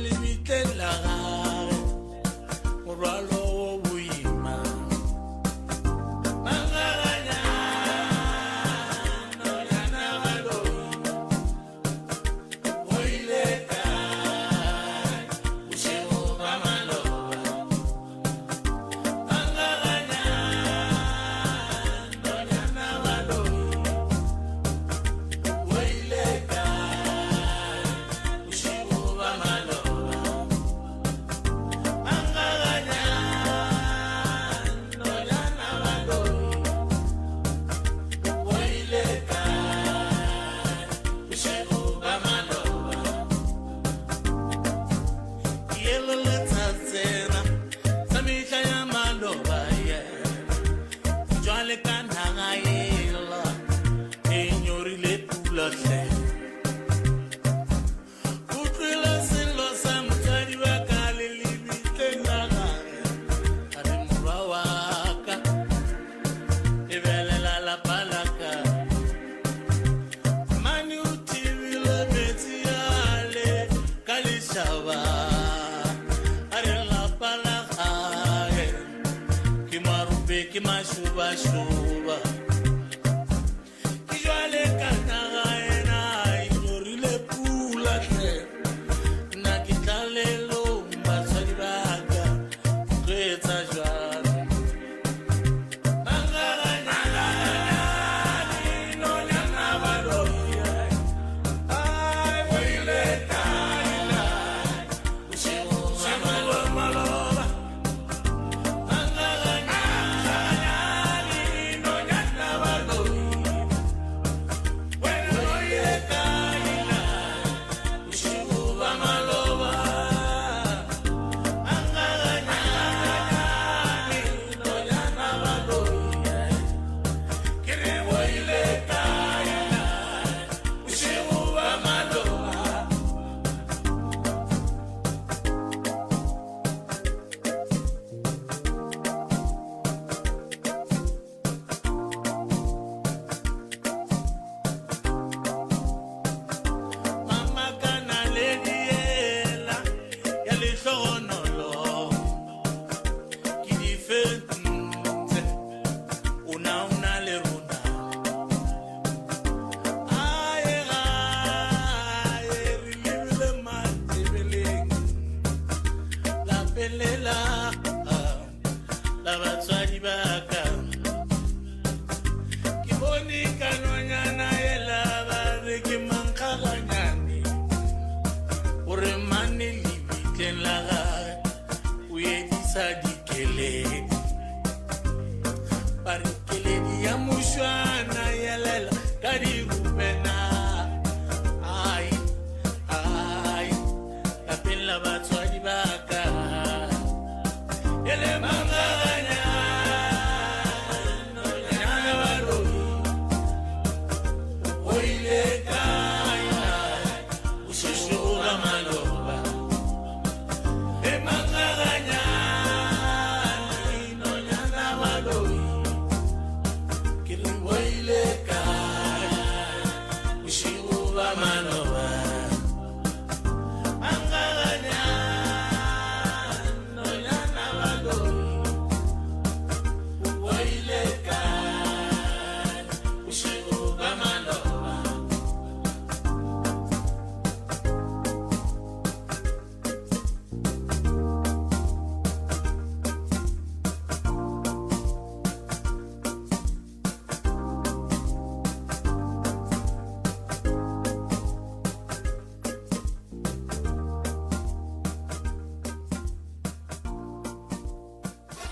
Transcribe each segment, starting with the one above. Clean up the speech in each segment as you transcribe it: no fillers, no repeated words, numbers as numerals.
Limite la gare, moralo o buima. Mangaganya, no yana valo. Oileka, ushego mamalo. Mangaganya, no yana valo. Oileka, ushego mamalo. Shuba shuba kijwale kanaga ena inorile pula te na kitalelo mbasari baga kwetsa jwala mangala no nyana balo ai wile taila ushimu maloba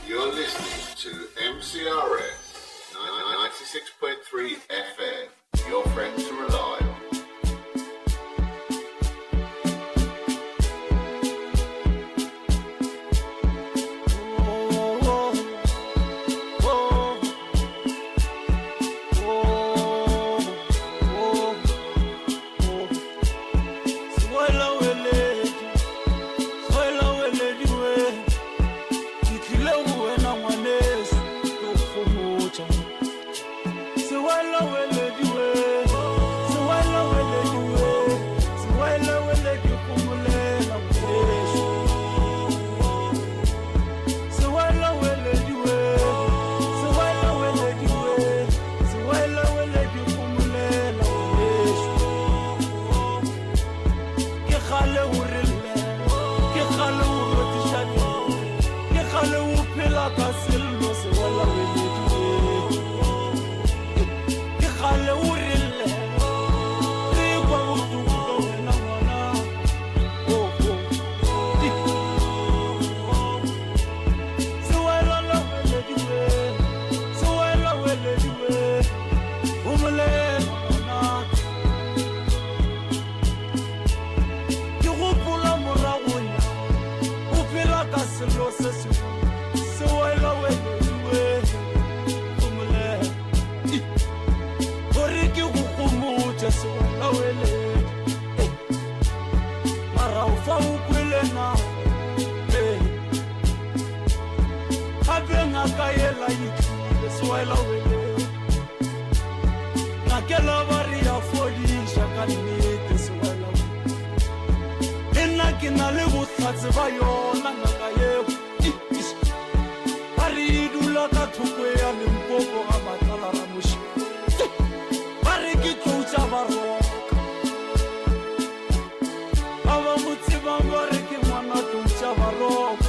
You're listening to MCRS 96.3 FM, your friend to rely on. Como wena gape ngaka ela itlile sewela wele ngakela ba re ya fodiša ka nnete sewela le nna ke na le bohlatse ba yona ngaka eo ba re e dula ka thoko ya Limpopo ga Matlala Ramoši ba re ke tloutša ba roka ba ba mo tsebang ba re ke ngwana tloutša ba roka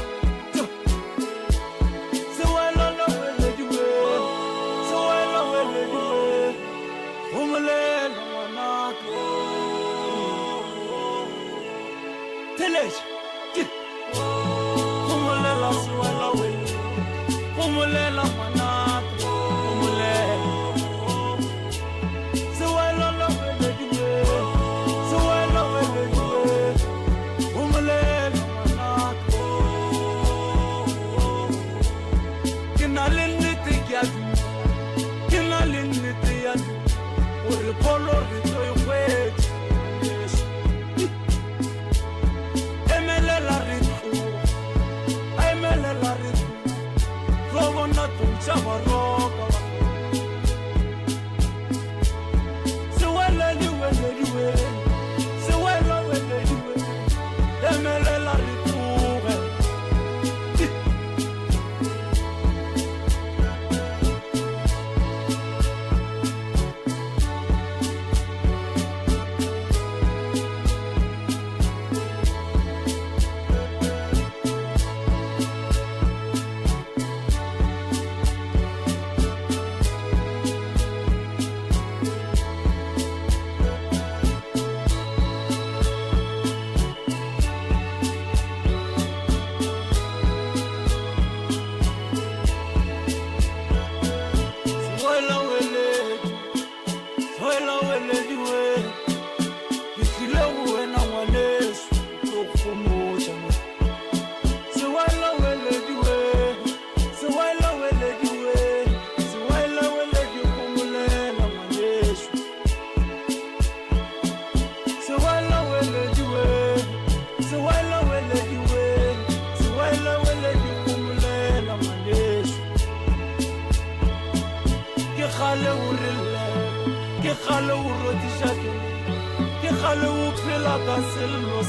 Selemo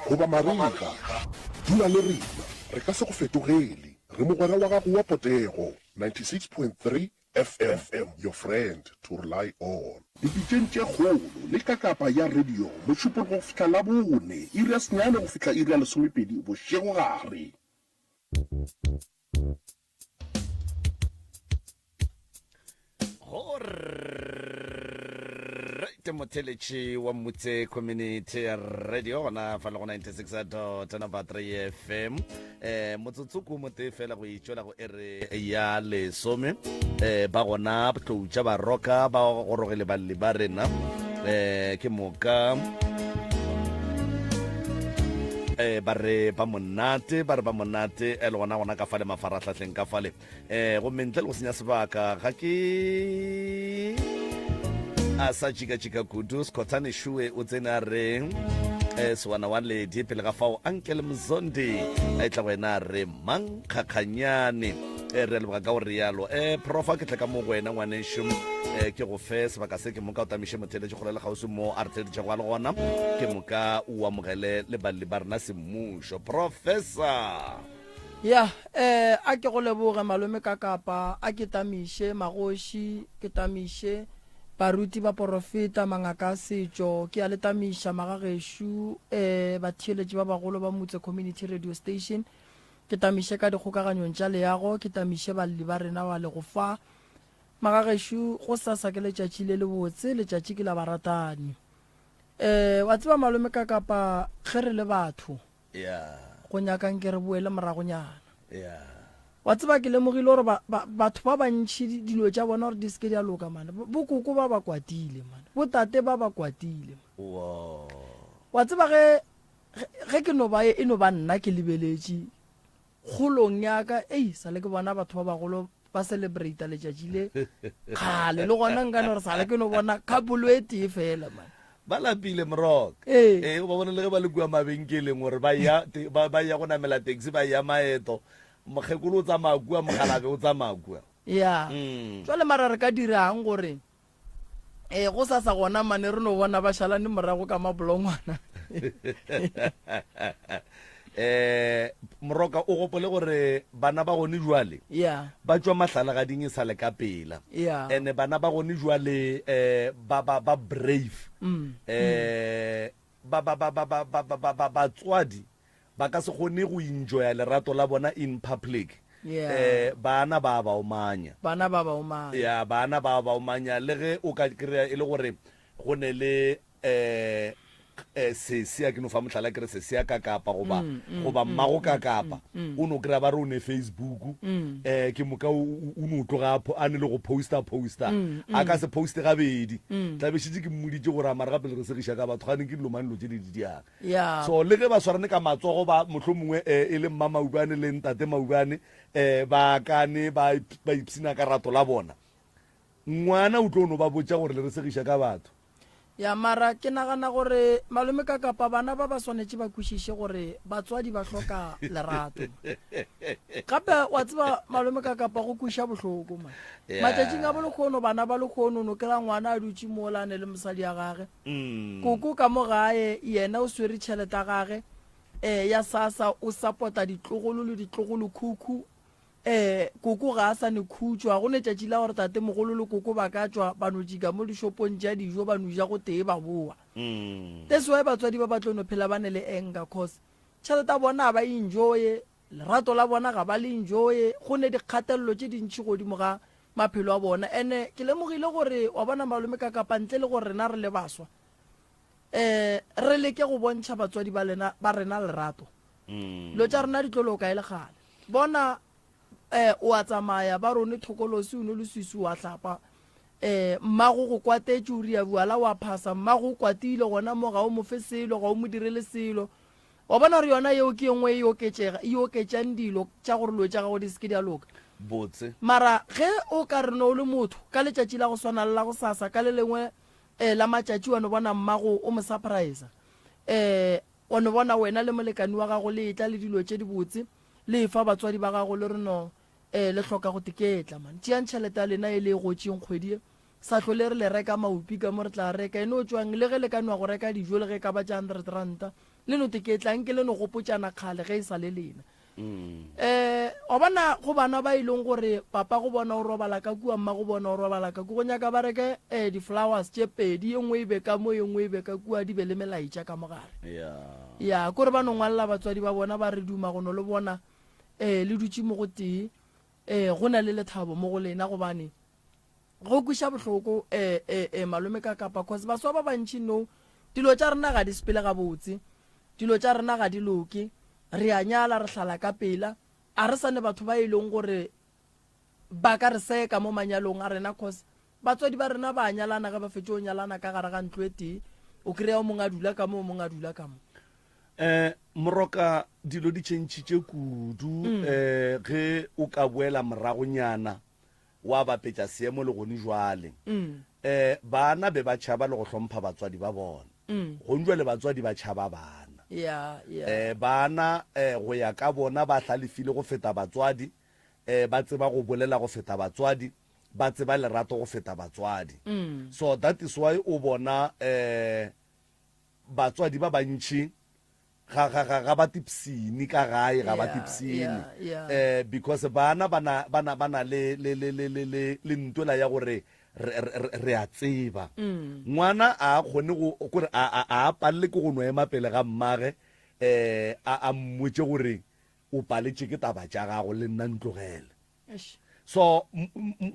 goba marika dula le rena re ka se go fetogele re mogwera wa gago wa potego 96.3 FM your friend to rely on dipitšeng tše kgolo le ka kapa ya radio mošupologo go fihla la bone iri ya senyane go fihla iri ya lesomepedi bošego gare Motheletši wa Motse Community Radio gona fa le go 96.3 FM motsotso mo te fela go itšola go ere ya lesome ba gona tloutša ba roka ba gorogele balli ba rena ke moka ba re ba monate le gona ka fale mafaratlhatlheng ka fale go mentle le go senya sebaka ga ke a sa chika kudu skotane shue o tsena re swana wa ledi pele ga fao Uncle Mzondi a itla wena re mang khakanyane re le ka o rialo profa ke tla ka mo wena ngwanesho ke go fe sebaka se ke mo ka o tamishe mothele go lela gausu mo artedi tshwa le gona ke mo ka o amogele le balli ba rena semmušo professor ya a ke go leboga malome ka kapa a ke tamishe magoshi ke tamishe baruti ba profeta mangaka setšo ke a letamisha magageshu ba theeletši ba bagolo ba Motse Community Radio Station ke tamishe ka dikgokaganyong tša leago ke tamishe balli ba rena wa le go fa magageshu go sasa ke letšatši le le botse letšatši ke la baratani wa tseba malome ka kapa ge re le batho go nyakang ke re boele moragonyana wa tseba ke lemogile gore batho ba bantšhi dilo tša bona gore di seke di a loka mane bokoko ba ba kwatile mane botate ba ba kwatile wa tseba ge ge ke no ba e no ba nna ke lebeletše kgolong yaka sa le ke bona batho ba bagolo ba celebrate letšatši le kgale le gona nka no re sale ke no bona couple e tee fela man ba lapile Moroka o ba bona le ge ba le kua mabenkeleng gore ba ya go namela taxi ba ya maeto mokgekolo o tsamaya kua mogalabe o tsamaya kua ya jwale mara re ka dirang gore go sa gona mane re no bona ba šalane morago ka mabolongwana Moroka o gopole gore bana ba gone jwale ba tswa mahlala ga ding e sale ka pela ene bana ba gone jwale ba brave batswadi ba ka se gone go enjoya lerato la bona in public bana ba ba omanya bana ba ba omanya le ge o ka kry-a e le gore go ne le sesea ke no fa motlhala kere sesea ka kapa goba mmago ka kapa o no kry-a ba re o ne Facebook ke moka o no tloga a ne le go poster a ka se poste gabedi tlabešitse ke mmoditse gore amare gape le re segiša ka batho gane ke dilomane lo tse di diang so le ge ba swarane ka matsogo ba motlho mongwe e le mma maubane le ntate maubane ba kane ba ipsina ka rato la bona ngwana o tlo no ba botša gore le re segiša ka batho ya mara ke nagana gore malome ka kapa bana ba ba swanetse ba kwešiše gore batswadi ba hloka lerato gape wa tseba malome ka kapa go kweša bohloko ma matšatšing a bolekgono bana ba lekgono no kry-a ngwana a dutše moolane le mosadi ya gage koko ka mo gae yena o swere tšhelete ya gage ya sasa o support-a ditlogolo le ditlogolo khukhu koko ga a sa ne khutšwa go ne tšatši la gore tate mogolo le koko ba ka tswa ba no jika mo dishopong tša dijo ba no ja go tee ba boa that's why batswadi ba batlo no phela ba ne le enga cause tšhelete a bona ba enjoye lerato la bona ga ba le enjoye go ne dikgatelelo tše dintšhi godimo ga maphelo a bona ene ke lemogile gore wa bona malome ka kapa ntle le gore rena re le baswa re leke go bontšha batswadi ba rena lerato lo tša rena di tlo loka e le gale bona o a tsamaya ba rone thokolosi o ne le sisi wa tlhapa mmago go kwatetse o ria buala wa phasa mmago o kwatile gona mo ga o mo fe selo ga o mo direle selo wa bona re yona yeo ke engwe e oketšang dilo tša gore lo tša gago di seke di a loka botse mara ge o ka re no o le motho ka letšatši la go swana la go sasa ka le lengwe la matšatši wa no bona mmago o mo surprise wa no bona wena le molekani wa gago le etla le dilo tše di botse le fa batswadi ba gago le reno le hloka go tiketla man tšeang tšhelete ya lena e le gotšeng kgwedi sa tlhole re le reka maupi ka mo re tla reka eno tswang le ge le ka nwa go reka dijo le ge ka ba tša 100 ranta le no tiketlang ke le no gopotšana kgale ge e sa le lena o bona go bana ba ileng gore papa go bona o robala ka kua mma go bona o robala ka go nyaka ba reke di-flowers tše pedi e nngwe e be ka mo e nngwe e be ka kua di be le melaitša ka mogare ya kore ba no ngwalela batswadi ba bona ba re duma go no le bona le dutše mo go tee go na le lethabo mo go lena gobane go kweša bohloko malome ka kapa cause baswa ba bantšhi no dilo tša rena ga di sepele gabotse dilo tša rena ga di loke re a nyala re hlala ka pela a re sane batho ba e leng gore ba ka re seka mo manyalong a rena cause batswadi ba rena ba nyalana ga ba fetse o nyalana ka gare ga ntlo e tee o kry-a o mongwe a dula ka mo o mongwe a dula ka mo Moroka dilo di tšhentšhitše kudu ge o ka boela moragonyana wa bapetša seemo le gone jwale bana be ba tšhaba le go hlompha batswadi ba bona gonjwa le batswadi ba tšhaba bana bana go ya ka bona ba hlalefile go feta batswadi ba tseba go bolela go feta batswadi ba tseba lerato go feta batswadi so that is why o bona batswadi ba bantšhi ga ba tipsini ka gae ga ba tipsini because bana bana le ntwela ya gore re a tseba ngwana a kgone gore a palele ke go no ema pele ga mmage a mmotse gore o paletše ke taba tša gago le nna ntlogele so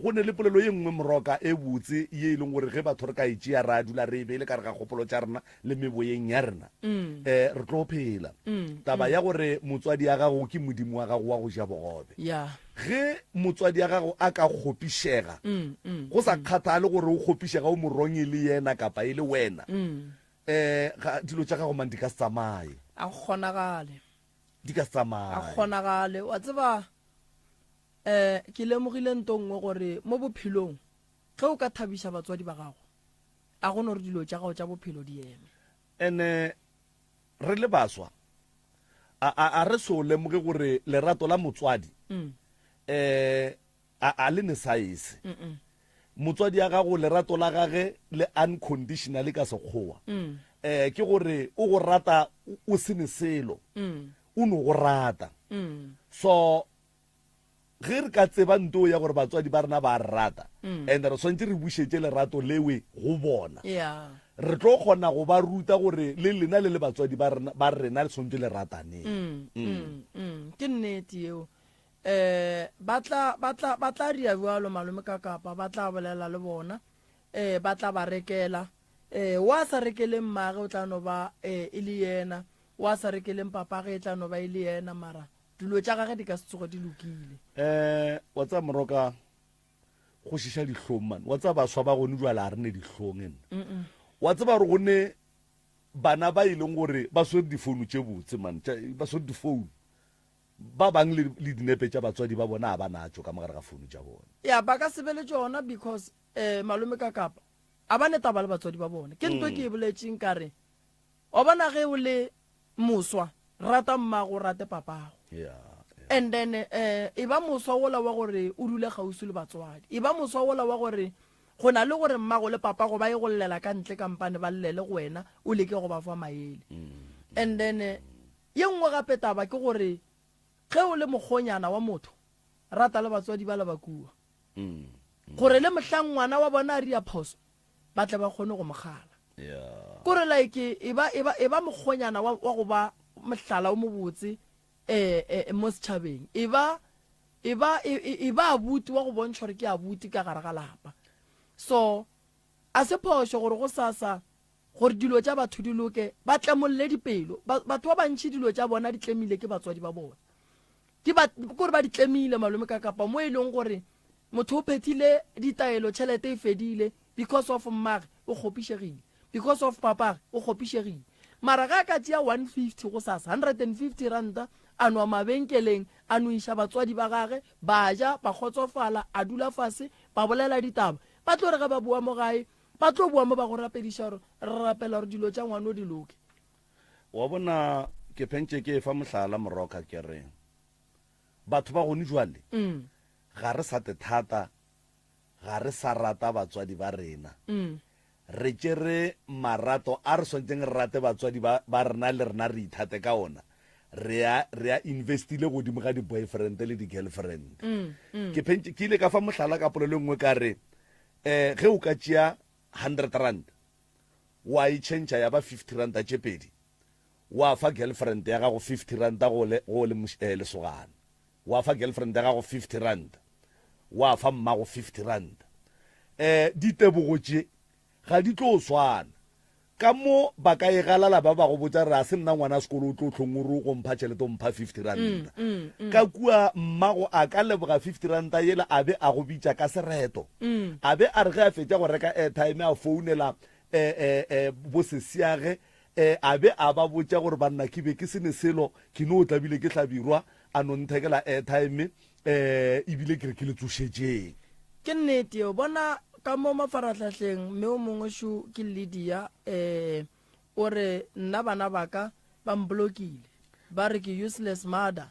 go ne le polelo ye nngwe Moroka e botse ye e leng gore ge batho re ka itšea ra dula re beele ka re ga kgopolo tša rena le meboyeng ya rena re tlo phela taba ya gore motswadi ya gago ke modimo wa gago wa go ja bogobe ge motswadi ya gago a ka kgopišega go sa kgathale gore o kgopišega o moronye le yena kapa e le wena dilo tša gago man di ka se tsamaye a kgonagale di ka a tsamaya kgonagale wa tseba ke lemogile ntongwe gore mo bophelong ge o ka thabisha batswadi ba gago a gone gore dilo tša gago tša bophelo di eme ene re le baswa a re so lemoge gore lerato la motswadi a le ne saese motswadi ya gago lerato la gage le unconditional ka sekgowa ke gore o go rata o sene selo o no go rata so ge re ka tseba nto ya gore batswadi ba rena ba rata and re swantse re bušetse lerato lewe go bona re tlo kgona go ba ruta gore le lena le batswadi ba rena le swantse le rataneng ke nnete eo ba tla ria bjalo malome ka kapa ba tla bolela le bona ba tla ba rekela wa sa rekeleng mmage o tla no ba e le yena wa sa rekeleng papa ge e tla no ba e le yena mara dilo tša gage di ka se tsogo di lokile wa tsa moroka go šiša dihlong man wa tsa baswa ba gone jwale a re ne dihlong ene wa tseba gore gone bana ba ileng gore ba swere difounu tše botse man ba swere difounu ba bang le dinepe tša batswadi ba bona a ba natso ka mogare ga founu tša bona ya ba ka sebele tšona because malome ka kapa a ba netaba le batswadi ba bona ke ntho ke e boletseng kare wa bona ge o le moswa rata mmago rate papago and then e ba moswa wola wa gore o dule gausi le batswadi e ba moswa wola wa gore go na le gore mmago le papago ba e go llela ka ntle kampane ba llele go wena o leke go ba fa maele and then ye nngwe gape taba ke gore ge o le mogonyana wa motho rata le batswadi ba le bakua gore le mohlang ngwana wa bona a ria phoso ba tle ba kgone go mogala kore like e ba mogonyana wa go ba mohlala o mobotse mo setšhabeng e ba abuti wa go bontšha gore ke abuti ka gare ga lapa so a se phošo gore go sasa gore dilo tša batho di loke ba tlamolle dipelo batho ba bantšhi dilo tša bona di tlemile ke batswadi ba bona kore ba di tlemile malome ka kapa mo e leng gore motho o phethile ditaelo tšhelete e fedile because of mmage o kgopišegile because of papage o kgopišegile mara ga ka tšea 150 go sasa 150 ranta a nwa mabenkeleng a no iša batswadi ba gage ba ja ba kgotsofala a dula fase ba bolela ditaba ba tlo re ga ba bua mo gae ba tlo bua mo ba go rapediša gore re rapela gore dilo tša ngwano di loke wa bona ke phentše ke fa mohlala moroka ke re batho ba gone jwale ga re sa te thata ga re sa rata batswadi ba rena re tšere marato a re swantšeng re rate batswadi ba rena le rena re ithate ka ona re a investile godimo ga di-boyfriend le di-girlfriend ke ile ka fa mohlala ka polelo nngwe ka re ge o ka tšea 100 rand wa e change ya ba 50 ranta tše pedi wa fa girlfriend ya gago 50 ranta go le lesogana wa fa girlfriend ya gago 50 rand wa fa mmago 50 rand ditebogo tše ga di tlo swana ka mo ba ka e galala ba ba go botsa re a se nna ngwana sekolo o tlo tlhongore go mpha tšhelete o mpha 50 ranta ka kua mmago a ka leboga 50 ranta yela a be a go bitša ka sereto a be a re ge a fetša go reka airtime a founela bosesiage a be a ba botša gore banna ke be ke sene selo ke no o tlabile ke tlabirwa a no nthekela airtime ebile ke re ke le tsošetšeng ke nnete o bona ka mo mafaratlhatlheng mme o mongwe šo ke Lydia o re nna bana baka ba mblokile ba re ke useless mother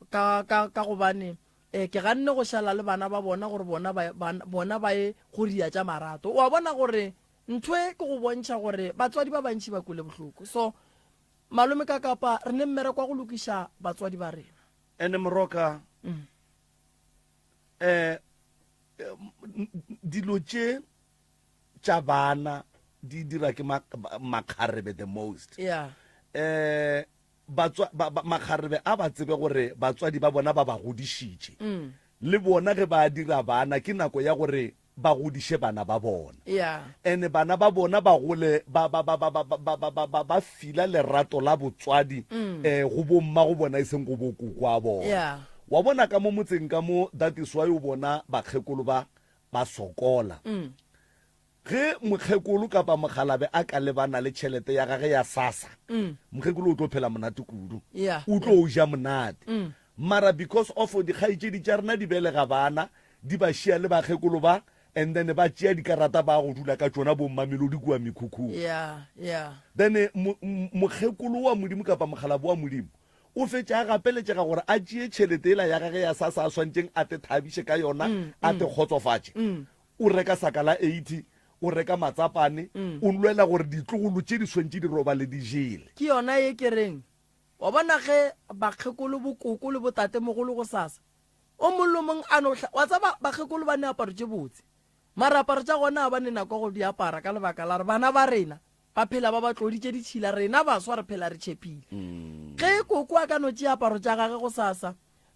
ka gobane ke ganne go šala le bana ba bona gore bona ba ye go ria tša marato wa bona gore ntwe ke go bontšha gore batswadi ba bantši ba kule bohloko so malome ka kapa re ne mmere kwa go lokiša batswadi ba rena ene moroka dilo tše tša bana di dira ke makgarebe the most makgarebe a ba tsebe gore batswadi ba bona ba ba godišitše le bona ge ba dira bana ke nako ya gore ba godiše bana ba bona ene bana ba bona ba gole ba fila lerato la botswadi go bomma go bona e seng go bokoko a bona wa bona ka mo motseng ka mo that is why o bona bakgekolo ba sokola ge mokgekolo kapa mogalabe a ka lebana le tšhelete ya gage ya sasa mokgekolo o tlo phela monate kudu o tlo o ja monate mara because of dikgaitšedi tša rena di belega bana di ba šia le bakgekolo ba and then ba tšea dikarata ba go dula ka tsona bommamelodi kua mekhukhung then mokgekolo wa modimo kapa mogalabe wa modimo o fetša a gapeletšega gore a tšee tšhelete ela ya gage ya sasa a swantšeng a te thabiše ka yona a te kgotsofatše o reka saka la 80 o reka matsapane o lwela gore ditlogolo tše di swantše di roba le di jele ke yona ye ke reng wa bona ge bakgekolo bokoko le botate mogolo go sasa o mollo mong wa tsaba bakgekolo ba ne aparo tše botse mara aparo tša gona ba ne nako go di apara ka lebaka la re bana ba rena ba phela ba tloditše ditšhila rena baswa re phela re tšhepile ge koko a ka no tšea aparo tša gage go sasa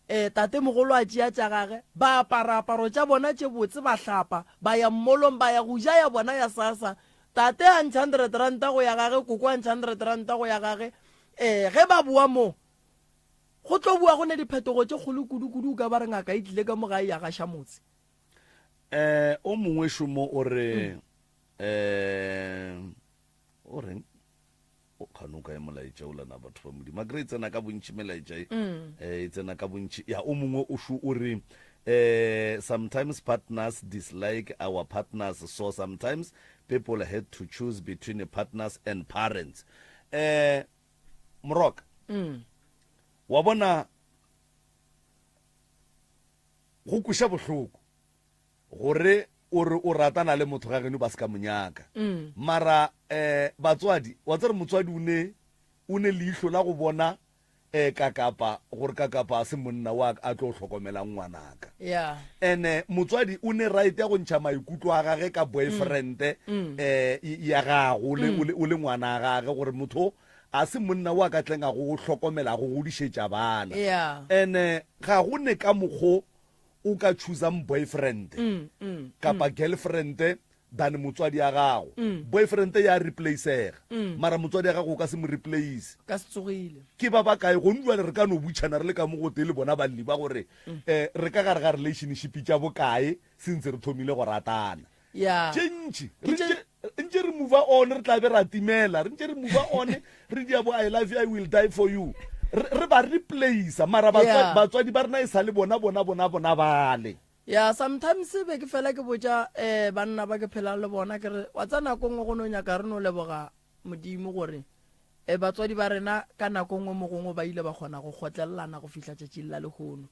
tate mogolo a tšea tša gage ba apara aparo tša bona tše botse ba hlapa ba ya mmolong ba ya go ja ya bona ya sasa tate a ntšha 100 ranta go ya gage koko a ntšha 100 ranta go ya gage ge ba bua mo go tlo bua go ne diphetogo tše kgolo kudu-kudu ka ba re ngaka e tlile ka mogae ya gaša motse o mongwe šomo o re o reng o kganoka ya molaetša o lana batho ba modimo akere e tsena ka bontši melaetša e tsena ka bontši ya o mongwe o šo o re sometimes partners dislike our partners so sometimes people had to choose between partners and parents moroka wa bona go kuša bohloko gore o ratana le motho ga geno ba se ka monyaka mara batswadi wa tsere motswadi o ne leihlo la go bona kakapa gore kakapa a se monna wa a tlo hlokomelang ngwanaka ene motswadi o ne right ya go ntšha maikutlo a gage ka boyfriend ya gago o le ngwana a gage gore motho a se monna wa ka tleng a go hlokomela go godišetša bana ene ga go ne ka mokgo o ka choosang boyfriend kapa girlfriend than motswadi ya gago boyfriend ya replacega mara motswadi ya gago o ka se mo replace ka se tsogile ke ba kae go ndwa re ka no butšhana re le ka mo go tele bona balli ba gore re ka gare ga relationship tša bokae sentse re thomile go ratana tšentši ntše re move on re tla be ra timela re ntše re move on re dia bo I love you I will die for you re ba replace mara batswadi ba rena e sa le bona bale sometimes be ke fela ke botša banna ba ke phela le bona ke re wa tsa nako nngwe go no nyaka re no leboga modimo gore batswadi ba rena ka nako nngwe mogongwe ba ile ba kgona go kgotlelelana go fihla tšatši la lehono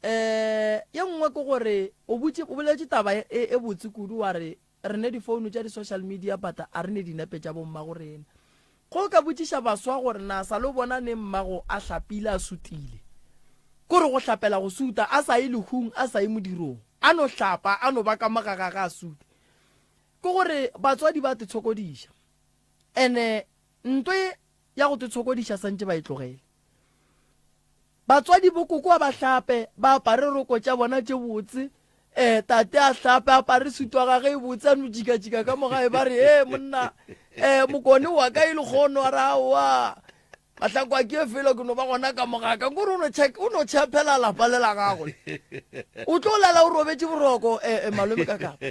ye nngwe ke gore o boletše taba e botse kudu wa re ne difounu tša di-social media bata a re ne dinepe tša bomma go rena go ka botšiša baswa gore na sa le bona ne mmago a hlapile a sutile kore go hlapela go suta a sa ye lehung a sa ye modirong a no hlapa a no ba ka magagaga a sute ke gore batswadi ba te tshokodiša ene ntwe ya go te tshokodiša santse ba e tlogele batswadi bokoko ba hlape ba apare roko tša bona tše botse tate a hlape apare sutu wa gage e botse a no jika ka mogae ba re monna mokone wa ka e le kgono a ra wa mahlako a ke felo ke no ba gona ka mogaka gore o no tšhapela lapa le la gago o tlo lala o robetse boroko malome ka kapa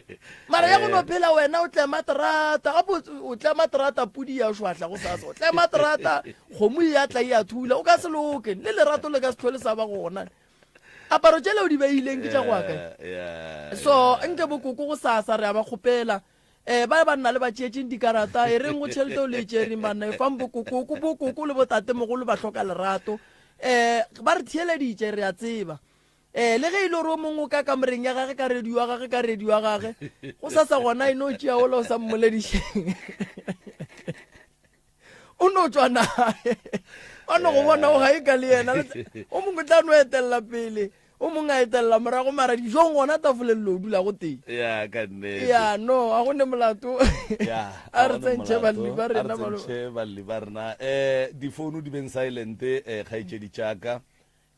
mara ya go no phela wena o tle materata gape o tle materata pudi ya shwahla go sasa o tle materata kgomo ya tla ya thula o ka se loke le lerato le ka se tlhole sa ba gona aparo tšele o di beileng ke tša go aka so nke bokoko go sasa re a ba kgopela ba nna le ba tšeetšeng dikarata e reng go tšhelete o le tšereng banna e fang bokoko le botate mogolo ba hloka lerato ba re thieleditše re a tseba le ge ile gore o mongwe ka kamoreng ya gage ka radio wa gage go sa gona e no tšea ola o sa mmoledišeng o no tswa nae a no go bona o ga e ka le yena o mongwe tla no etelela pele o mongwe a etelela morago mara dijong gona tafolelelo o dula go teng no a go ne molato a re tsentšhe balli ba rena difounu di beng silent kgaetšedi tšaka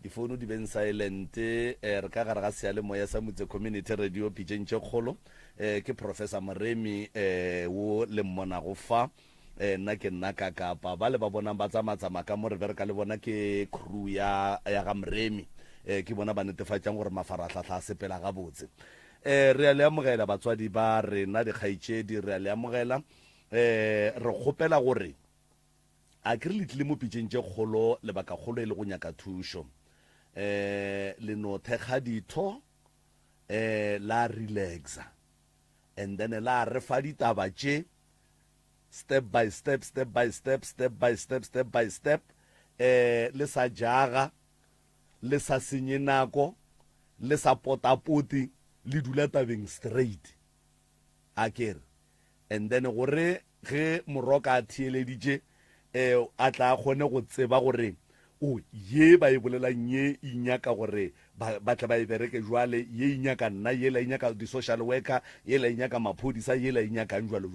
difounu di beng silent re ka gare ga sealemoya sa motse community radio pitšentše kgolo ke professor moremi wo le mmonago fa nna ke nna ka kapa ba le ba bonang ba tsamatsama ka mo re bereka le bona ke crew ya ga moremi ke bona ba netefatšang gore mafaratlhatlha a sepela gabotse re a le amogela batswadi ba rena dikgaitšedi re a le amogela re kgopela gore a ke re le tlile mo pitšeng tše kgolo lebaka kgolo e le go nyaka thušo le no thekga ditho la relaxa and then la re fa ditaba tše step by step le sa jaga le sa senye nako le sa potapoti le dula tabeng straight a kere and then gore ge moroka a thieleditše a tla kgone go tseba gore o ye ba e bolelang ye inyaka gore ba tla ba e bereke jwale ye inyaka nna ye la inyaka di-social worker ye la inyaka maphodisa ye la inyakang jwalo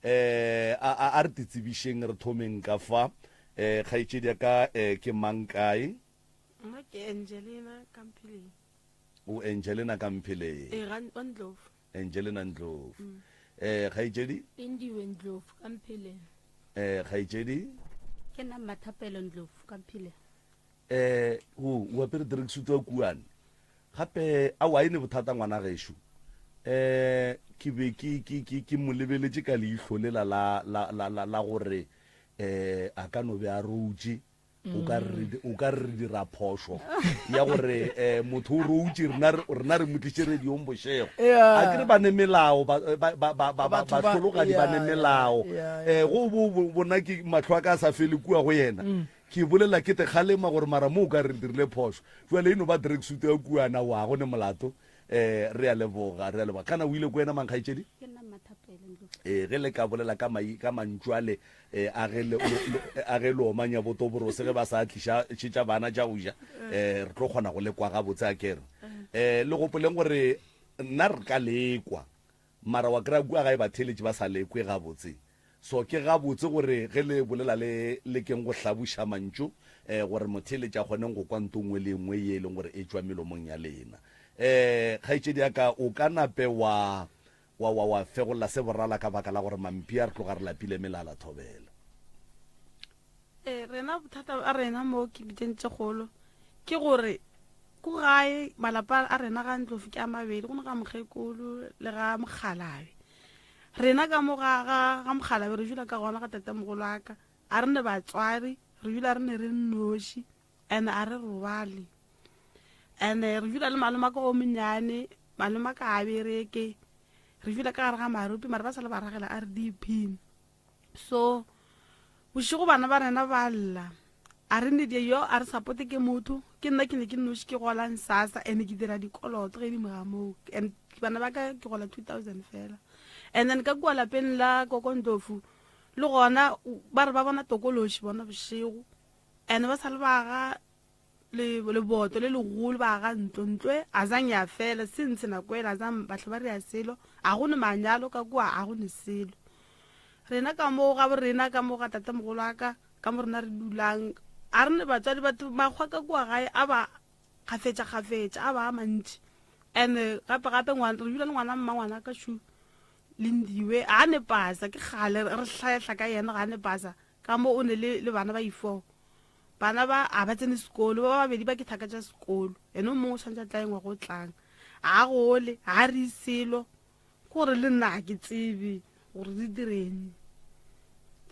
a re titsebišeng re thomeng ka fa kgaitšedi ya ka ke mang kae ke Angelina Kampile o Angelina Kampile Ndlovu Angelina Ndlovu kgaitšedi Indiwe Ndlovu Kampile kgaitšedi ke nna Mathapelo Ndlovu Kampile o apere direksuit wa kuane gape a wa ene bothata ngwana gešo ke be ke mo lebeletše ka leihlo lela la gore a ka no be a routše o ka re dira phošo ya gore motho o routše rena re motliše rediong bošego a ke re ba ne melao bahlologadi ba ne melao go bona ke matlho a ka sa fele kua go yena ke bolela ke te kgalema gore mara mo o ka re dirile phošo jale eno ba direksuit ya kuana wa go ne molato re a leboga kana o ile ko wena mankgaitšedi ge le ka bolela ka mantšwale a ge le omanya botoborose ge ba sa tlišetša bana ja go ja re tlo kgona go lekwa gabotse a kere le gopoleng gore nna re ka lekwa mara wa kry-a kua gae batheletše ba sa lekwe gabotse so ke gabotse gore ge le bolela le keng go hlabuša mantšu gore motheletše a kgoneng go kwa ntongwe le ngwe ye e leng gore e tšwa melomong ya lena kgaitšedi ya ka o ka nape wa fegolla se borala ka baka la gore mampi a re tloga re lapile melala thobela rena bothata a rena mo ke bitšeng tše kgolo ke gore ko gae malapa a rena ga Ndlovu ke a mabedi go ne ga mokgekolo le ga mokgalabe rena ka mo ga mokgalabe re dula ka gona ga tatamogolo aka a re ne batswari re dula re ne re nnoši and a re robale and re dula le malome ka o monnyane malome ka a bereke re dula ka gare ga maropi mare ba sa le ba ragela RDP so bošego bana ba rena ba lla a re ne yo a re supporte ke motho ke nna ke ne ke noši ke gola nsasa and ke dira dikoloto ge di moga moo and bana ba ka ke gola 2000 fela and then ka kua lapeng la koko Ndlovu le gona ba re ba bona tokološi bona bošego and ba sa le ba ga leboto le legolo ba ga ntlontloe a zang ya fela since nako ela a zang batlho ba re ya selo a go ne manyalo ka kua a go ne selo rena ka mo ga rena ka mo ga tatamogolo aka ka mo rena re dulang a re ne batswadi batho makgwa ka kua gae a ba kgafetša a ba mantši and gape re dula le ngwana mma ngwana ka shu Lindiwe a ne pasa ke kgale re hlaehla ka yena ga ne pasa ka mo o ne le bana ba ifo bana ba a ba tsene sekolo ba babedi ba ke thaka tša sekolo ene o mongwe o tshwantse a tlaengwa go tlang a gole a re selo gore le nna ke tsebe gore di direng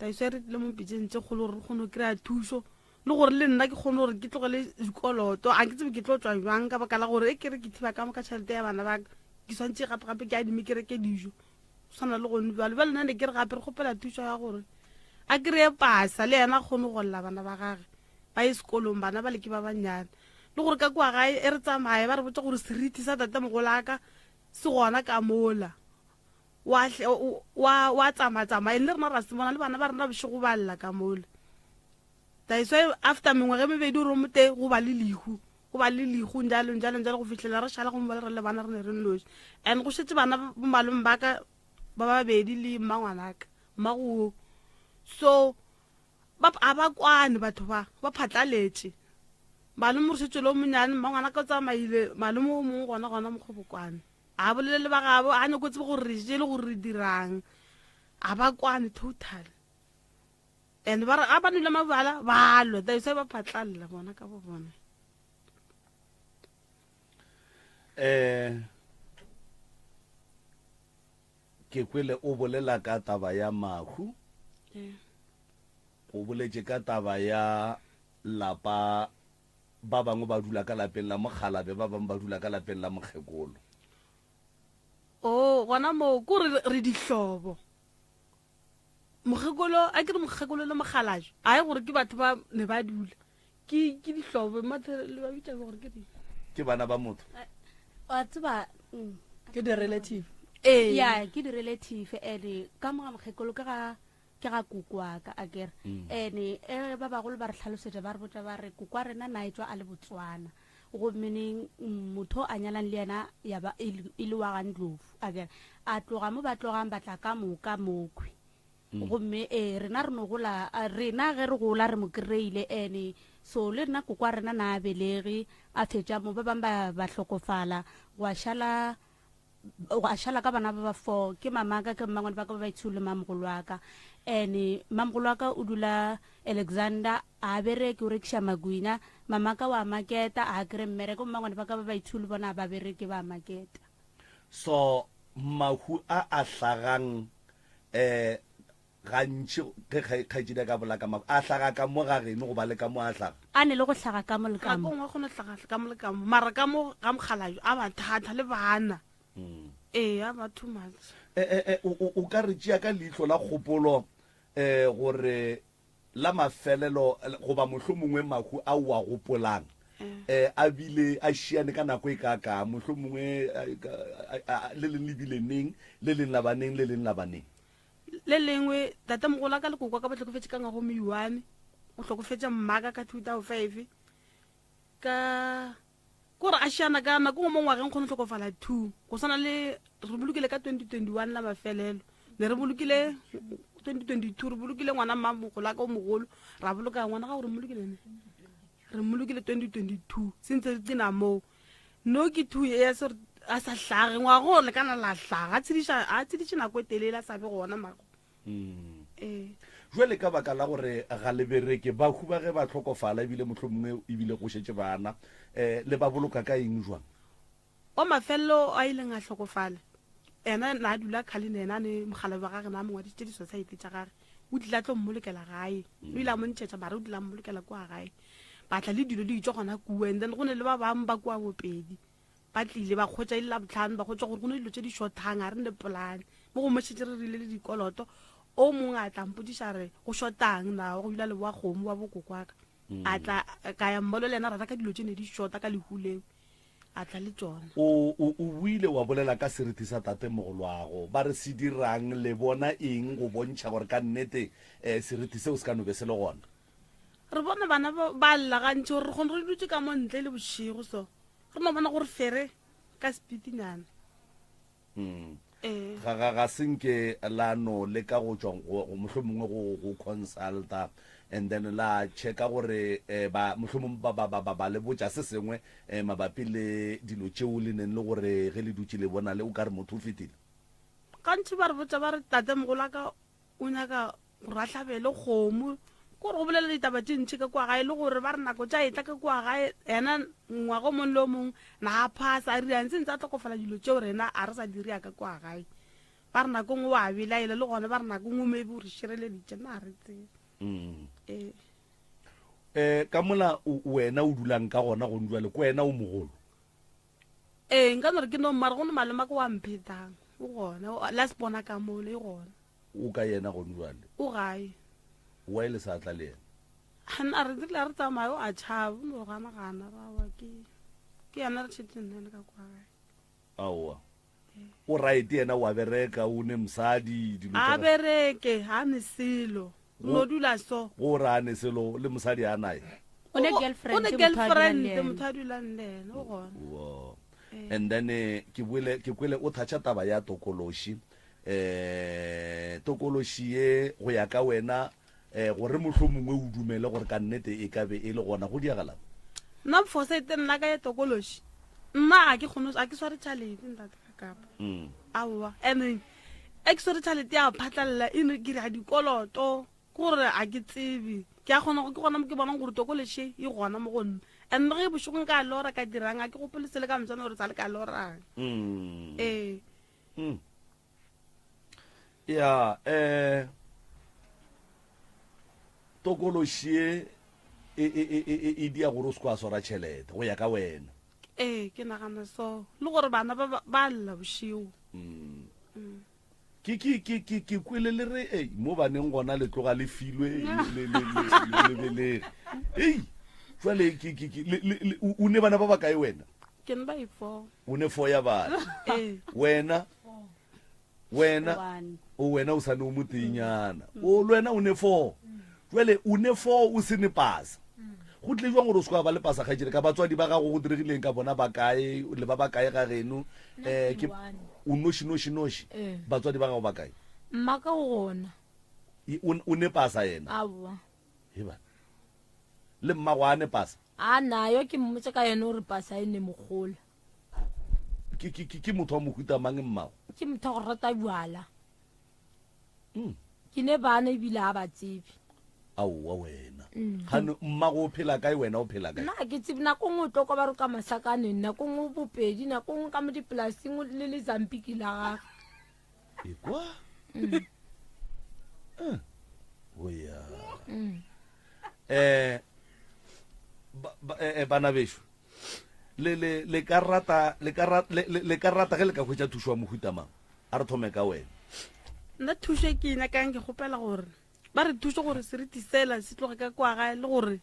taiso re le mo pitšeng tše kgolo gore re kgone go kry-a thušo le gore le nna ke kgone gore ke tlogele dikoloto a ke tsebe ke tlo tswa jwang ka baka la gore e kere ke thiba ka moka tšhelete ya bana baka ke swantse gape ke adime ke reke dijo tshwana le gone jale ba lena ne ke re gape re kgopela thušo ya gore a kry-e pasa le yena a kgone go lla bana ba gage ba ye sekolong bana ba leke ba bannyane le gore ka kua gae e re tsamaye ba re botsa gore seriti sa tatamogolo aka se gona ka mola wa tsamaya le rena ra se bona le bana ba rena bošego ba lla ka mola taiso after mengwage mebedi o romote go ba le lihu njalo go fitlhela re šala go mo ba le bana re ne re nnoši and go šetse bana bomalome baka ba babedi le mmangwanaka mmagoo so a ba kwane batho ba phatlaletše malome re šetse le o monyane mmangwana ka o tsamaile malome o mongwe gona mokgobokwane a bolele ba gabo a ne ko tsebe gore re je le gore re dirang a ba kwane total and a ba nole mabala ba lwa taise ba phatlalela bona ka bo bona ke kwele o bolela ka taba ya mahu o boletse ka taba ya lapa ba bangwe ba dula ka lapeng la mogalabe ba bangwe ba dula ka lapeng la mokgekolo gona mo ko re dihlobo mokgekolo a ke re mokgekolo le mogalajo a ye gore ke batho ba ne ba dula ke dihlobo le ba bitsa gore ke bana ba motho wa tseba ke di-relative ya ke di-relative ene ka moga mokgekolo ke ga kukwaka a kere ene ba bagolo ba re tlhalosetsa ba re botsa ba re kukwa rena na etswa a le Botswana gomeneng motho a nyalang le yena ya ba e le wa Gandlovu a kere a tloga mo ba tlogang batla ka moka mokhwi gomme rena re no gola rena ge re gola re mo kreile ene so le nna kukwa rena na belege a fetša mo ba bang ba hlokofala wa shala ka bana ba ba 4 ke mama ka ke mmangwane ba ka ba itshule mamgolo wa ka ene mamgolo wa ka o dula Alexander a bereke o rekisha Magwina mama ka wa maketa a kre mmereko mmangwane ba ka ba itshule bona ba bereke ba maketa so mahu a hlagang gantši ge khaitšhile ka bola ka mahu a hlaga ka mo ga reno go ba le ka mo a hlaga a ne le go hlaga ka mo le ka ka mo mo go no hlaga ka mo le ka mo mara ka mo ga mogalajo a ba thatha le bana a ba too much o ka re tšea ka leihlo la kgopolo gore la mafelelo goba mohlomongwe mahu a wa gopolang a bile a šiane ka nako e kaka mohlomongwe le leng lebile neng le leng la baneng le leng la baneng le lengwe tata mogola ka lekoko ka ba tlhokofetse ka ngago meiwane o tlhokofetša mmaka ka 2005 ka kore a šiana ka nako go mo ngwageng kgone tlhokofala 2 go sana le re bolokile ka 2021 la mafelelo ne re bolokile 2022 re bolokile ngwana mma mogola ka o mogolo ra boloka ngwana ga gore re molokile 2022 sentse re tsena moo no ke 2 years a sa hlage ngwago le kana la hlaga a tsheditše nako e telele a sa be gona mago jwale ka baka la gore ga lebereke ba huba ge ba tlhokofala ebile mohlomongwe ebile go šetse bana le ba boloka ka eng jwang o mafelelo a ileng a tlhokofala ena na dula khaline ena ne mogala ba gage na mongwaditše di-society tša gage o dila tlo mmolokela gae o ile a montšhetša mara o dila mmolokela kwa gae batla le dilo di itswa gona kua and then go ne le ba bang ba kua bopedi ba tlile ba kgotsa ile la botlhano ba kgotsa gore go ne dilo tše di shortang a re ne polane mo go mošetse re rile le dikoloto o mongwe a tla mpodiša re go shortang na go dula le boa kgomo wa bokokwaka a tla ka ya mmolo le ena rata ka dilo tše ne di shorta ka lehuleng a tla le tsona o buile wa bolela ka seriti sa tate mogolwago ba re se dirang le bona eng go bontšha gore ka nnete seriti seo se ka nobe se le gona re bona bana ba lla gantši gore re kgone re dutse ka mo ntle le bošego so re no bona gore fere ka spitinyana ga senke lano le ka go tswang go mohlomongwe go consulta and then la checka gore ba mohlomong ba le botsa se sengwe mabapi le dilo tšeo le neng le gore ge le dutse le bona le o ka re motho o fetile kantši ba re botsa ba re tate mogola ka o nyaka gore a tlhabele kgomo kore go bolela ditaba tše ntšhi ka kwa gae le gore ba re nako tša etla ka kwa gae ena ngwago mong le o mongwe na a phasa a riang se ntse a tlhokofala dilo tšeo rena a re sa diria ka kwa gae ba re nako ngwe wa belaele le gone ba re nako ngwe maybe o re šireleditše na re tsebe ka mola wena o dulang ka gona go ndula le ko wena o mogolo nka no re ke no mara go no malema ko wa mphetang o gona la se bona ka mo le gona o ka yena go ndwale o gae wa ile sa tla le yena a re dile re tsamayo a tšhaba no gana rawa ke yana re tšhetenne ka kwa gae aowa o right yena wa bereka o ne mosadi a bereke ha ne selo no dula so go rane selo le mosadi a nae o ne girlfriend motho a dulang le ena o gona and then ke kwele o thatša taba ya tokološi tokološi ye go ya ka wena gore mohlomongwe o dumele gore ka nnete e ka be e le gona go diagala nna fosete nna ka ya tokološi nna a ke sware tšhalete ntate ka kapa aowa and ke sware tšhalete ya phatlalela e ne ke re a dikoloto gore a ke tsebe ke gona ke bonang gore tokološi e gona mo go nna and ge bošogong ka lora ka dirang a ke gopolesele ka mtsana gore sa le ka lorang ya tokološie e dia gore o se ko a swara tšhelete go ya ka wena. ke nagana so le gore bana ba lla bošio. ke kwele le re mo baneng gona le tloga le filwe lebelege jale o ne bana ba ba kae wena? ke ne ba i4. o ne 4 ya bana wena o sane o motenyana o lwena o ne 4 jale o ne 4 o se ne pasa go tle jwang gore o se ba le pasa ga ka batswadi ba gago go diregileng ka bona ba kae le ba kae ga geno ke o noši batswadi ba gago ba kae? mma ka gona o ne pasa yena aowa eba le mma go a ne pasa a nayo ke mmotse ka yena gore pasa e ne mogola ke motho wa mohuta mang mmago? ke motho go rata bjala ke ne bana ebile a ba tsebe. aowa wena gane mmago o phela kae wena o phela kae? nna ke tsebe nako ngwe o tloko ba re ka masakaneng nako ngwe bopedi nako ngwe ka mo dipolaseng le le zampiki la gago ekwa oya bana bešo le ka rata ge le ka hwetša thušo wa mohuta mang? a re thome ka wena. nna thušo e ke inakang ke kgopela gore ba re thušo gore seriti sela se tloge ka kwa gae le gore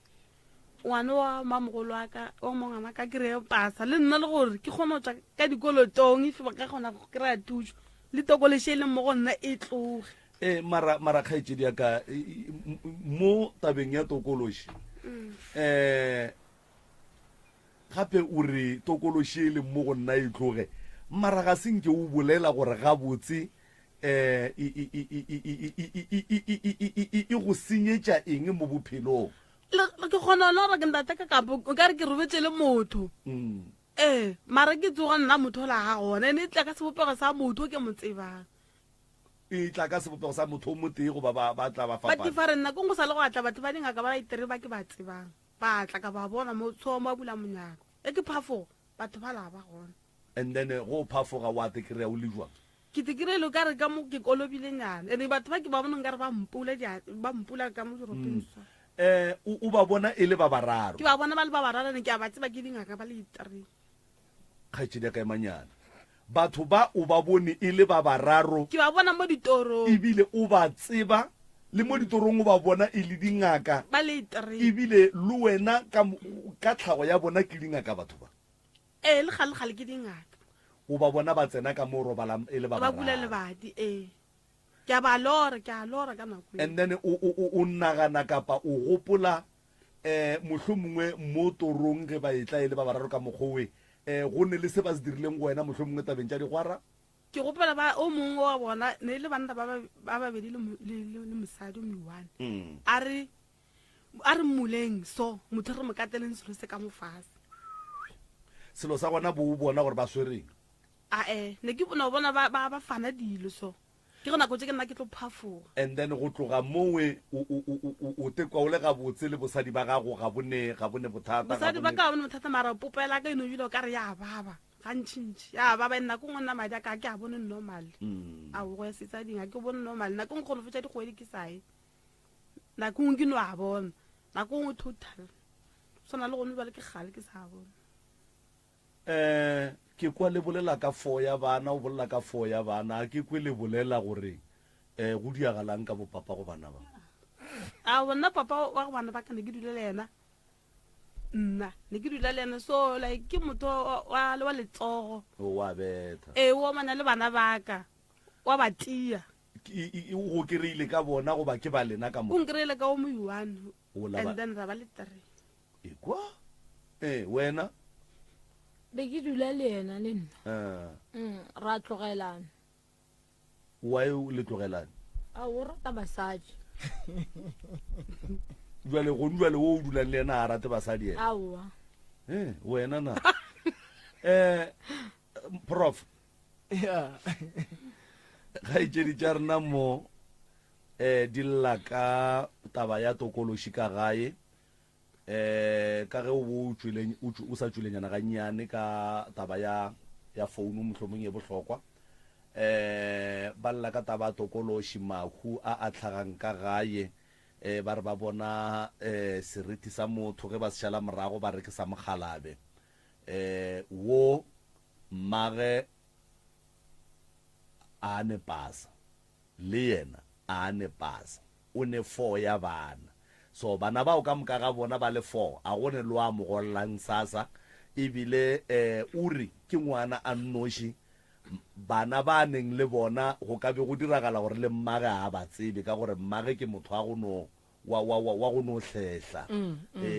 ngwane wa mamogolo wa mongwana ka kry-e pasa le nna le gore ke kgone go tswa ka dikolotong efe ba ka kgona go kry-a thušo le tokoleshe e leng mo go nna e tloge. mara kgaetšedi yaka mo tabeng ya tokološi gape o re tokološi e leng mo go nna e tloge mara ga senke o bolela gore gabotse e go senyetša eng mo bophelong? ke kgona ona gore ke ntate ka kapo o ka re ke robetse le motho mara ke tsoga nna motho la ga gona ene e tla ka sebopego sa motho ke mo tsebang. e tla ka sebopego sa motho o motee goba ba tla ba ba different nako ngo sa le go atla batho ba dingaka ba itere ba ke ba tsebang ba tla ka ba bona mo tsoma bula monyako e ke phafo batho ba la ba gona and then go phafoga wa te kry-a o le jwang? ke te kry-e lo ka re ka mo ke kolobile nyana ene batho ba ke ba bona nkare ba mpula ka mo diropeng sa o ba bona e le ba bararo? ke ba bona ba le ba bararo ne ke a ba tseba ke dingaka ba le itere kgaetšedi ya ka emanyana batho ba o ba bone e le ba bararo? ke ba bona mo ditorong ebile o ba tseba le mo ditorong o ba bona e le dingaka ba le itere ebile le wena ka tlhago ya bona ke dingaka batho ba? le gale ke dingaka o ba bona ba tsena ka mo robalang e le ba ba bula lebadi ke a ba lora ka nako and then o nagana kapa o gopola mohlomongwe mo torong ge ba etla e le ba bararo ka mokgowe go ne le se ba se dirileng go wena mohlomongwe tabeng tša digwara? ke gopela ba o mongwe wa bona ne le banna ba babedi le mosadi o me-1 a re mmuleng so motho re mo kateleng selo se ka mofase selo sa gona bo o bona gore ba swereng? ne ke bona ba fana dilo so ke go nako tse ke nna ke tlo phafoga and then go tloga mowe o tekwa o le gabotse le bosadi ba gago ga bone bothata bosadi ba ka bone bothata mara popela ka eno bile o ka re ya baba gantšintši ya baba nna ko ngwana madi a ka ke a bone normal a go ya setsa dinga ke bone normal nako ngwe kgolo fetša dikgwedi ke sae nako ngwe ke no a bona nako ngwe total sona le gone jale ke gale ke sa bona ke kwa le bolela ka 4 ya bana o bolela ka 4 ya bana ke kwe le bolela gore go diagalang ka bopapa go bana ba? bona papa wa go bana ba ka ne ke dula le yena nna ne ke dula le yena so like ke motho wa letsogo wa betha o mana le bana ba ka wa ba tia go kry-ile ka bona goba ke ba lena ka mo? o nkry-ile ka o mo-1 and then ra ba le 3 ekwa wena? be ke dula le yena le nna ra tlogelana. why le tlogelane? o rata basadi jwale wo o dulang le yena a rate basadi ena? aowa wena na prof ga itšedi tša rena mo di lla ka taba ya tokološi ka gae ka ge o sa tšwelenyana gannyane ka taba ya founu mohlomong e bohlokwa ba lla ka taba tokološi mahu a tlhagang ka gae ba re ba bona seriti sa motho ge ba se šala morago ba re ke sa mogalabe wo mmage a ne pasa le yena a ne pasa o ne 4 ya bana so bana bao ka moka ga bona ba le 4 a gone lo a mogollang sasa ebile uri ke ngwana a nnoši bana ba neng le bona go ka be go diragala gore le mmage a ba tsebe ka gore mmage ke motho wa go no hletla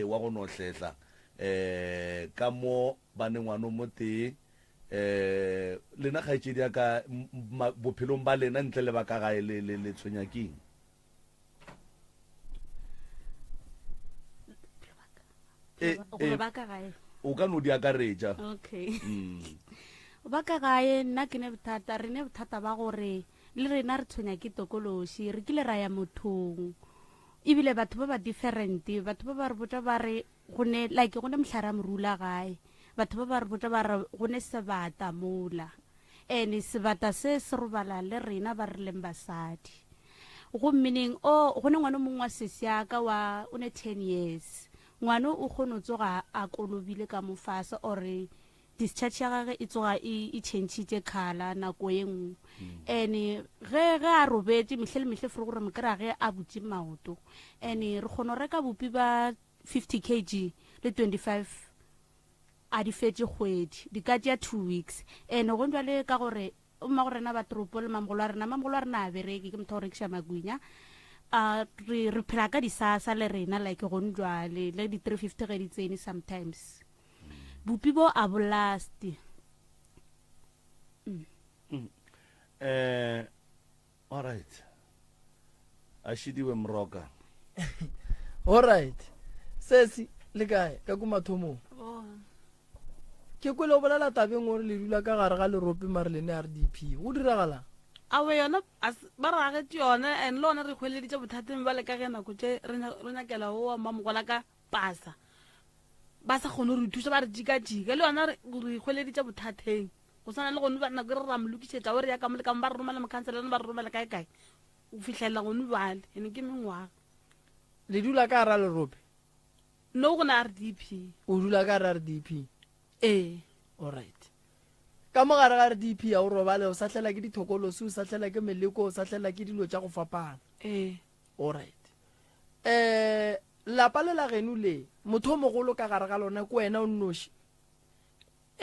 wa go no hletla ka mo ba ne ngwana mo tee lena kgaetšedi ya ka bophelong ba lena ntle le ba ka gae le tshwenyakeng o ka no di akaretša okay ba ka gae nna ke ne bothata re ne bothata ba gore le rena re tshwenya ke tokološi re kile ra ya mothong ebile batho ba ba different batho ba ba re botsa ba re gone like gone mohlare morula gae batho ba ba re botsa ba re gone sebata mola ene sebata se se robala le rena ba re leng basadi go meaning gone ngwana mongwe wa sesiaka wa o ne 10 years ngwana o kgone tsoga a kolobile ka mofasa ore discharge ya gage e tsoga e changile khala nako e nngwe ene ge a robetse mehle le mehle fore gore mokera ge a butse maoto ene re kgona reka bopi ba 50 kg le 25 a di fetse kgwedi di ka tšea 2 weeks ene go njwale ka gore mma gore na ba tropo le mamgolo a rena a bereke ke motho go rekiša magwinya re phela ka disasa le rena like go njwale le di 350 ge di tsene sometimes bupi bo a bolasti alright a šidiwe mroka alright sesi le kae ka ko mathomong ke kwele o bolela tabeng gore le dula ka gare ga lerope mare le ne RDP go diragala awe yona ba ragetse yona and le ona re kgweleditse bothateng ba le ka ge nako tse re nyakela o mamogola ka pasa ba sa kgone re thusa ba re jika-jika le yona re kgweleditse bothateng go sana le gone ba nako re ra molokišetša o re ya ka mo le ka mo ba re romela mokhanselane ba re romela kae-kae o fitlhelela gone bale ene ke mengwaga le dula ka gare lerope no go na RDP o dula ka gare RDP alright ka mo gare ga RDP ya o robale o sa tlela ke dithokolosi o sa tlela ke meleko o sa tlela ke dilo tša go fapana alright lapa le la geno le motho o mogolo ka gare ga lona ko wena o nnoši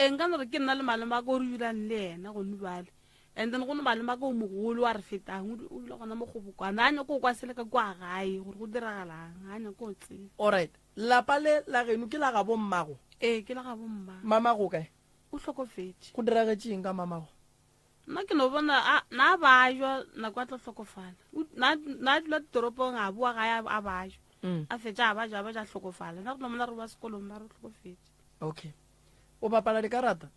nka nore ke nna le malema ka o re dulang le ena gone bale and then go ne malema ka o mogolo wa re fetang o dula gona mo kgobokwana a nyako o kwa seleka kwa gae gore go diragalang a nyako o tsebe alright lapa le la geno ke la ga bommago ke la ga bomma mamago kae o hlokofetse go diragetseng ka mamago nna ke no bona na ba jwa nako a tlo hlokofala na dula ditoropong a bua gae a ba jwa a fetša a ba ja hlokofala na go nomona re ba sekolong ba re hlokofetse okay o bapala dikarata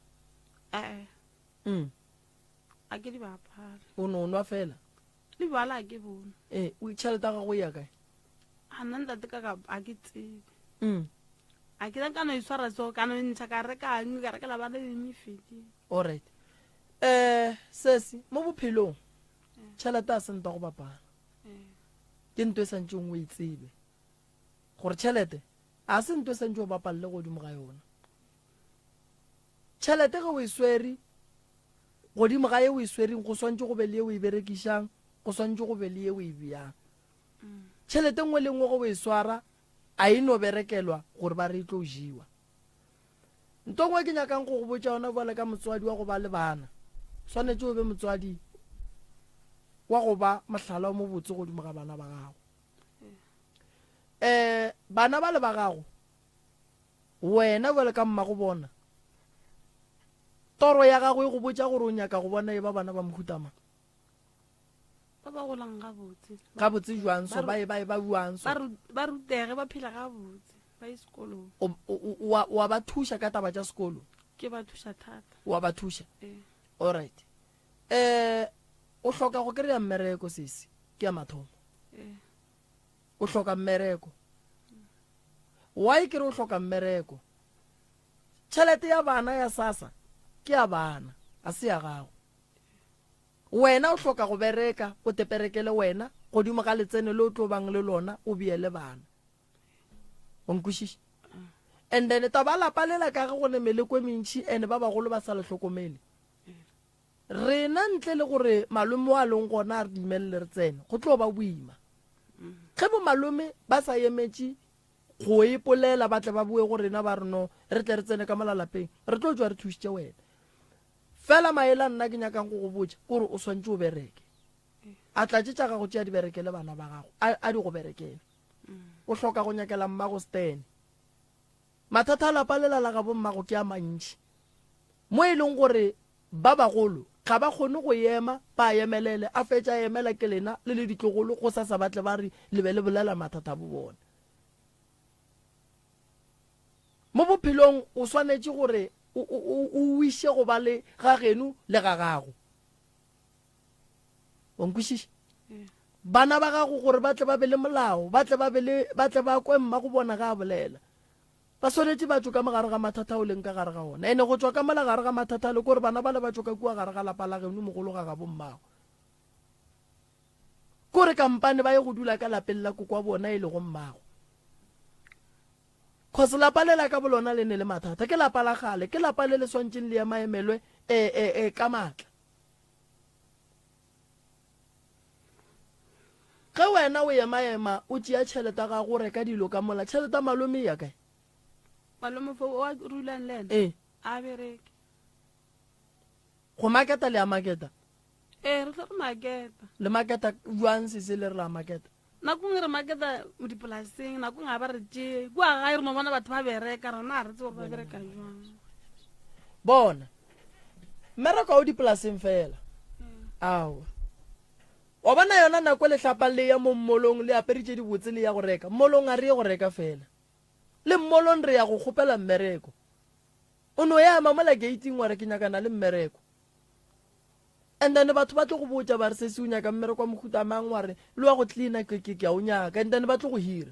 a ke di bapala o no nwa fela le bala a ke bone o itšheleta ga go ya kae a nna ntate ka a ke tsebe a ke ka no iswara so ka no ntsha ka rekela bana le fedi alright sesi mo bophelong tšhelete a senta go bapala ke ntwe santseng o itsebe gore tšhelete a se ntwe santse o bapalle godimo ga yona tšhelete ge o e swere godimo ga ye o e swereng go swantse go be le ye o e berekišang go swantse go be le ye o e beyang tšhelete nngwe le nngwe go o e swara a e no berekelwa gore ba re e tlo jiwa nto ngwe ke nyakang go go botsa yona boale ka motswadi wa go ba le bana swanetse o be motswadi wa go ba mohlala o mo botse godimo ga bana ba gago bana ba le ba gago wena boale ka mma go bona toro ya gago e go botsa gore o nyaka go bona e ba bana ba mohutama ba ba golang ga botse jwang so ba buang so ba rutege ba phela ga botse ba ye sekolong wa ba thuša ka taba tša sekolo ke ba thuša thata wa ba thuša alright o hloka go kry-a mmereko sesi ke ya mathomo o hloka mmereko why ke re o hloka mmereko tšhelete ya bana ya sasa ke ya bana a se ya gago wena o hloka go bereka o teperekele wena godimo ga letsene le o tlo bang le lona o biele bana o nkwishiša and then taba lapa lela ka ge go ne meleko e mentši and ba bagolo ba sa le hlokomele rena ntle le gore malome wa leng gona a re dumelele re tsene go tlo ba boima ge bo malome ba sa emetše go epolela ba tle ba bue go rena ba re no re tle re tsene ka molalapeng re tlo tswa re thušitše wena fela maela nna ke nyakang go go botša kore o swantse o bereke a tlatše tša gago tšea di berekele bana ba gago a di go berekele o hloka go nyakela mmago stene mathata a lapa lela la ga bommago ke a mantši mo e leng gore ba bagolo ga ba kgone go ema ba emelele a fetša emela ke lena le le ditlogolo go sa batle ba re le be le bolela mathata bo bona mo bophelong o swanetše gore o wiše go ba le ga geno le ga gago o nkwišiša bana ba gago gore ba tle ba be le molao ba tle ba kwe mma go bona ga a bolela ba swanetše ba tšwa ka mogare ga mathata o leng ka gare ga ona ene go tswa ka mola gare ga mathata le kore bana ba le ba tšwa ka kua gare ga lapa la geno mogolo ga ga bommago kore kampane ba ye go dula ka lapeng la kokwa bona e le go mmago cause lapa lela ka bolona le ne le mathata ke lapa la gale ke lapa le le swantšeng le ya maemelwe ka maatla ge wena o ema o tšea tšhelete ga go reka dilo ka mola tšhelete malome ya kae malome fo wa rulang le ene a bereke go maketa le a maketa re tlo re maketa le maketa buang se le re la maketa nakong re maketa mo dipolaseng nakong a ba re tšee kua gae re no bona batho ba bereka rona a re tse gore ba bereka jwang bona mmereko o dipolaseng fela ao wa bona yona nako le hlapang le ya mo mmolong le aperitše dibotse le ya go reka mmolong a re ye go reka fela le mmolong re ya go kgopela mmereko o no ya mamola gating wa re ke nyakana le mmereko and then batho ba tlo go botša ba re se se o nyaka mmereko wa mohuta mang wa re le wa go tlina ke a o nyaka and then ba tlo go hira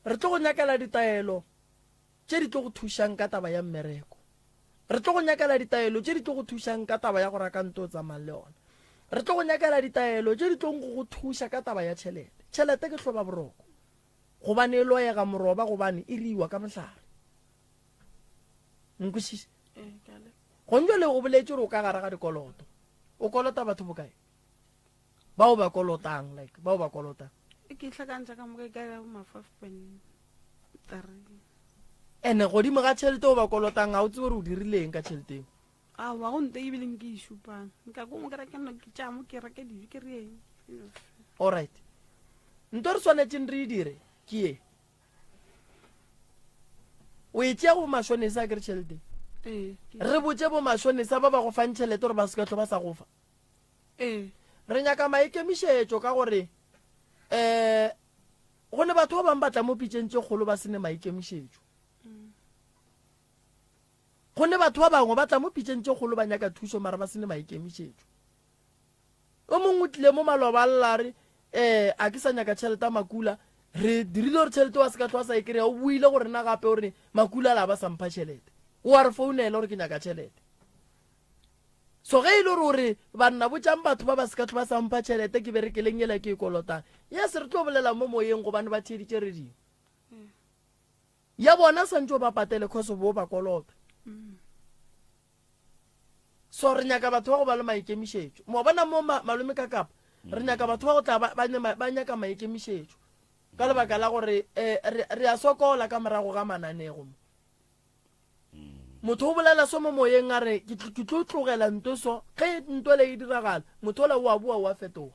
re tlo go nyakela ditaelo tše di tlo go thušang ka taba ya mmereko re tlo go nyakela ditaelo tše di tlo go thušang ka taba ya go raka nto o tsamang le ona re tlo go nyakela ditaelo tše di tlo go thuša ka taba ya tšhelete ke hloba boroko gobane e loyega moroba gobane e riwa ka mohlare nkwešiša gonjo le go boletše gore o ka gara ga dikoloto o kolota batho bokae bao ba kolotang like bao ba kolotang ke hlakantša ka moka ka ma 5.3 ene godimo ga tšhelete o ba kolotang ga o tse gore o dirileng ka tšheleteng a wa go nte ebileng ke išupang nka ko mo ke reke no ke tšamo ke reke dijo ke rieng alright nto re swanetšeng re e dire ke ye o e tšea go mašonesa ke re tšhelete re botse bo mašonesa ba ba go fang tšhelete gore ba se ka tlo ba sa go fa re nyaka maikemišetšo ka gore go ne batho ba bang batla mo pitšeng tše kgolo ba sene maikemišetšo go ne batho ba bangwe ba tla mo pitšeng tše kgolo ba nyaka thušo mara ba sene maikemišetšo o mongwe tlile mo maloba a llare a ke sa nyaka tšhelete makula re dirile gore tšhelete wa se ka tlhoa sa e kry-a o buile gore na gape gore makula a la ba sampha tšhelete o a re founela gore ke nyaka tšhelete so ge e le gore banna botšang batho ba ba se ka tlho ba sampha tšhelete ke berekeleng ela ke e kolotang yes re tlo bolela mo moyeng gobane ba theeditše re dingwe ya bona santse o ba patele cause bo ba kolota so re nyaka batho ba go ba le maikemišetšo mo bona mo malome ka kapa re nyaka batho ba go tla ba nyaka maikemišetšo ka lebaka la gore re a sokola ka morago ga mananego motho o bolela so mo moyeng a re ke tlo tlogela nto so ge nto le e diragala motho ola o a boa o a fetoga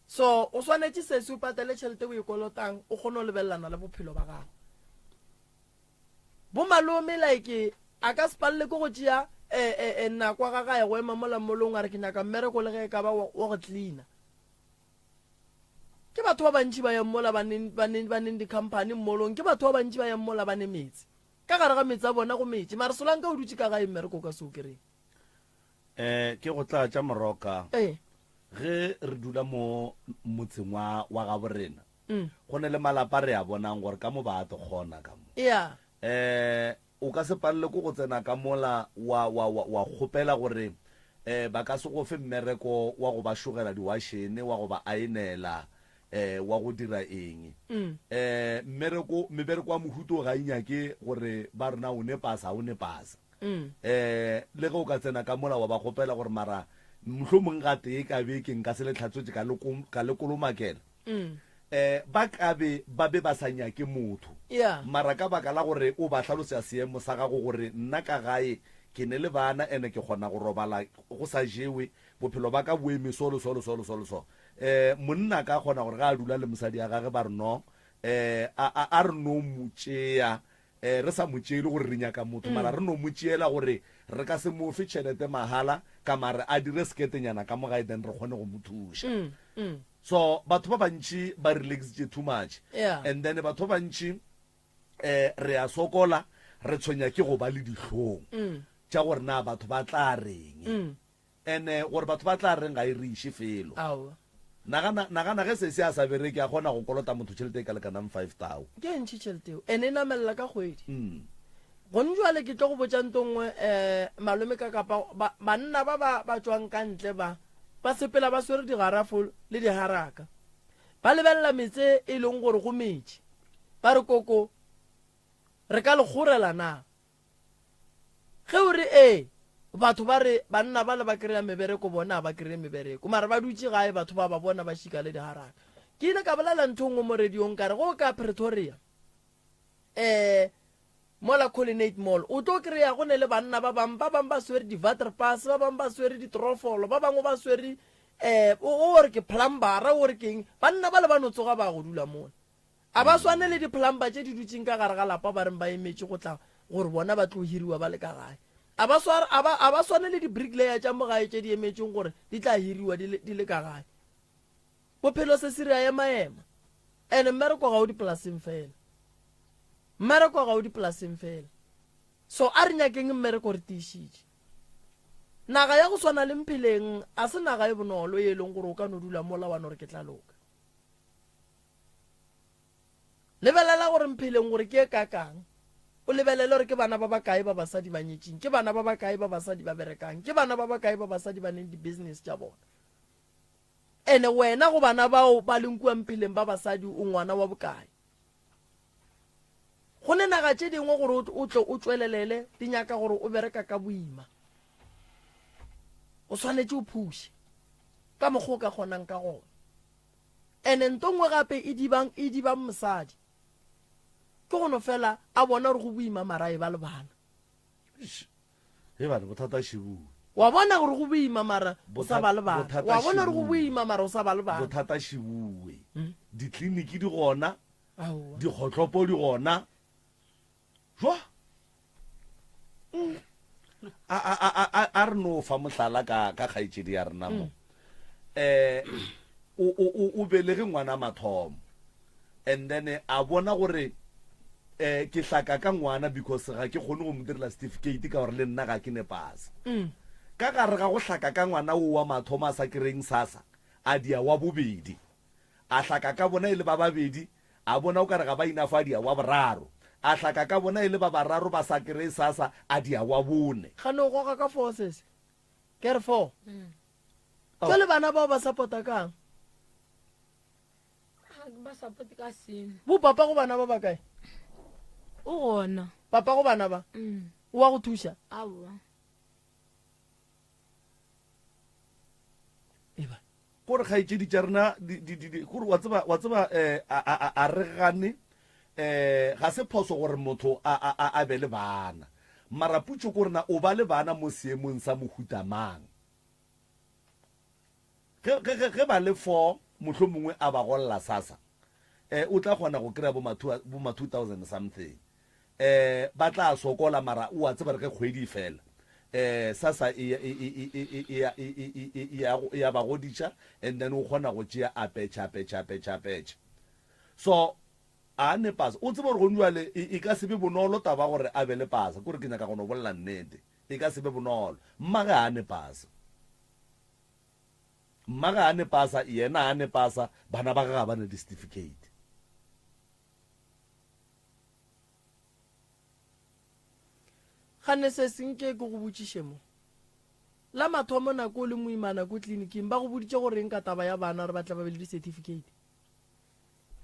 so o swanetše sese o patele tšhelete o e kolotang o kgone o lebelelana le bophelo ba gago bo malome like a ka se palele ko go tšea nako ga gae go ema mola molong a re ke nyaka mmereko le ge e ka ba wa go cleana ke batho ba bantši ba yang mola ba neng di-company mmolong ke batho ba bantši ba yang mola ba ne metsi ka gare ga metsi a bona go metsi mare solang ka o dutse ka gae mmereko ka se o kereng ke go tla tša moroka ge re dula mo motseng wa ga borena go ne le malapa re a bonang gore ka mo ba a to kgona ka mo o ka se palele ko go tsena ka mola wa kgopela gore ba ka se go fe mmereko wa go ba shogela diwašene wa go ba aenela wa go dira eng mebereko wa mohuto ga inyake gore ba rena o ne pasa le ge o ka tsena ka mola wa ba kgopela gore mara mohlomong ga tee ka bekeng ka se le tlhatswetse ka lekolomakela ba kabe ba be ba sa nyake motho mara ka baka la gore o ba tlhalosea seemo sa gago gore nna ka gae ke ne le bana ene ke kgona go robala go sa jewe bophelo ba ka boeme solo monna ka kgona gore ga a dula le mosadi ya gage ba re no a re no motšea re sa motšeele gore re nyaka motho mara re no motšeela gore re ka se mofe tšhelete mahala ka mare a dire seketenyana ka mo gae then re kgone go mo thuša so batho ba bantši ba relaxitše too much and then batho ba bantši re a sokola re tshwenya ke go ba le dihlong tša gore na batho ba tla reng ene gore batho ba tla reng ga e re iše felo nagana ge se a sa bereke a kgona go kolota motho tšhelete e ka lekanang 5,000 ke ntšhi tšhelete eo ene e namelela ka kgwedi gone jale ke tlo go botša ntongwe malome ka kapa banna ba tswang ka ntle ba sepela ba swere digarafo le diharaka ba lebelela metse e leng gore go metši ba re koko re ka le kgorela na ge o re batho ba re banna ba le ba kry-a mebereko bona ba kry-e mebereko mara ba dutse gae batho ba bona ba šika le diharaka ke ile ka bolela ntho ngwe mo radiong ka re go ka Pretoria mola Collinate Mall o tlo kry-a go ne le banna ba bang ba swere di-water pass ba bang ba swere di-trofolo ba bangwe ba swere o re ke plumbera o re keng banna ba le ba no tsoga ba go dula mona a ba swane le di-plumber tše di dutseng ka gare ga lapa ba reng ba emetše go tla gore bona ba tlo hiriwa ba le ka gae a ba swane le di-bricklayer tša mogae tše di emetšeng gore di tla hiriwa di le ka gae bophelo se sere a ema and mmereko ga o dipolaseng fela so a re nyakeng mmereko re tiišitše naga ya go swana le mpheleng a se naga e bonolo e leng gore o ka no dula mola wa no re ke tla loka lebelela gore mpheleng gore ke e kakang o lebelele gore ke bana ba bakae ba basadi ba nyetšeng ke bana ba bakae ba basadi ba berekang ke bana ba bakae ba basadi ba neng di-business tša bona ene wena go bana bao ba leng kua mpheleng ba basadi o ngwana wa bokae go ne naga tše dingwe gore o tle o tswelelele di nyaka gore o bereka ka boima o swanetše o phushe ka mokgwa o ka kgonang ka gona ene ntongwe gape e dibang mosadi ke gono fela a bona gore go boima marae ba le bana bana bothata shibue wa bona gore go boima mara o sa ba le bana wa bona gore go boima mara o sa ba le bana bothata shibue ditleliniki di gona dikgotlopo di gona jwa a re no fa mohlala ka kgaetšedi ya rena mo o belege ngwana mathomo and then a bona gore ke hlaka ka ngwana because ga ke kgone go mo direla certificate ka gore le nna ga ke ne pasa ka gare ga go hlaka ka ngwana o wa mathomo a sa kry-eng sasa a dia wa bobedi a hlaka ka bona e le ba babedi a bona o ka re ga ba inafa dia wa boraro a hlaka ka bona e le ba bararo ba sa kry sasa a dia wa bone ga no go ka forces ke re 4 ke le bana ba support kang ba support ka seng bo papa go bana ba bakae o gona papa go bana ba o wa go thuša awa gore kgaetšedi tša rena gore wa tseba a re gane ga se phoso gore motho a be le bana mara putso ko rena o ba le bana mo seemong sa mohutamang ge ba le 4 motlho mongwe a ba golla sasa o tla kgona go kry-a bo ma 2000 something ba tla sokola mara o a tseba re ke kgwedi fela sasa ya ba goditša and then o kgona go tšea apetša so a ne pasa o tseba gore go njuale e ka sebe bonolo taba gore a be le pasa kore ke nyaka go no bolela nnete e ka sebe bonolo mmage a ne pasa yena a ne pasa bana ba ga ba ne di-certificate. gane se senke ke go botšiše mo la mathomo nako o le moimana ko tleliniking ba go boditše gore eng ka taba ya bana re batla ba be le di-certificate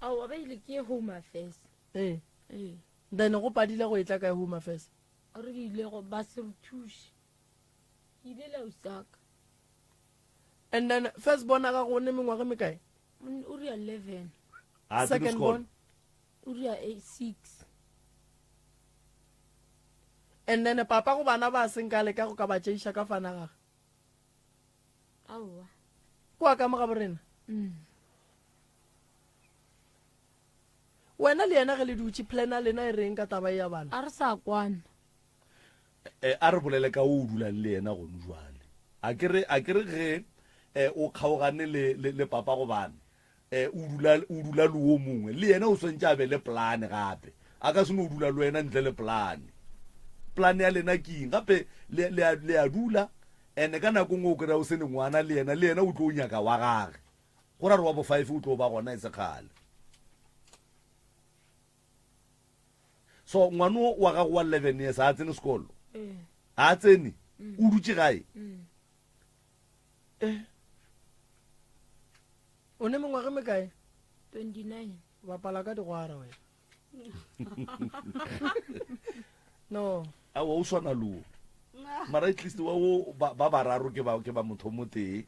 ao ba ile ke home affairs then go padile go e tla ka home affairs re ile go ba se re thuše ile la usaka and then first born ga go ne mengwaga mekae o ria 11 second born o ria 6 and then papa go bana ba seng ka le ka go ka ba tšeiša ka fana gage aowa kwa ka moga borena wena le yena ge le dutše plana lena e reng ka taba ya bana a re sa kwana a re bolele ka o dulang le yena gone jwale a kere ge o kgaogane le papa go bana o dula le o mongwe le yena o swantse a be le plane gape a ka seno o dula le wena ntle le plane ya lena keng gape le a dula ene ka nako ngwe o kry-a o sene ngwana le yena o tlo o nyaka wa gage go ra re wa bo 5 o tlo ba gona e sekgale so ngwana wa gago wa 11 years a tsene sekolo a tsene o dutse gae o ne mengwaga mekae 29 bapala ka digwara wena no a o swana lo mara at least wa o ba bararo ke ba motho mo tee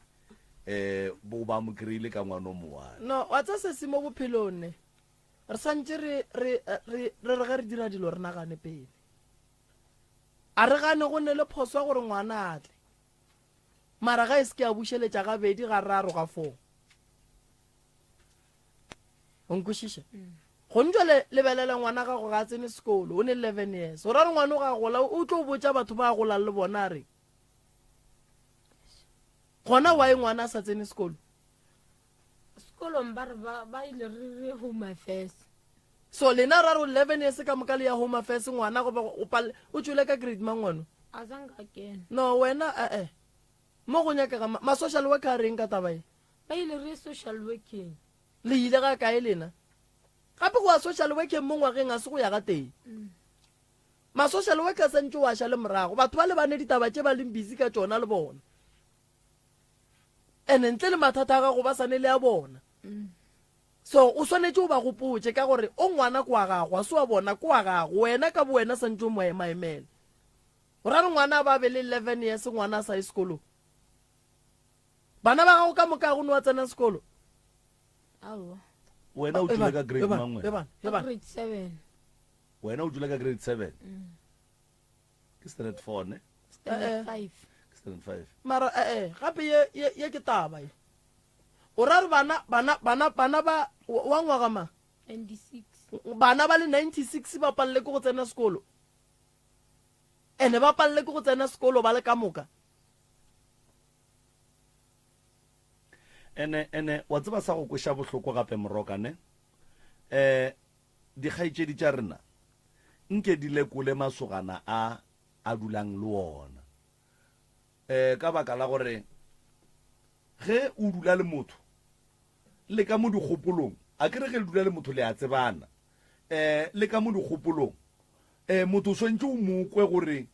bo ba mo kreile ka ngwana mo wa no wa tsa se se mo bophelone re santse re ge re dira dilo re nagane pele a re gane go ne le phoswa gore ngwana atle mara ga e se ke a bušeletša gabedi ga raro ga 4 o nkwešiša gontswa lebelela ngwana ga go ga tsene sekolo o ne 11 years o ra re ngwana o ga gola o tlo botša batho ba gola le bona re gona wa e ngwana a sa tsene sekolo sekolong ba re ba ile re home affairs so lena ra ro 11 years ka moka le ya home affairs ngwana go o tšwele ka grade mangwano a zanga kena no wena mo go nyakega ma social worker reng ka tabae ba ile re social working le ile ga kae lena gape go a social worker mo ngwageng a se go ya ga teng ma social worker sentse wa sha le morago batho ba le bane ditaba tše ba leng busy ka tsona le bona ene ntle le mathata ga go ba sane le ya bona so o swanetse o ba gopotse ka gore o ngwana kwa gago a se wa bona kwa gago wena ka bo wena sentse o maemele o ra re ngwana ba be le 11 years ngwana sa sekolo bana ba gago ka moka go no wa tsena sekolo aowa wena o dula ka grade mangwe grade 7 wena o dula ka grade 7 ke standard 4 ne standard 5 standard 5 mara gape ye ke taba e o ra re bana ba wa ngwaga ma 96 bana ba le 96 ba palle ke go tsena sekolo ene ba palle ke go tsena sekolo ba le ka moka ene wa tseba sa go kweša bohloko gape morokane dikgaetšedi tša rena nke di lekole masogana a dulang le wona ka baka la gore ge o dula le motho le ka mo dikgopolong a kere ge le dula le motho le a tsebana le ka mo dikgopolong motho o swantse o mokwe gore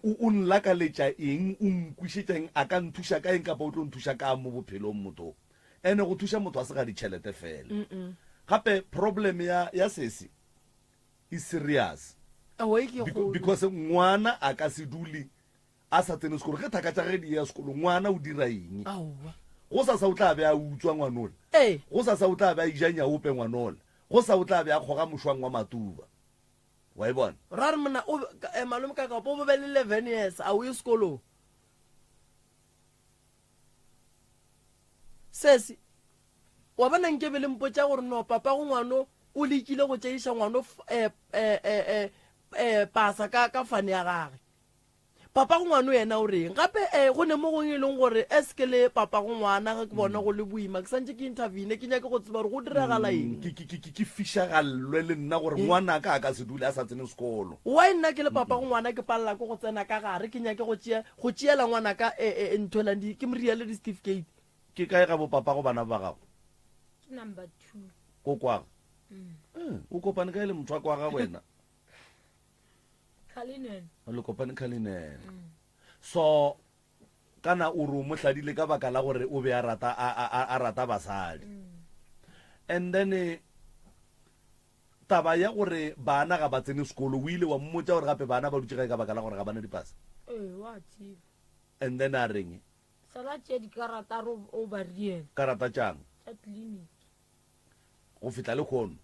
o nlakaletša eng o nkwišetšang a ka nthuša ka eng kapa o tlo nthuša ka mo bophelong motho ene go thuša motho a se ga ditšhelete fela gape problem ya sesi e serious because ngwana a ka se dule a sa tsene sekolo ge thaka tša ge di ya sekolo ngwana o dira eng go sa o tla be a utswa ngwanola go sa o tla be a ijanya ope ngwanola go sa o tla be a kgoga mošwang wa matuba wa e bona ra re mona malome ka kapo bo be le 11 years a o ye sekolong sesi wa bona nke be le mpotša gore no papa go ngwano o lekile go tšeiša ngwano pasa ka fane ya gage papa go ngwano yena o reng gape go ne mo gong e leng gore eske le papa go ngwana ga ke bona go le boima ke santse ke intervene ke nyake go tseba gore go diragala eng ke fišagallwe le nna gore ngwana ka a ka se dule a sa tsene sekolo wa nna ke le papa go ngwana ke palela ko go tsena ka gare ke nyake go tšeela ngwana ka ntholang ke moriale di-certificate ke kae ga bo papa go bana ba gago number 2 ko kwaga o kopane kae le motho wa kwaga wena Cullinan. le kopane Cullinan so kana o re o mo hladile ka baka la gore o be a rata basadi and then taba ya gore bana ga ba tsene sekolo o ile wa mmotsa gore gape bana ba dutse ka baka la gore ga bana dipasa Wa tseba. and then a reng Sala tše dikarata o ba riena. karata tjang Tša clinic. go fitla le kgono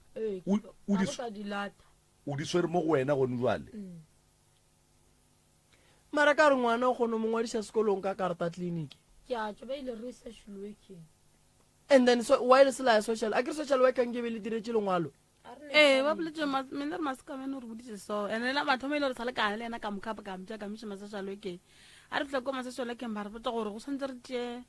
O di lata. o di swere mo go wena gone jwale mara ka re ngwana o kgone mo ngwadiša sekolong ka karata clinic Ke a tšwa ba ile re social working. and then so why le sela ya social a ke social worker nke be le diretse lengwalo ba boletse mene re masekamene gore boditse so and ela mathomo ile re sa le kane le ena ka mokapa ka mtša ka miša masešalo ekeng a re fitla ko masešalo ekeng ba re botsa gore go tshwanetse re tšee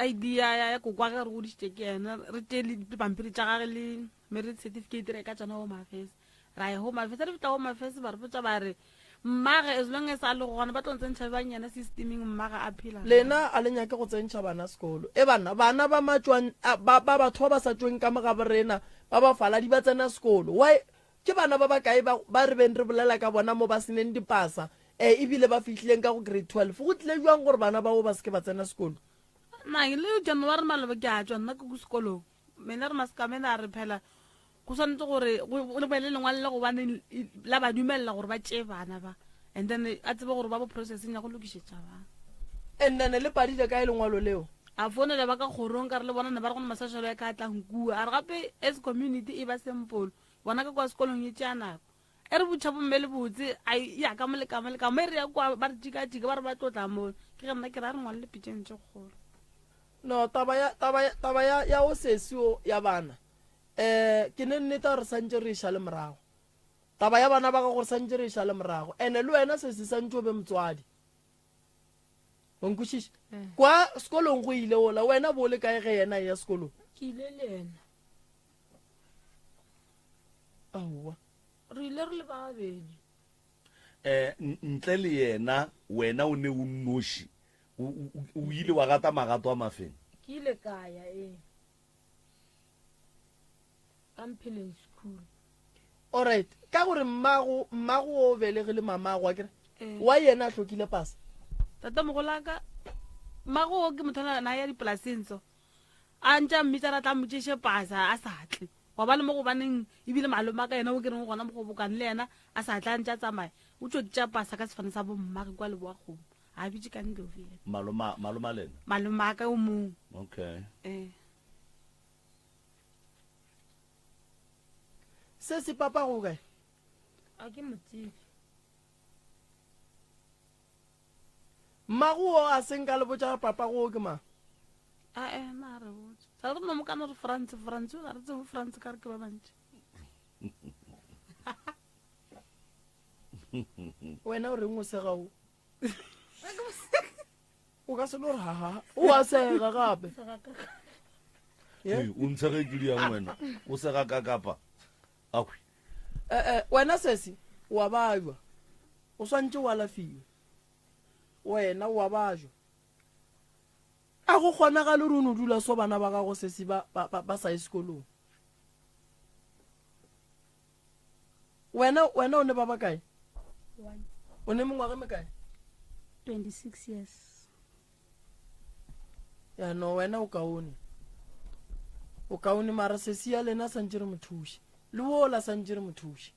idea ya kokwa ga re godisitse ke ena re tšee le dipampiri tša gage le merit certificate re ka tsona home affairs ra ye home affairs re fitla home affairs ba re botsa ba re mmage as long as a le gona ba tlontse ba nyana systeming mmage a phela lena a le nyake go tsentšha bana sekolo bana ba matšwan ba batho ba ba sa tšweng ka moga borena ba ba faladi ba tsena sekolo why ke bana ba bakae ba re beng re bolela ka bona mo ba seneng dipasa ebile ba fitlhileng ka go grade 12 go tlile jwang gore bana bao ba seke ba tsena sekolo na le january maloba ke a tswa nna ko sekolong mena re masekamene a re phela go tshwanetse gore le be le lengwale le go bane la ba dumelela gore ba tšee bana ba and then a tsebe gore ba bo processing ya go lokišetša bana and then le padile ka e lengwalo leo a founela ba ka kgorong ka re le bona ne ba re gone masešalo ya ka tlang kua a re gape as community e ba sempolo bona ka kwa sekolong e tšea nako e re botšha bomme le botse ya ka molekamo mo e re ya kwa ba re tikatika ba re ba tlotla mo ke ge nna ke ra re ngwale le pitšeng tše kgolo no taba ya o sesio ya bana ke ne nnete gore santse re iša le morago taba ya bana ba ka gore santse re iša le morago and-e le wena sese santse o be motswadi onkwešiše kwa sekolong go ile ola wena bo le kae ge yena ya sekolong Ke ile le ena. aowa Re ile re le ba babedi. ntle le yena wena o ne o nnoši o ile wa gata magato a mafeng Ke ile ka ya Kampeleng school. alright ka gore mmago o belegile mamago a kere wa yena a tlhokile pasa tata mogolaka mmago ke motho na ya dipolaseng tso a ntša mmitsa ra tla motšeše pasa a sa tle wa ba le mo go baneng ebile malome a ka yena o ke reng gona mo go bokane le yena a sa tla ntša tsamaya o tšo tša pasa ka sefane sa bommage kwa leboa kgomo a bitse ka ndovile maloma le ena malome a ka o mong okay se se papa go kae A ke motsebe. mmago o a seng ka lebotša papa go ke mang na re botse sa re nomo kana re france o na re tsego france ka re ke ba bantši wena o reng o sega o o ka se no re haha o a sega gape o ntshege ke diang wena o sega ka kapa akwi wena sesi wa bajwa o swantse wa lafiwe wena wa bajwa a go kgonagale re o ne o dula so bana ba gago sesi ba sa ye sekolong wena o ne ba bakae o ne mongwage mekae 26 years ya no wena o kaone mara sesi ya lena santse re mothuši le wola santse re mothuši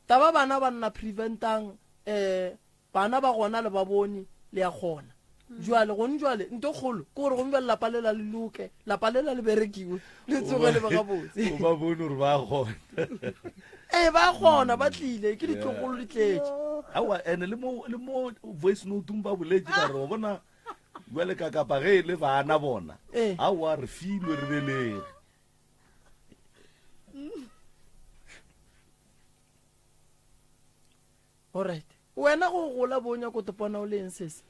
taba bana ba nna preventang bana ba gona le ba bone le ya gona jwale gone jwale nto kgolo ke gore gombe lelapa lela le loke lapa lela le berekiwe le tsoge le ba gabotse o ba bone gore ba gona ba gona ba tlile ke ditlogolo di tletse awa ene le mo voice note ba boletse ba re o bona jwale ka kapa ge le bana bona awa re filwe re belere alright wena go gola bonya ko topona o leng sese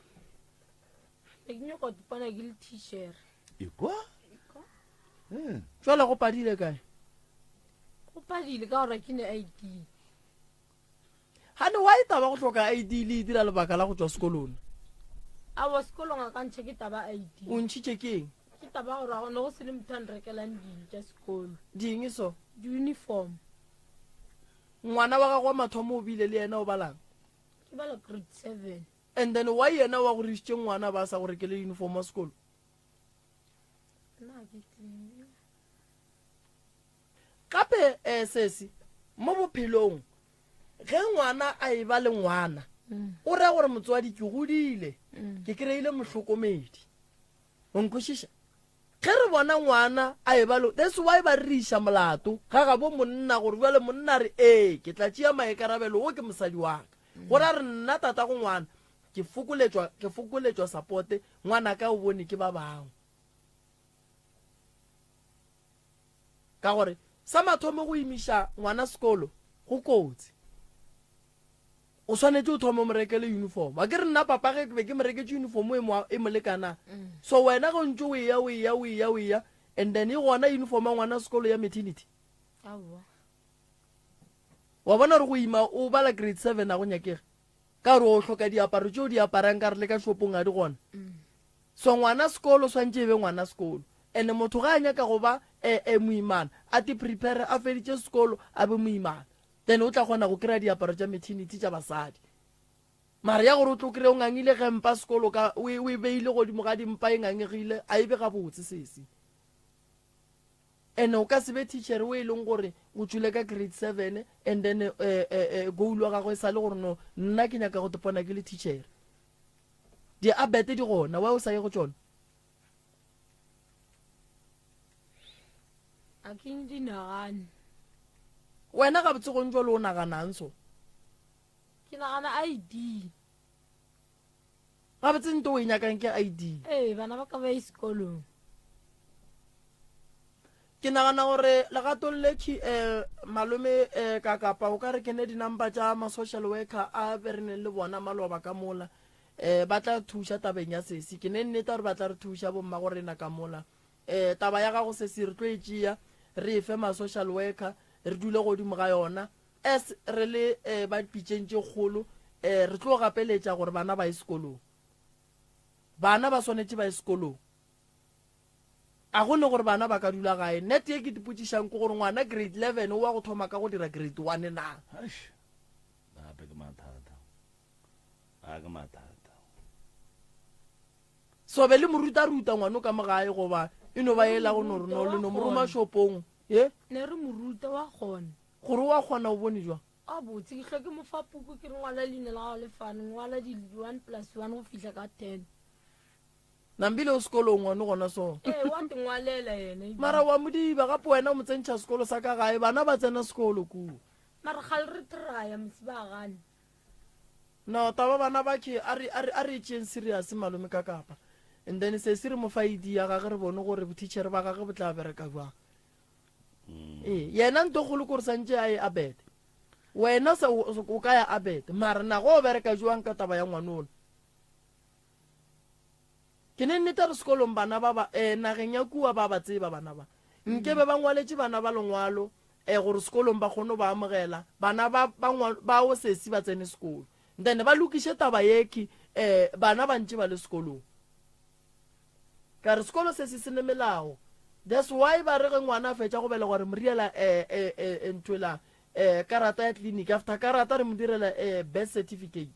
Ke nyaka topana ke le teacher. ekwa jwale go padile kae Go padile ka gore ke ne ID. gane wa e taba go tlhoka ID le e dira lebaka la go tswa sekolong A wa sekolong a ka ntšha ke taba ID. o ntšhitše keng Ke taba gore go ne go se le motho a nrekelang dilo tša sekolo. ding so Di-uniform. ngwana wa gago wa mathomo o bile le yena o balang ke bala grade 7 and then why yena wa go reitse ngwana ba sa go rekele uniform wa sekolo nna ke tlile kape sesi mo bophelong ge ngwana a e ba le ngwana o re gore motswadi ke godile ke kreile mohlokomedi o nkwešiša ge re bona ngwana a e ba le that's why ba re iša molato ga ga bo monna gore bjale monna re ke tla tšea maekarabelo o ke mosadi wa ka gore a re nna tata go ngwana ke fokoletswa supporte ngwana ka o bone ke ba bangwe ka gore sa mathomo go imiša ngwana sekolo go kotsi o swanetse o thoma mo rekele uniform a ke re nna papa ge ke be ke mo reketse uniform e mo lekana so wena go ntse o ya and then e gona uniform ya ngwana sekolo ya maternity wa bona re go ima o bala grade 7 a go nyakega ka re o hloka diaparo tšeo di aparang ka re le ka shopong a di gona so ngwana sekolo swantse e be ngwana sekolo and motho ga a nyaka go ba moimana a te prepare a feditše sekolo a be moimana then o tla kgona go kry-a diaparo tša maternity tša basadi mara ya gore o tlo kry-a o ngangile gempa sekolo o e beile godimo ga dimpa e ngangegile a ebe ga botse sesi and o ka se be teacher o e leng gore o tswile ka grade 7 and then goal wa gagwe e sa le gore no nna ke nyaka go tepona ke le teacher di abete di gona wa o sa ye go tšona a ke di nagane wena ga botse go ntse le o naganang so ke nagana ID ga botse nto o e nyakang ke ID bana ba ka ba sekolong ke nagana gore legato leki malome ka kapa o ka re kene di-number tša ma-social worker a bereneng le bona maloba ka mola ba tla thuša tabeng ya sesi ke ne nnete gore ba tla re thuša bomma go rena ka mola taba ya gago sesi re tlo e tšea re efe ma-social worker re dule godimo ga yona as re le ba pitšentše kgolo re tlo gapeletša gore bana ba ye sekolong bana ba swanetše ba ye sekolong a gone gore bana ba ka dula gae net ye ke dipotšišang ke gore ngwana grade 11 o wa go thoma ka go dira grade 1 na so be le moruta-ruta ngwane o ka mogae goba e no ba ela go norno le no moroma shopong ne re moruta wa kgona gore wa kgona o bone jwa a botse ke hloke mofapuku ke re ngwala leina la gago lefane ngwala di 1+1 go fihla ka 10 nambile o sekolong ngwane gona so wa ngwalela ene mara wa modiba gape wena o motsentšha sekolo sa ka gae bana ba tsena sekolo kuo mara ga le re traya mosiba gane no taba bana ba ke a re tšeng serious malome ka kapa and then se se re mo fa ID ya gage re bone gore teacher ba gage bo tla bereka jwang yena nto golo gore santse a e abete wena o ka ya abete mara na go bereka jwang ka taba ya ngwanona ke ne nnete re sekolong bana ba ba nageng ya kua ba ba tseba bana ba nkebe ba ngwaletše bana ba lengwalo gore sekolong ba kgone ba amogela bana ba o sesi ba tsene sekolo then ba lokiše taba yeke bana ba ntše ba le sekolong ka re sekolo se se ne melao that's why ba re ge ngwana a fetša go bele gore moriela ntwela karata ya clinic after karata re mo direla birth certificate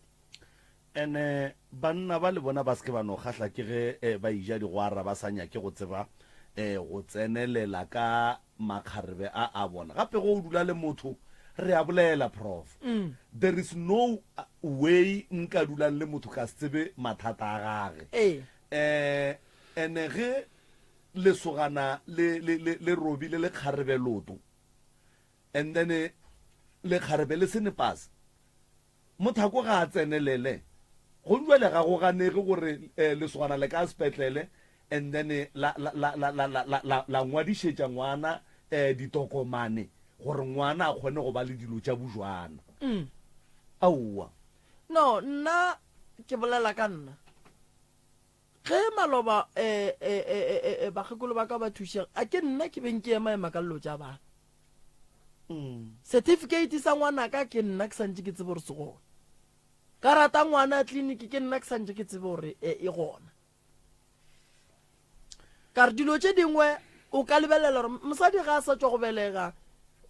ene banna ba le bona ba se ke ba no kgahla ke ge ba ija digwara ba sa nyake go tseba go tsenelela ka makgarebe a bona gape go dula le motho re a bolela prof there is no way nka dulang le motho ka se tsebe mathata a gage ene ge lesogana le robile le kgarebe loto and then le kgarebe le senepase mothako ga a tsenelele go jwale ga go ganege gore lesogana le ka sepetlele and then la ngwadišetša ngwana ditokomane gore ngwana a kgone go ba le dilo tša bojwana aowa no nna ke bolela ka nna ge maloba bagekolo ba ka ba thušega a ke nna ke beng ke ema ema tša bana certificate sa ngwana ka ke nna ke santse ke tsebe gore se gona karata ngwana tleliniki ke nna ke santse ke tsebe gore e gona ka re dilo tše dingwe o ka lebelela gore mosadi ga a sa tswa go belega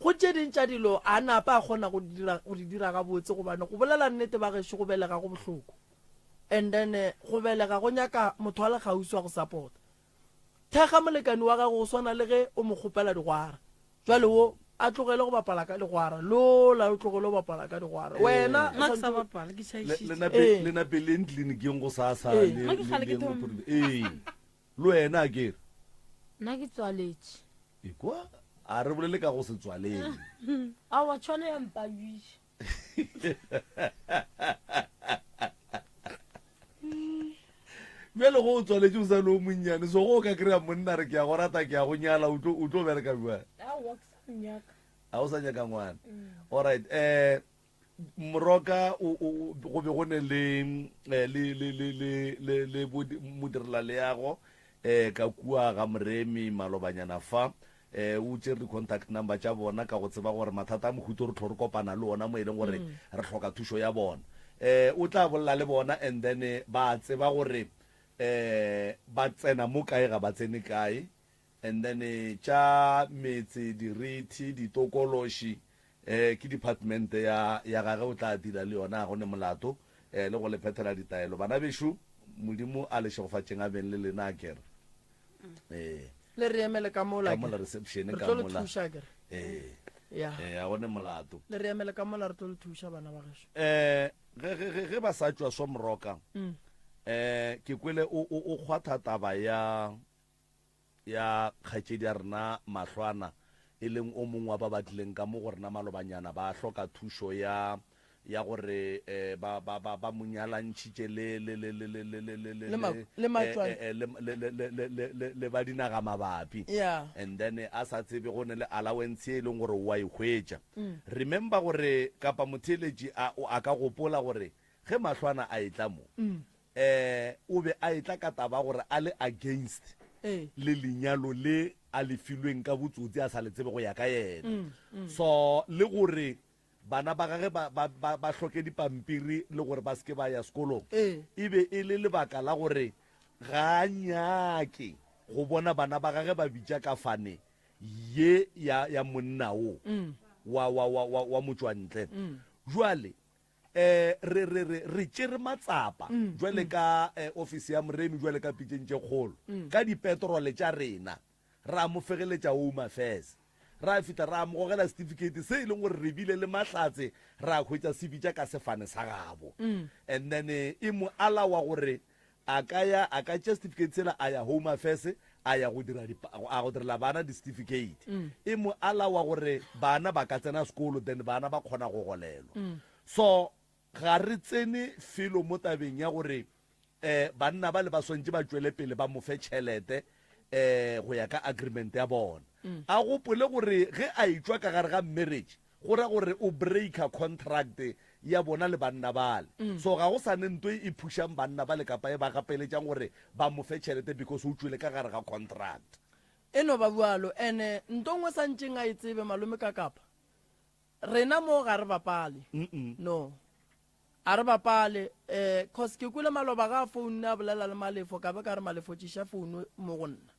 go tse dintša dilo a napa a kgona go di dira ga botse gobane go bolela nnete ba gešo go belega go bohloko and then go belega go nyaka motho wa le gausi wa go support thega molekani wa gago go swana le ge o mo kgopela digwara jwale wo a tlogele go bapala ka digwara lola o tlogele go bapala ka digwara wena nna ke sa bapala ke šaišitse le napeleng tleliniking go sasa Nna ke kgale ke le wena a kere nna ke tswaletše ekwa a re bolele ka go se tswaleng a wa tshwane ya mpabiša bjale go o tswaletse o sa le o monnyane so go o ka kry-a monna re ke ya go rata ke ya go nyala o tlo bereka jang a o sa nyaka ngwana alright moroka go be go ne le modirela le yago ka kua ga moremi malobanyana fa o tsere di-contact number tša bona ka go tseba gore mathata a mohuto re tlho re kopana le ona mo e leng gore re tlhoka thušo ya bona o tla bolela le bona and then ba tseba gore ba tsena mo kae ga ba tsene kae and then tša metse dirithi ditokološi ke department ya gage o tla dira le yona go ne molato le go le phethela ditaelo bana bešo modimo a lešegofatšeng a beng le lena a kere le re emele ka mola mola reception re ka tlo le mola thuša kere ya a gone molato le re emele ka mola re tlo le thuša bana ba gešo ge ba sa tšwa somroka ke kwele o kgwatha taba ya kgaetšedi ya rena mahlwana e leng o mongwe wa ba batlileng ka mo go rena malobanyana ba hloka thušo ya gore ba monyalantšhitše le ba dinaga mabapi and then a sa tsebe go ne le allowance e leng gore wa e hwetša remember gore kapa motheletši a ka gopola gore ge mahlwana a etla mo o be a etla ka taba gore a le against le lenyalo le a lefilweng ka botsotsi a sa le tsebe go ya ka yena so le gore bana ba gage ba hloke dipampiri le gore ba seke ba ya sekolong e be e le lebaka la gore ga nyake go bona bana ba gage ba bitša ka fane ye ya monna o wa motswantle jwale re tšere matsapa jwale ka ofisi ya moremi jwale ka pitšeng tše kgolo ka dipetrole tša rena ra mo fegeletša home affairs ra fita ra mo gogela certificate se e leng gore re bile le mahlatse ra hwetša se bitša ka sefane sa gabo and then e mo alawa gore a ka tšea certificate sela a ya home affairs a ya go direla bana di-certificate e mo alawa gore bana ba ka tsena sekolo then bana ba kgona go golelwa so ga re tsene felo mo tabeng ya gore banna ba le ba swantse ba tšwele pele ba mo fe tšhelete go ya ka agreement ya bona a gopole gore ge a itšwa ka gare ga marriage go ra gore o breaka contract ya bona le banna bale so ga go sa ne nto e phušang banna ba le kapa e ba gapeletšang gore ba mo fe tšhelete because o tšwele ka gare ga contract e no ba bualo ene ntongwe sa ntšeng a e tsebe malome ka kapa rena mo ga re bapale no a re bapale cause ke kwele maloba ga phone a bolela le malefo ka be ka re malefo tšiša phone mo go nna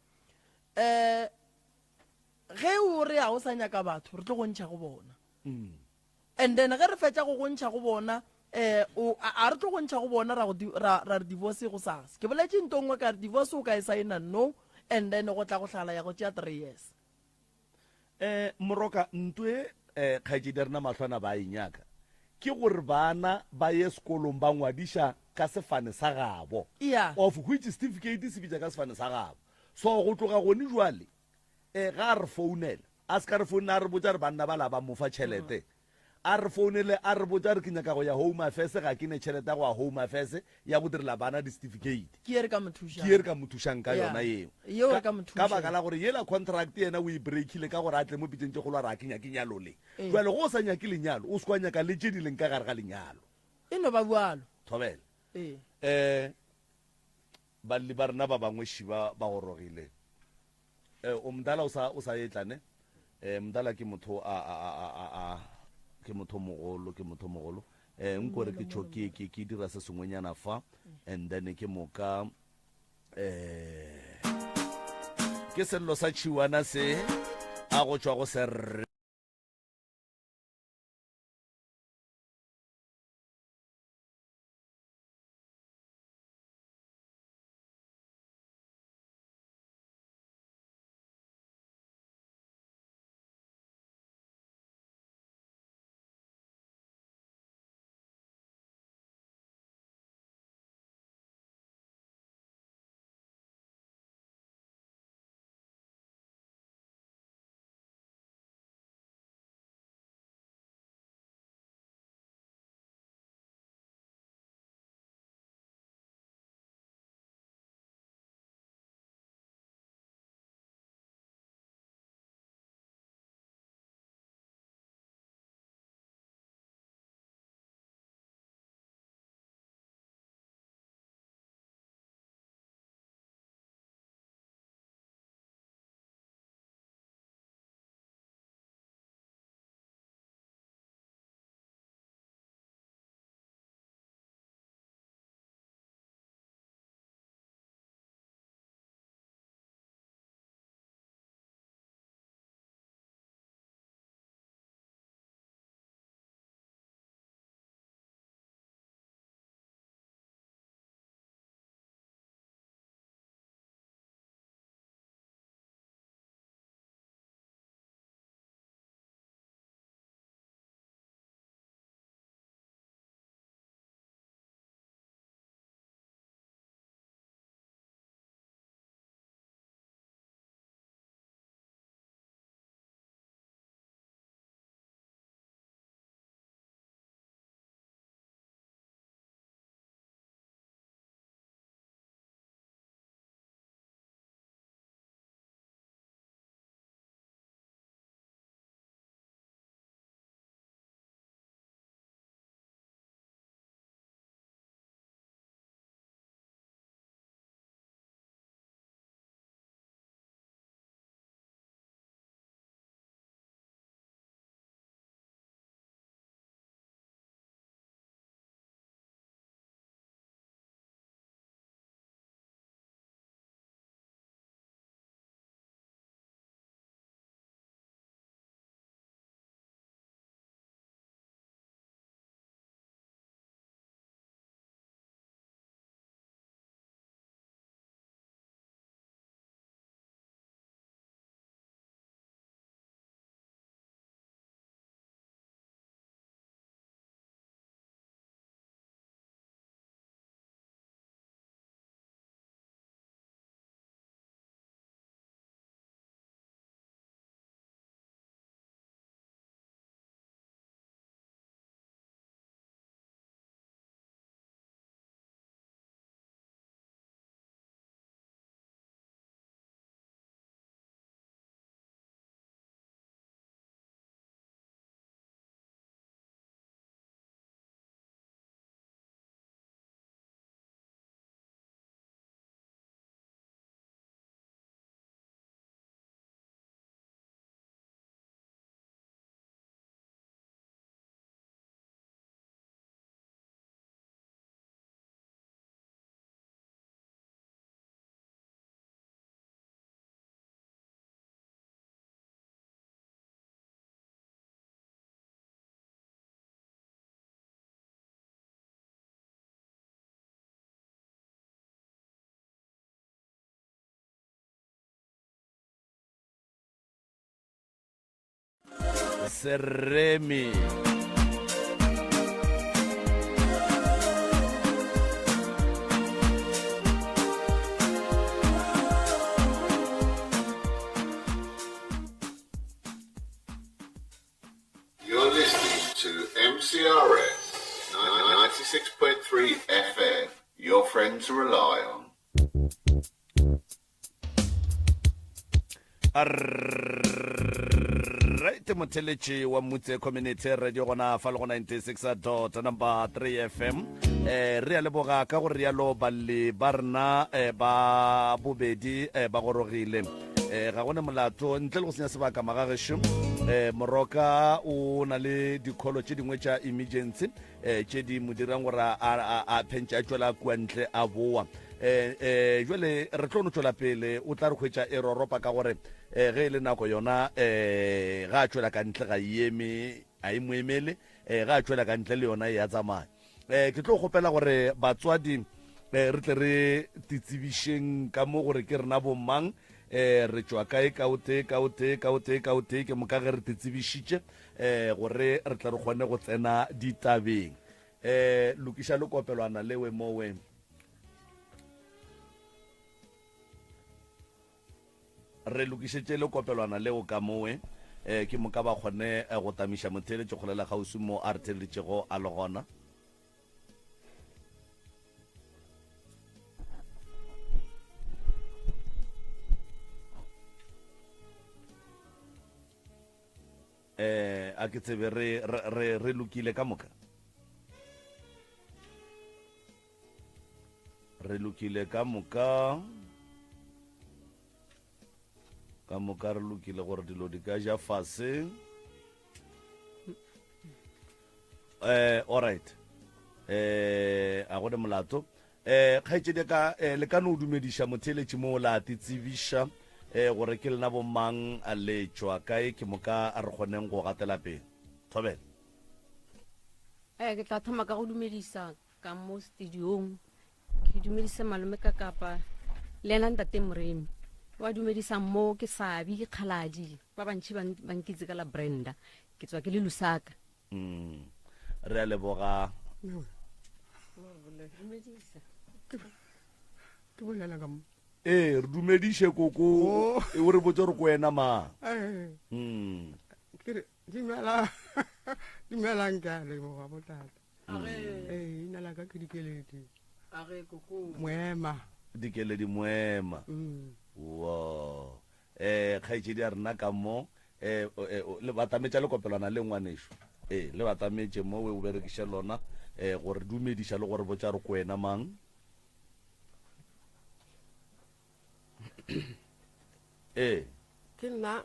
ge o re a o sa nyaka batho re tlo go ntšha go bona and then ge re fetša go ntšha go bona a re tlo go ntšha go bona ra re divorce go sasa ke boletše ntongwe ka re divorce o ka e saena no and then go tla go hlala ya go tšea 3 years moroka ntwe kgaetšedi rena mahlwana ba enyaka ke gore bana ba ye sekolong ba ngwadiša ka sefane sa gabo of which certificate se bitša ka sefane sa gabo so go tloga gone jwale ga re founela a se ka re founela a re botsa re banna ba la ba mofa tšhelete a re founele a re botsa re ke nyaka go ya home affairs ga ke ne tšhelete go ya home affairs ya go direla bana di-certificate ke ere ka mothušang ka yona eo ka baka la gore yela contract yena o e breakile ka gore a tle mo pitšeng tše kgolo a re a ke nyake nyalo le jale go o sa nyake lenyalo o sekwa nyaka le tše di leng ka gare ga lenyalo e no ba bualo thobela balli ba rena ba bangwe šiba ba gorogile o mdala o sa etlane mdala ke motho ke motho mogolo nkore ke tšho ke dira se sengwenyana fa and then ke moka ke sello sa tšhiwana se a go tšwa go Seremi. You're listening to MCRS 96.3 FM, your friend to rely on. Right, motheletši wa motse community radio gona fa le go 96.3 FM. Re a leboga ka gore rialo balle ba rena ba bobedi ba gorogile. Ga gone molato ntle le go senya sebaka magagešo. Moroka o na le dikholo tše dingwe tša emergency tše di mo dirang gore a phentša a tšwela kua ntle a boa. Jwale re tlo no tšwela pele o tla re hwetša e roropa ka gore ge e le nako yona ga a tšwela ka ntle ga eme a e moemele ga a tšwela ka ntle le yona e ya tsamaya. Ke tlo kgopela gore batswadi re tle re titsebišeng ka mo gore ke rena bommang re tšwa kae kaote ke moka ge re titsebišitše gore re tle re kgone go tsena ditabeng. Lokiša le kopelwana lewe mowe. Re lokišetše le kopelwana leo ka mowe ke moka ba kgone go tamiša motheletše kgolela gausi mo a re theletšego a le gona. A ke tsebe re lokile ka moka, re lokile ka moka re lokile gore dilo di ka ja fase. Alright, a gone molato kgaetšedi ka le ka no dumediša motheletši mo la titsebiša gore ke lena bomang a letšwa kae ke moka a re kgoneng go gatela pele. Thobela. Ke tla thoma ka go dumedisa ka mo studiong, ke dumedisa malome ka kapa le ena ntate Moremi wa dumedisa mo ke Sabi ke Kgaladi ba bantši ba nkitse ka la Brenda ke tswa ke le Lusaka. Re a leboga. Ke bolela ka mo re dumediše koko e o re botse gore ko wena mang. Dimelang ka leboga botata. Ina la ka ke dikeledi moema. Dikeledi moema. Wow. Kgaetšedi a rena ka mo le batametša le kopelwana le ngwanešo le batametše mo o berekiša lona gore dumediša le gore botša re ko wena mang. Ke nna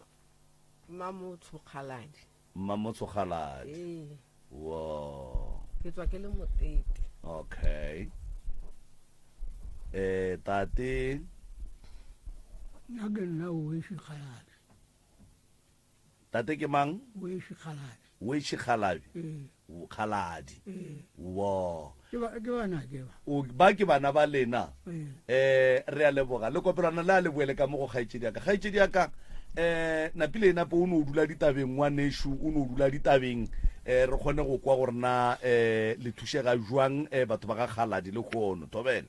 Mamotho Kgaladi. Mamotho Kgaladi. Wow. Ke tswa ke le Motete. Okay. Tate nna ke nna Weshi Kgaladi. Tate ke mang? Weshi Kgaladi. Weshi Kgaladi. Kgaladi. Wow. Ba ke bana ba lena. Re a leboga le kopelwana le a le boele ka mo go kgaetšedi yaka. Kgaetšedi yaka napile nape o ne o dula ditabeng ngwaneshu o ne o dula ditabeng re kgone go kwa gore na le thušega jwang batho ba ga Kgaladi le kgono. Thobela.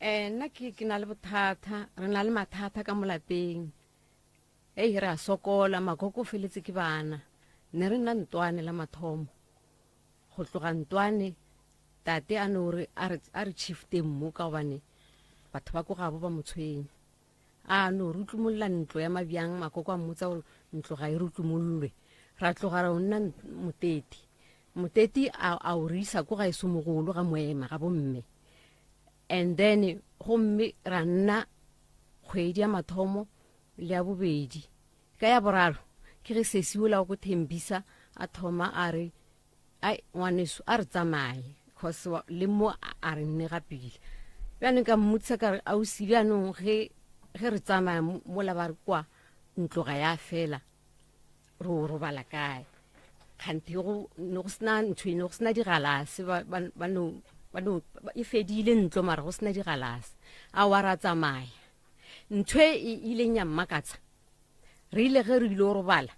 Nna ke na le bothata, re na le mathata ka molapeng. Re a sokola, makoko feletse ke bana. Ne re nna Ntwane la mathomo. Go tloga Ntwane tate a no re a re chiefte mmo ka gobane batho ba ko gabo ba motshweng. A no re tlumolola ntlo ya mabjang makoko a mmotsa gore ntlo ga e re tlumololwe. Ra tloga ra nna Motete. Motete a o re isa ko ga eso mogolo ga moema ga bomme. And then gomme ra nna kgwedi ya mathomo le ya bobedi. Ka ya boraro ke ge sesiwela go Thembisa a thoma a re ai ngwaneso a re tsamaye cause le mo a re nne gapile. Bjane ka mmutsa ka re ausi bjanong ge re tsamaya mo la ba re kwa ntlo ga ya fela ro robala kae. Kgante go no go sna ntho no go sna digalase ba no e fedile ntlo mara go sena digalase a wa ra tsamaya ntho e ile nya mmakatsa re ile ge re ile robala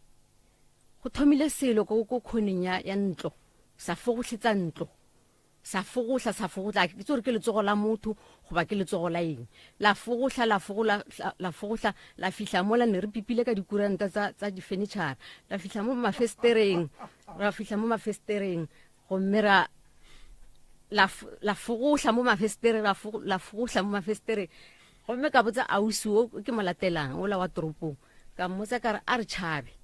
go thomile selo ko khoneng ya ntlo sa fogotlhetsa ntlo sa fogotla ke tsore ke letsogo la motho go ba ke letsogo la eng la fogotla la fihla mola ne re pipile ka dikuranta tsa di furniture la fihla mo mafestereng go mmera la fogotla mo mafestereng go mme ka botsa ausi ke molatelang o la wa toropong ka mmotsa ka re a re tshabe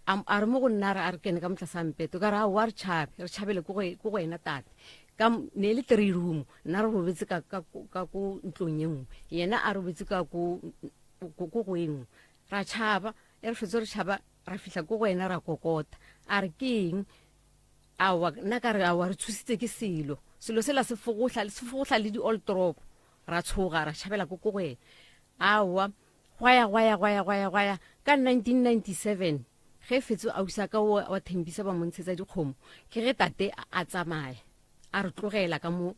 a re mo go nna re kene ka motla sampeto ka re a wa re tshabele ko go ena tate ka ne le 3 room nna re robetse ka ko ntlong engwe yena a robetse ka ko go engwe ra tshaba re fetso re tshaba ra fihla ko go ena ra kokota a re keng awa nna ka re awa re thusitse ke selo se la se fogotla le di old drop ra tshoga ra tshabela ko go ena awa gwaya ka 1997 ge fetso ausa ka wa thembisa ba montshetsa dikgomo ke ge tate a tsamaya a re tlogela ka mo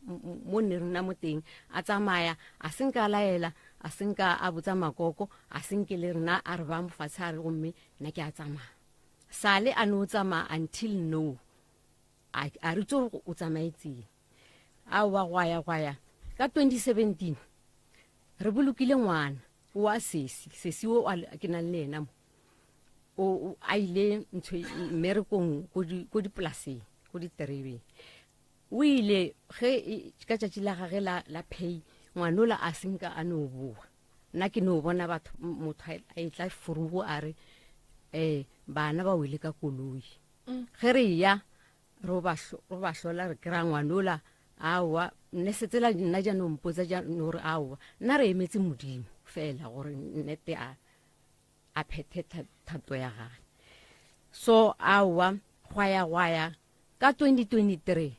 ne rena mo teng a tsamaya a senka laela a senka a botsa makoko a senke le rena a re ba mo fatshe a re gomme nna ke a tsamaya sale a no tsamaya until no a re tso o tsamaetseng a wa gwaya ka 2017 re bolokile ngwana wa sesi o ke nang le ena o a ile ntho mmerekong ko dipolaseng ko diterebe o ile ge ka tšatši la gage la pay ngwanola a senka a no boa nna ke no bona batho motho a etla furugo a re bana ba wele ka koloi ge re ya ro ba hlola re kra ngwanola awa nne setsela nna ja no mpotsa ja no re awa nna re emetse modimo fela gore nnete a phethe thato ya gage so awa gwaya ka 2023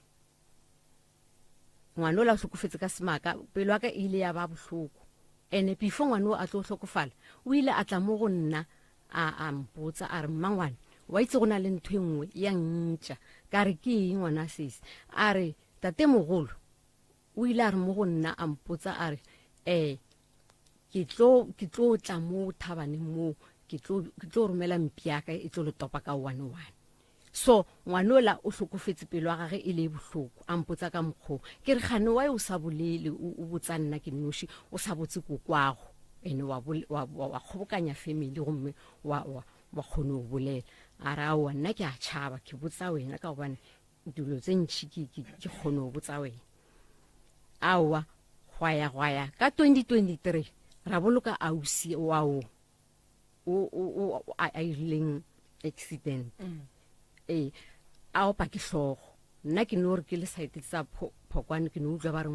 ngwanola o hlokofetse ka semaka pelo ka ile ya ba bohloko ene before ngwano a tlo hlokofala o ile a tla mo go nna a mpotsa a re mmangwane wa itse gona le ntho engwe ya ntša ka re ke ngwana sesi a re tate mogolo o ile a re mo go nna a mpotsa a re ke tlo tla mo thabaneng mo ke tlo romela mpiaka e tlo le topa ka 1-1 so ngwanola o hlokofetse pelo ga gage e le bohloko a mpotsa ka mokgo ke re gane wa o sa bolele o botsa nna ke noši o sa botse kokwago ene wa kgobokanya family gomme wa kgone go bolela a ra wa nna ke a tšhaba ke botsa wena ka gobane dilo tse ntšhi ke kgone go botsa wena awa gwaya ka 2023 ra boloka ausi wao a ileng accident a opa ke hlogo nna ke no re ke le site tsa phokwane ke no utlwa ba re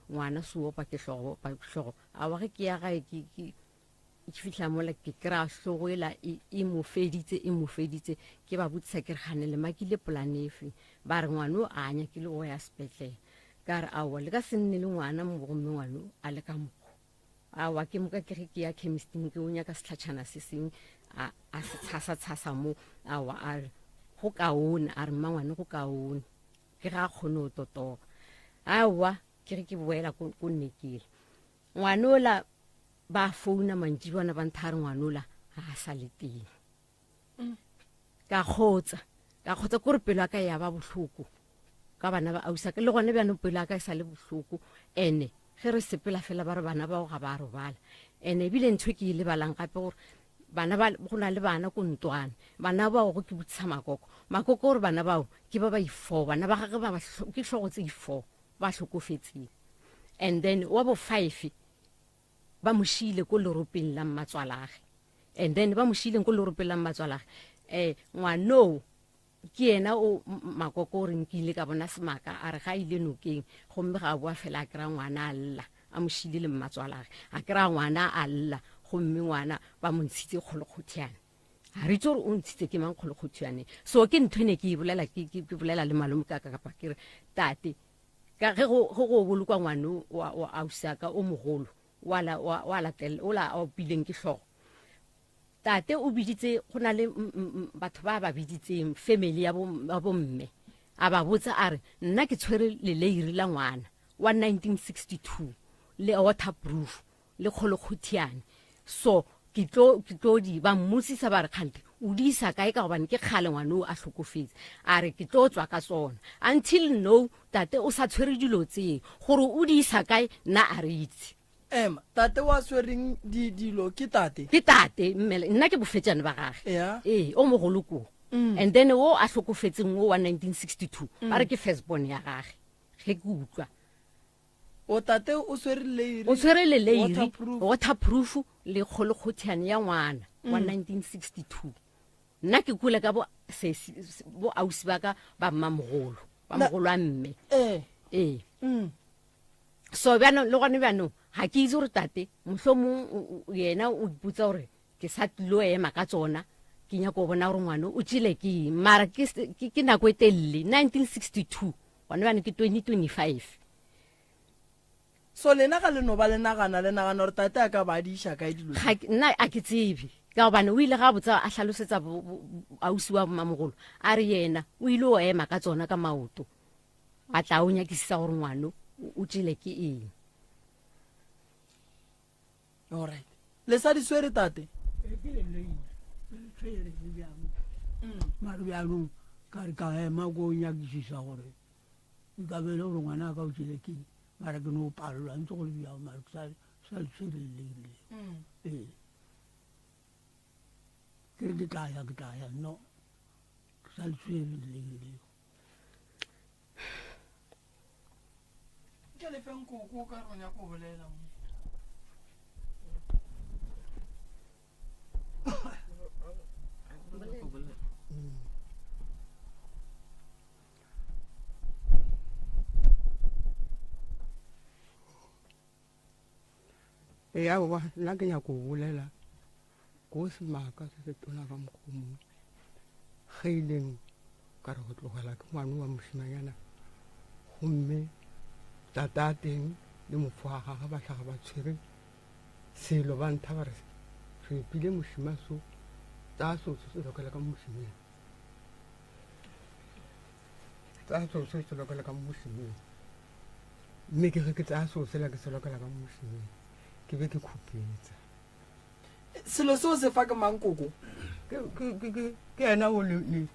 ngwana se opa ke hlogo a wa ge ke ya gae ke fihla mola ke kra hlogo ela e mo feditse ke ba botsa ke re gane le makile planefe ba re ngwana a anya ke le go ya sepetlele ka re awa le ka se nne le ngwana mo gomme ngwana a le ka mokgo awa ke moka ke ya chemisteng ke o nyaka setlhatšhana se seng a se tshasa mo awa a re go kaone a re mmangwane go kaone ke ga kgone o totoga awa ke re ke boela ko nnekele ngwanola ba founa mantši bona ba nthare ngwanola a sa le teng ka kgotsa kore pelo ya ka ya ba bohloko ka bana ba ausa ke le gone bjano pelo ya ka e sa le bohloko ene ge re sepela fela ba re bana bao ga ba robala ene ebile ntho ke ile balang gape gore bana ba go na le bana ko ntwane bana bao go ke botsa makoko gore bana bao ke ba 4 bana ba gage ba ke hlogo tse 4 ba hlokofetseng and then wa bo 5 ba moshile ko leropeng la mmatswalage and then ba moshile ko leropeng la mmatswalage ngwano ke ena o makoko re nkile ka bona semaka a re ga ile nokeng gomme ga boa fela a kra ngwana alla a moshile le mmatswalage a kra ngwana alla gomme ngwana ba montshitse kgolokgothiane a re tsore o ntshitse ke mang kgolokgothiane so ke nthone ke bolela le malome ka kapa ke re tate ka ge go bolokwa ngwano wa ausaka o mogolo wala tel ola o bileng ke hlogo tate o biditse go na le batho ba biditseng family ya bo mme a ba botsa a re nna ke tshwere le leiri la ngwana wa 1962 le waterproof le kgolokgothiane so ke tlo di ba mmutsisa ba re kgante o di isa kae ka gobane ke kgale ngwane o a tlhokofetse a re ke tlo tswa ka tsona until no tate o sa tshwere dilo tseo gore o di isa kae nna a re itse ema tate wa tshwereng dilo ke tate mmele nna ke bofetsane ba gage o mogolo ko Mm. and then o a tlhokofetseng o wa 1962 ba re ke firstborn ya gage ge ke utlwa o tate o tshwere leiri waterproof le kgolokgothiane ya ngwana wa 1962 nna ke kule ka bo ausi ba ka ba mmamogolo a mme so bjano le gone bjano ga ke itse gore tate mohlomong yena o iputsa gore ke sa tlilo ema ka tsona ke nyaka go bona gore ngwane o tsile ke mara ke nako e telele 1962 gone bjane ke 2025 so lena ga le no ba le nagana gore tate a ka ba diša kae dilo nna a ke tsebe ka gobane o ile ga botsa a tlhalosetsa ausi wa mmamogolo a re yena o ile o ema ka tsona ka maoto a tla o nyakisisa gore ngwane o tsile ke eng alright le sa di swere tate mare bjanong ka re ka ema ko nyakisisa gore ka bele gore ngwana ka o tsile ke mara ke no palelwa ntse go le bjao mare ke sa le tshireletsegile ke re ke tla ya no ke sa le tshireletsegile ke le feng koko ka ronya ko bolela aowa nna ke nyako go bolela ko semaka se se tona ka mokgomong ge ileng ka re go tlogela ke ngwane wa mošimanyana gomme tata teng le mofo wa gage ba tlhaga ba tshwere selo ba ntha ba re re epile mošima so tsa sotso se lokela ka mošimeng tsa sotso se lokela ka mošimeng mme ke ge ke tsaya seo sela ke se lokela ka mošimeng ke be ke khupetsa selo seo se fa ke mang koko ke ena o le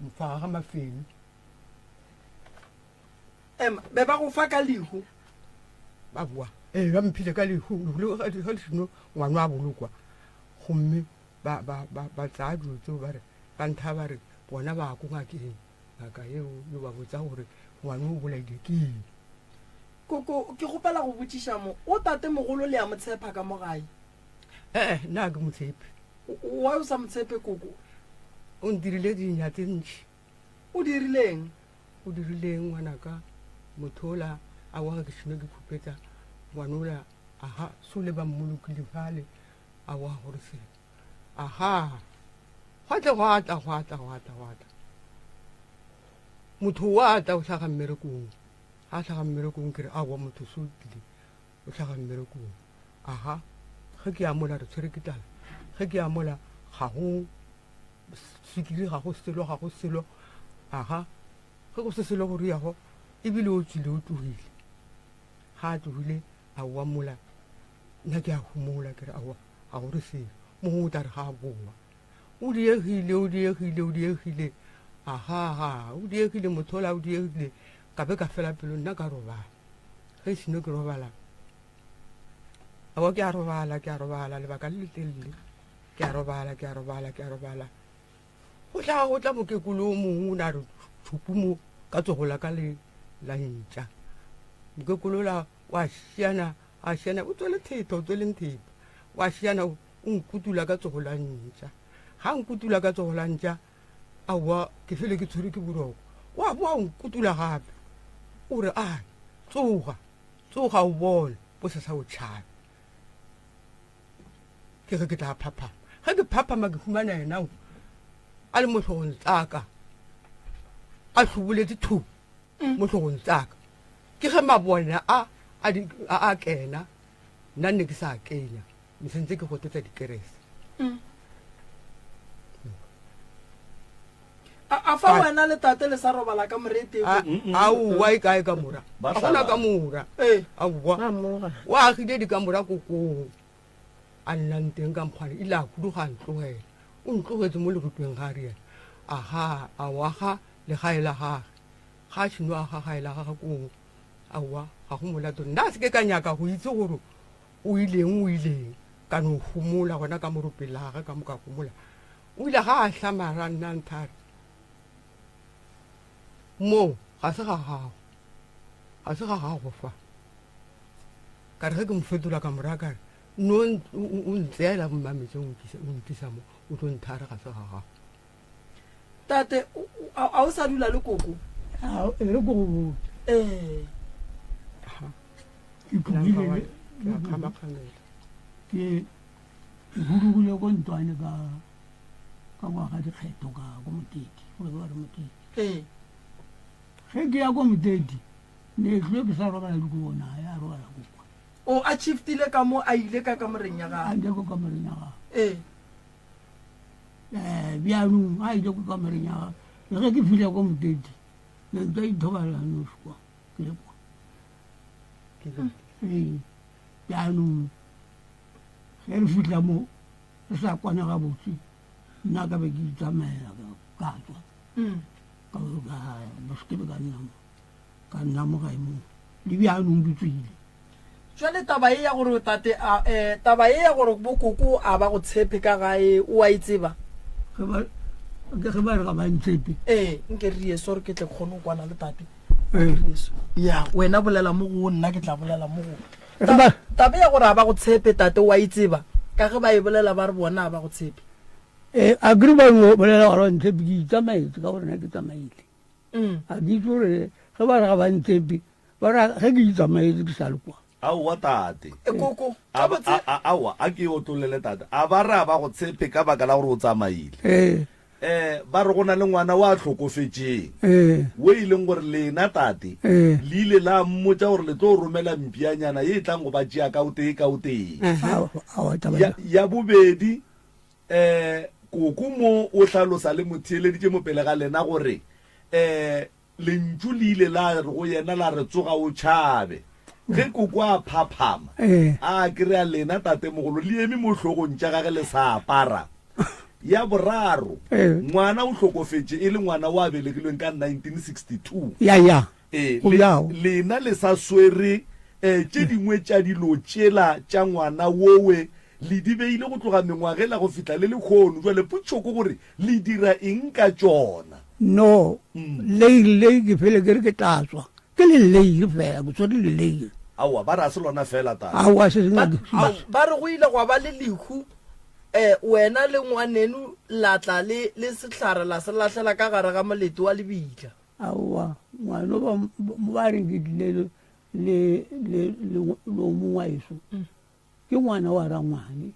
mofaga ga mafelo be ba go fa ka lehu ba bua ba mphile ka lehu ga le seno ngwana a bolokwa gomme ba tsaya dilo tseo ba re ba ntha ba re bona ba ko ngakeng ngaka eo yo ba botsa gore ngwane o bolaile ke eng koko ke gopela go botsiša mo o tate mogolo le ya motshepa ka mogae nna ke motshepe wa o sa motshepe koko o ndirile dinya tse ntšhi o dirileng ngwanaka motho ola a waga ke šhino ke khupetsa ngwane ola aha sole ba mmolokile fale a waga gore se aha gwata motho wa ta o tlhaga mmerekong a tlhaga mmerekong ke re a wa motho so tlile o tlhaga mmerekong aha ge ke amola re tshwere ke tala ge ke amola ga go sekiri ga go selo aha ge go se selo go riago ebile o tswile o tlogile ga a tlogile a wa mola nna ke a humola ke re awa a gore selo mongwe o tla re ga a boa o diegile aha o diegile motho ola o diegile ka be ka fela pelo nna ka robala ge seno ke robala awa ke a robala lebaka le letelele ke a robala go tla mokekolo o mongwe o ne a re tshupu mo ka tsogola ka le la ntša mokekolo la wa šiana o tsweleng thepa wa šiana o nkutula ka tsogola ntša ga nkutula ka tsogola ntša aowa ke fele ke tshwere ke boroko wa boa nkutula gape o re a tsoga o bone bo se sa o tšhabe ke ge ke tla phaphama ge ke phaphama ke humana enao a le motlhogong tsaka a tlhoboletse thu motlhogong tsaka ke ge mabona a kena nna nne ke sa kenya mesentse ke gotetsa dikerese a fa wena le tate le sa robala ka morete aowa e kae ka mora a gona ka mora aowa wa agile di ka mora kokong a nnang teng ka mokgwane ile a kudu ga ntlogela o ntlogetse mo lerutweng ga re ena aha a wa ga le gae la gage ga tshino a ga gae la gage kong a wa ga go molato nna se ke ka nyaka go itse gore o ileng ka no humola gona ka moropela ga ka moka humola o ile ga a hlamara nna nthare mo ga se ga gago fa ka re ge ke mo fetola ka moraka no o ntseela mmametse o ntisa mo o tlo nthare ga se ga gago tate a o sa dula le koko le koko ke hurugile ko ntwane ka ngwaga dikgetho ka ko moteti gore ba re moteti ge ke ya ko moteti ne tlo ke sa robala le ko bona ya robala koko o a shiftile ka mo a ile ka kamoreng ya ga a ile ko kamoreng ya ga bianong a ile ko kamoreng ya ga le ge ke file ko moteti ne ntse ithobala no kwa ke le kwa bianong ge re fitla mo re sa kwana ga botse nna ka be ke itsamaela ka tswa ka bosekebe ka nna mo gae mo le bianong di tswile jwale taba e ya gore tate taba e ya gore bokoko a ba go tshepe ka gae o a itseba ge ba re ga ba ntshepe nke re yeso re ke tle kgone go kwana le tate ya wena bolela mo go nna ke tla bolela mo go taba ya gore a ba go tshepe tate o a itseba ka ge ba e bolela ba re bona a ba go tshepe a kry ba bolela gore ba ntshepe ke itsamaetse ka gore na ke tsamaile a ke itse gore ge ba re ga ba ntshepe ba re ge ke itsamaetse ke sa le kwa aowa tate koko aowa a ke otolele tate a ba re a ba go tshepe ka baka la gore o tsamaile ba re go na le ngwana o a tlhokofetseng o e leng gore lena tate le ile la mmotsa gore le tlo romela mpianyana e tlang go ba tšea kaoteng ya bobedi koko mo o tlhalosa le motheeleditše mo pele ga lena gore lentšu le ile la re go yena la re tsoga o tšhabe ge koko a phaphama a kry-a lena tate mogolo le eme mo tlhogong tša gage le sa apara ya boraro ngwana o tlhokofetse e le ngwana o a belegilweng ka 1962 lena le sa swere tše dingwe tša dilo tšela tša ngwana wowe le di beile go tloga mengwagela go fihla le lekgono jwa le potšoko gore le dira eng ka tšona no leile ke fele ke re ke tlatswa ke le leile fela ke tsware le leile aowa ba re a se lona fela ba re go ile go ba le lehu wena le ngwanenu latla le setlhare la se latlhela ka gare ga molete wa lebitla aowa ngwana ba re ke tlile le mongwaeso ke ngwana wa rangwane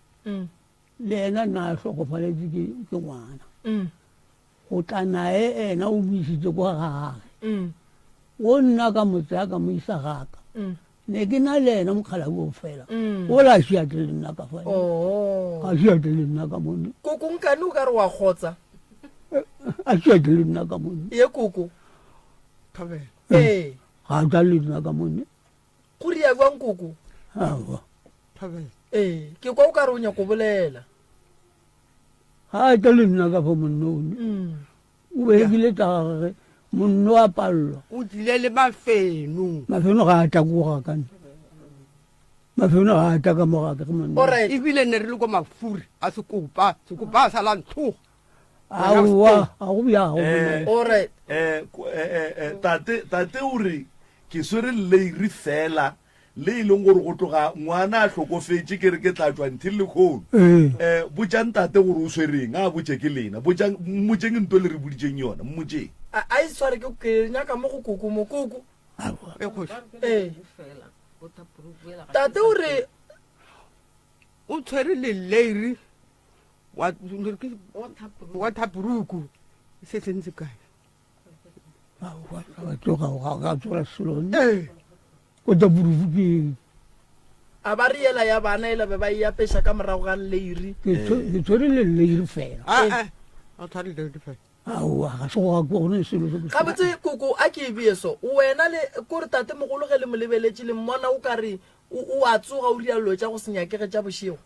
le ena nna a tlhokofaletse ke ngwana go tla nae ena o moisitse kwa gage o nna ka motse ya ka mo isa gaka ne ke na le ena mokgala o fela o la šiate le nna ka fa a šiate le nna ka mone koko nkane o ka re wa kgotsa a šiate le nna ka mone ye koko ga tla le nna ka mone go ria bjang koko ke kwa o ka re o nyako bolela ga tla le nna ka fa monnone o beegile tsa gage monno a palelwa o tlile le mafeno ga a takoga kane mafeno ga a taka mogaka ke monno ebile ne re le ko mafuri a sekopa a sala ntloga aowa ga go bjago tate ore ke swere leiri fela le e leng gore go tloga ngwana a tlhokofetse ke re ke tla tswa nthi le kgono botjang tate gore o swereng a botse ke lena mmotseng nto le re boditseng yona mmotseng a e sware ke nyaka mo go koko mokoko tate ore o tshwere le leiri wa thapuruku se sentse kae ga tsoga selone ko tapuruku ke a ba riela ya bana e be ba e apesa ka morago ga leiri ke tshwere le leiri fela aowa ga se go ga kone selo ga botse koko a ke e beso wena le kore tate mogolo ge le mo lebeletše le mmona o ka re o a tsoga o rialo tša go senyakege tša bošego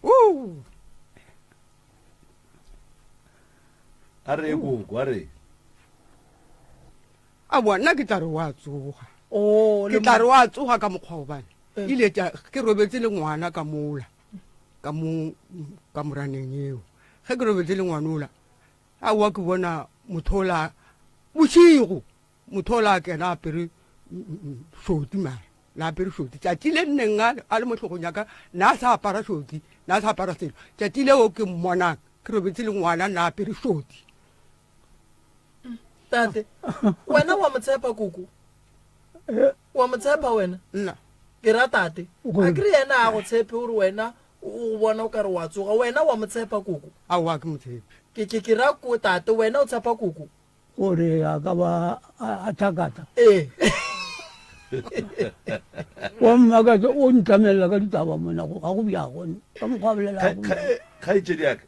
a re koko a re a bona ke tla re wa tsoga o ke tla re wa tsoga ka mokgwa obane ile ke robetse le ngwana ka mola ka moraneng eo ge ke robetse le ngwanola a wa ke bona mothola bosigo mothola kena apere shoti mara la apere shoti tšatši le nneng a le motlhogong yaka na sa apara shoti na sa apara selo tšatši leo ke mmonang ke robetse le ngwana na apere shoti tate wena wa mo tshepa koko wa mo tshepa wena nna ke ra tate a kry yena a go tshepe gore wena o bona o ka re wa tsoga wena wa mo tshepa koko a wa ke motshepe ke ra ko tate wena o tshepa koko gore a ka ba a thakata wa mmakatsa o ntlamelela ka ditaba mona ga go bjagone ka mokgwa bolela kgaitsedi yaka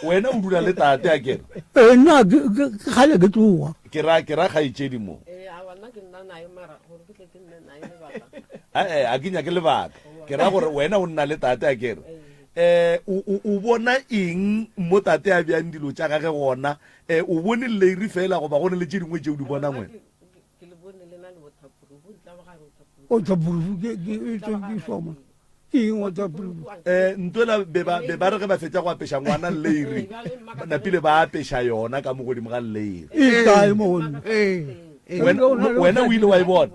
wena o dula le tate a kere nna ke kgale ke tsoga ke ra kgaitsedi mo a ke nyake lebaka ke ra gore wena o nna le tate a kere o bona eng mo tate a bjang dilo tša gage gona o bone leiri fela goba gone le tše dingwe tšeo di bona ngwena o tsapurufu ke soma ke eng o tsapurufu ntwela be ba re ge ba fetša go apeša ngwana leiri napile ba apeša yona ka mo godimo ga leiri kae mono wena o ile wa e bona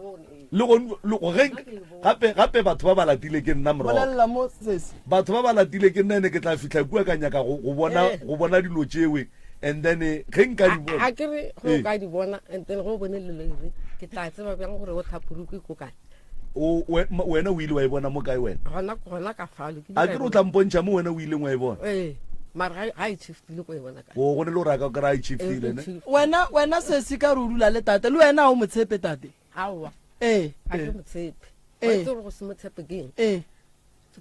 gape batho ba ba latile ke nna morogo batho ba ba latile ke nna ene ke tla fitlha kua ka nyaka go bona dilo tšewe and then ge nka di bona a kere go ka di bona and then go bone leiri ke tla tseba bjang gore o thapuruku ko kae wena o ile wa e bona mo kae wena gona ka falo a kere o tla mpontšha mo wena o ileng wa e bona mara ga e chiftile ko e bona ka go ne le gore a ka kry-a e chiftile wena sesi ka re o dula le tate le wena o motshepe tate aowa a ke motshepe wa tsore go se motshepe keng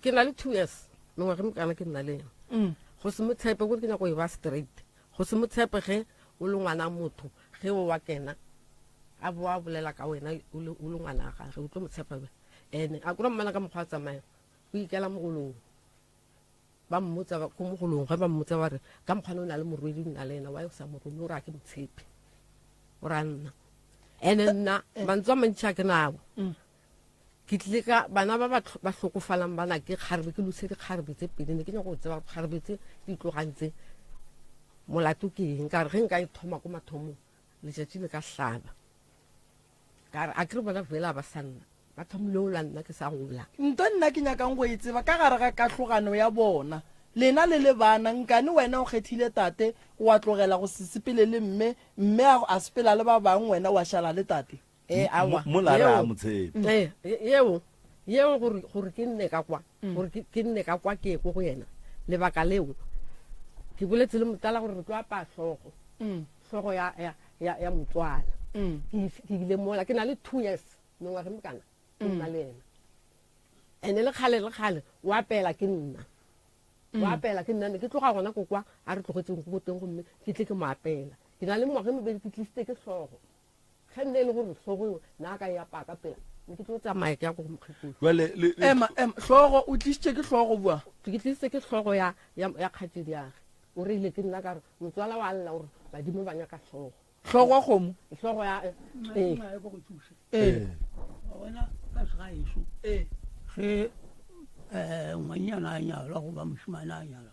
ke na le 2 years mengwaga mekana ke nna le ena go se motshepe gore ke nyako e ba straight go se motshepe ge o le ngwana motho ge o wa kena a boa bolela ka wena o le ngwana ga gage o tlo motshepa be ene a kura mmana ka mokgwa tsamaya o ikela mogolong ba mmotsa ko mogolong ge ba mmotsa ba re ka mokgwana o na le morwedi nna le ena wa e sa morwedi o re a ke motshepe o ra nna ene nna mantswe a mantšhi a ke nabo ke tlile ka bana ba hlokofalang bana ke kgarebe ke lose dikgarebe tse pedi ne ke nyako go tseba kgarebe tse di tlogantse molato ke eng ka re ge nka e thoma ko mathomong letšatši le ka hlaba ka re a kere bona fela ba sanna ba thomile o la nna ke sa gola nto nna ke nyakang go e tseba ka gare ga katlhogano ya bona lena le le bana nkane wena o kgethile tate wa tlogela go se sepele le mme a sepela le ba bangwe wena wa šala le tate molare a motshepe yeo gore ke nne ka kwa gore ke nne ka kwa ke ko go yena lebaka leo ke boletse le motala gore re tlo apa hlogo ya motswala ke ile mola ke na le 2 years mengwaga mekana ke nna le ena ene le kgale wa apela ke nna ne ke tloga gona ko kwa a re tlogetseng go boteng gomme ke tle ke mo apela ke na le mengwaga mebedi ke tlisitse ke hlogo ge nne e le gore hlogo na ka e apaya ka pela ne ke tlo tsamaya ke ya ko mokgekolo hlogo o tlisitse ke hlogo bua ke tlisitse ke hlogo ya kgatsedi yage o re ile ke nna ka re motswala wa lla gore badimo ba nyaka hlogo hlogo wa kgomo hlogo ya wena ka segaeso ge ngwanyana a nyalwa goba mošimane a nyalwa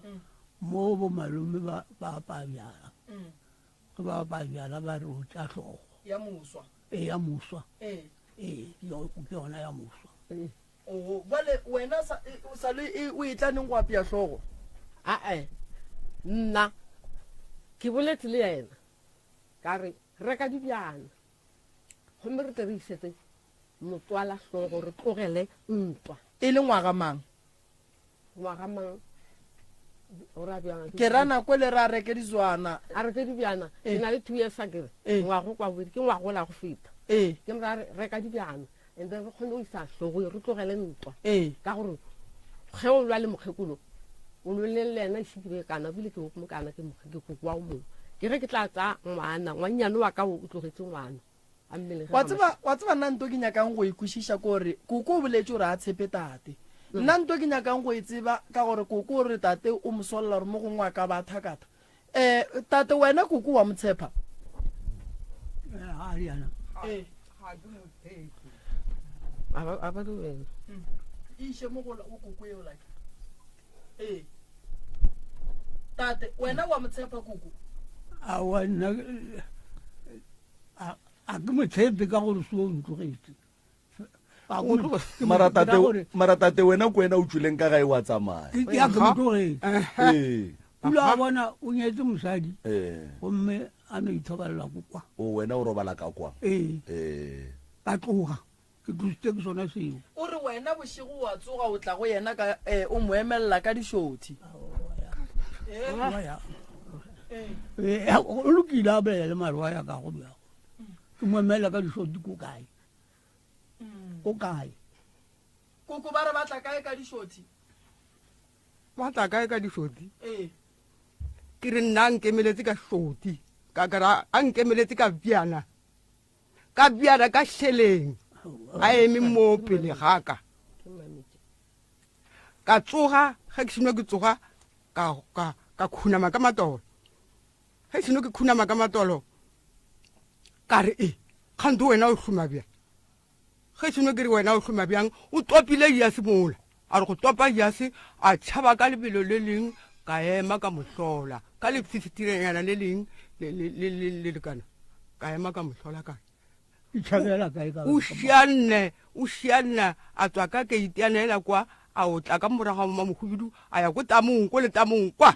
mo bo malome ba apaya bjala ge ba apaya bjala ba re o tša hlogo ya moswa ya moswa ke yona ya moswa bale wena o sale o e tlaneng go apea hlogo ae nna ke boletse le yena ka re reka dibjana gomme re tle re isetse motswala hlogo re tlogele ntwa e le ngwaga mang ke ra nako le ra reke dizwana a reke dibjana ke na le 2 years a kere ngwago kwa bodi ke ngwago la go feta ke ra reka dibjana and then re kgone go isa hlogo re tlogele ntwa ka gore ge o lwa le mokgekolo o lwele le ena šhikibe kana bile ke mo kana ke kokwa o mongwe ke ge ke tla tsa ngwanyane wa ka o tlogetse ngwana wa tseba nna nto ke nyakang go ikwešiša kore koko o boletse gore a tshepe tate nna nto ke nyakang go e tseba ka gore koko o re tate o mosolela gore mo gongwe a ka ba thakata tate wena kuku wa motshepa ha riana a ba le wena ishe mo go kuku eo like tate wena wa motshepa kuku a wana a ke motshepe ka gore se o ntlogetse mara tate wena ko wena o tswileng ka gae wa tsamaya ke a ke motlogetse pula a bona o nyetse mosadi gomme a no ithobalela ko kwa o wena o robala ka kwa ka tloga ke tlositse ke sona seo o re wena bošego wa tsoga o tla go yena ka o mo emelela ka dišothi o lokile a bolele maroa ya ka go bjago ke mo emelela ka dišothi ko kae ko kae koko ba re batla kae ka dišothi batla kae ka dišothi ke re nna nkemeletse ka šoti ka kara a nkemeletse ka bjana ka šheleng a eme mo pele gaka ka tsoga ga ke seno ke tsoga ka khunama ka matolo ga seno ke khunama ka matolo ka re kganto wena o hloma bjang ga seno ke re wena o hloma bjang o topile yase mola a re go topa yase a tšhaba ka lebelo le leng ka ema ka mohlola ka lefifitirenyana le leng le lekana ka ema ka mohlola ka o šianne a tswa ka keiteanela kwa a o tla ka moraga ma mohubidu a ya ko tamong ko le tamong kwa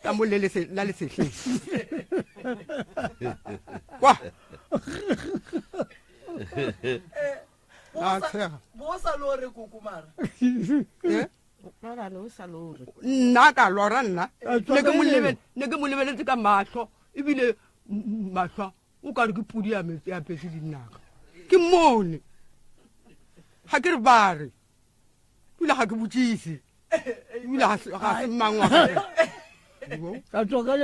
tamo la lesetlheng kwa bo sa lore koko mara nna ka lora nna ne ke mo lebeletse ka matlho ebile matlho o ka re ke pudi ya metsi ya petse dinaka ke mone ga ke re bare pula ga ke botsise ebile ga se mangwa ka tswa ka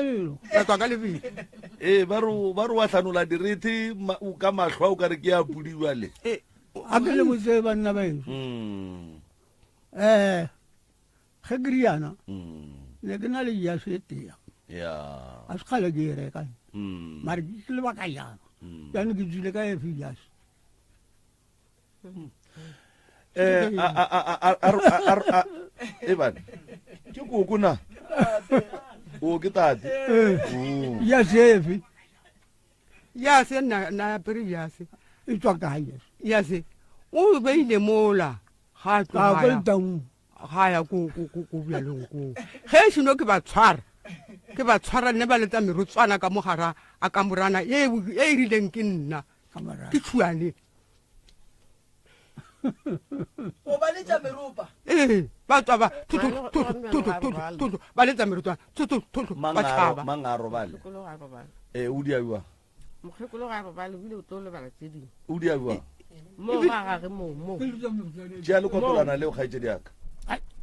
lebelo ba re wa tlhanola direte ka matlho o ka re ke ya pudiwa le a ke le botse banna baeso ge ke riana ne ke na le jaso e tea a se kgale ke e rekang mare ke lebaka jana jaanong ke tswile ka efe jaso eban ke koko na o ke tate jase efe yase na apere yase e tswa kae yase o beile mola ga tloga ga ya ko bjalong ko ge seno ke ba tshwara nne ba letsa merotswana ka mogara a ka morana e e rileng ke nna ke tšhuane o ba letsa meropa ba tswa ba ba letsa merotswana ba tšhaba manga robale o diabiwa mokgekolo ga robale bile o tlo lebala tse dingwe o diabiwa mo ga gage mo tšea lekopolana le o kgaetse diaka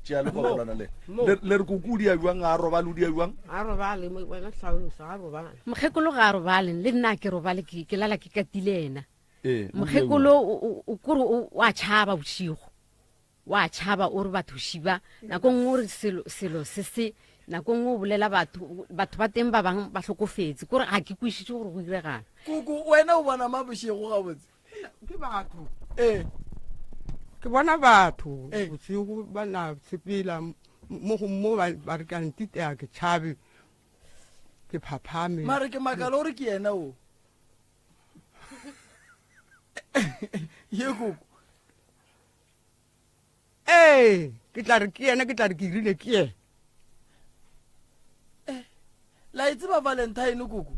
tšea lekopolana le re koko o diabiwang a robale o diabiwang a robale wena tlhalosa ga robale mokgekolo ga a robaleng le nna ke robale ke lala ke katile ena mokgekolo o kore wa tšhaba bošigo wa tšhaba o re batho šiba nako nngwe o re selo se se nako nngwe o bolela batho ba teng ba bang ba hlokofetse kore ga ke kwešiše gore go iregana koko wena o bona ma bošigo ga botse ke batho ke bona batho bosigo ba na sepela mo ba re kang titea ke tšhabe ke phaphame mare ke makala gore ke yena o ye koko ke tla re ke yena ke tla re ke irile ke ye la itse ba valentine koko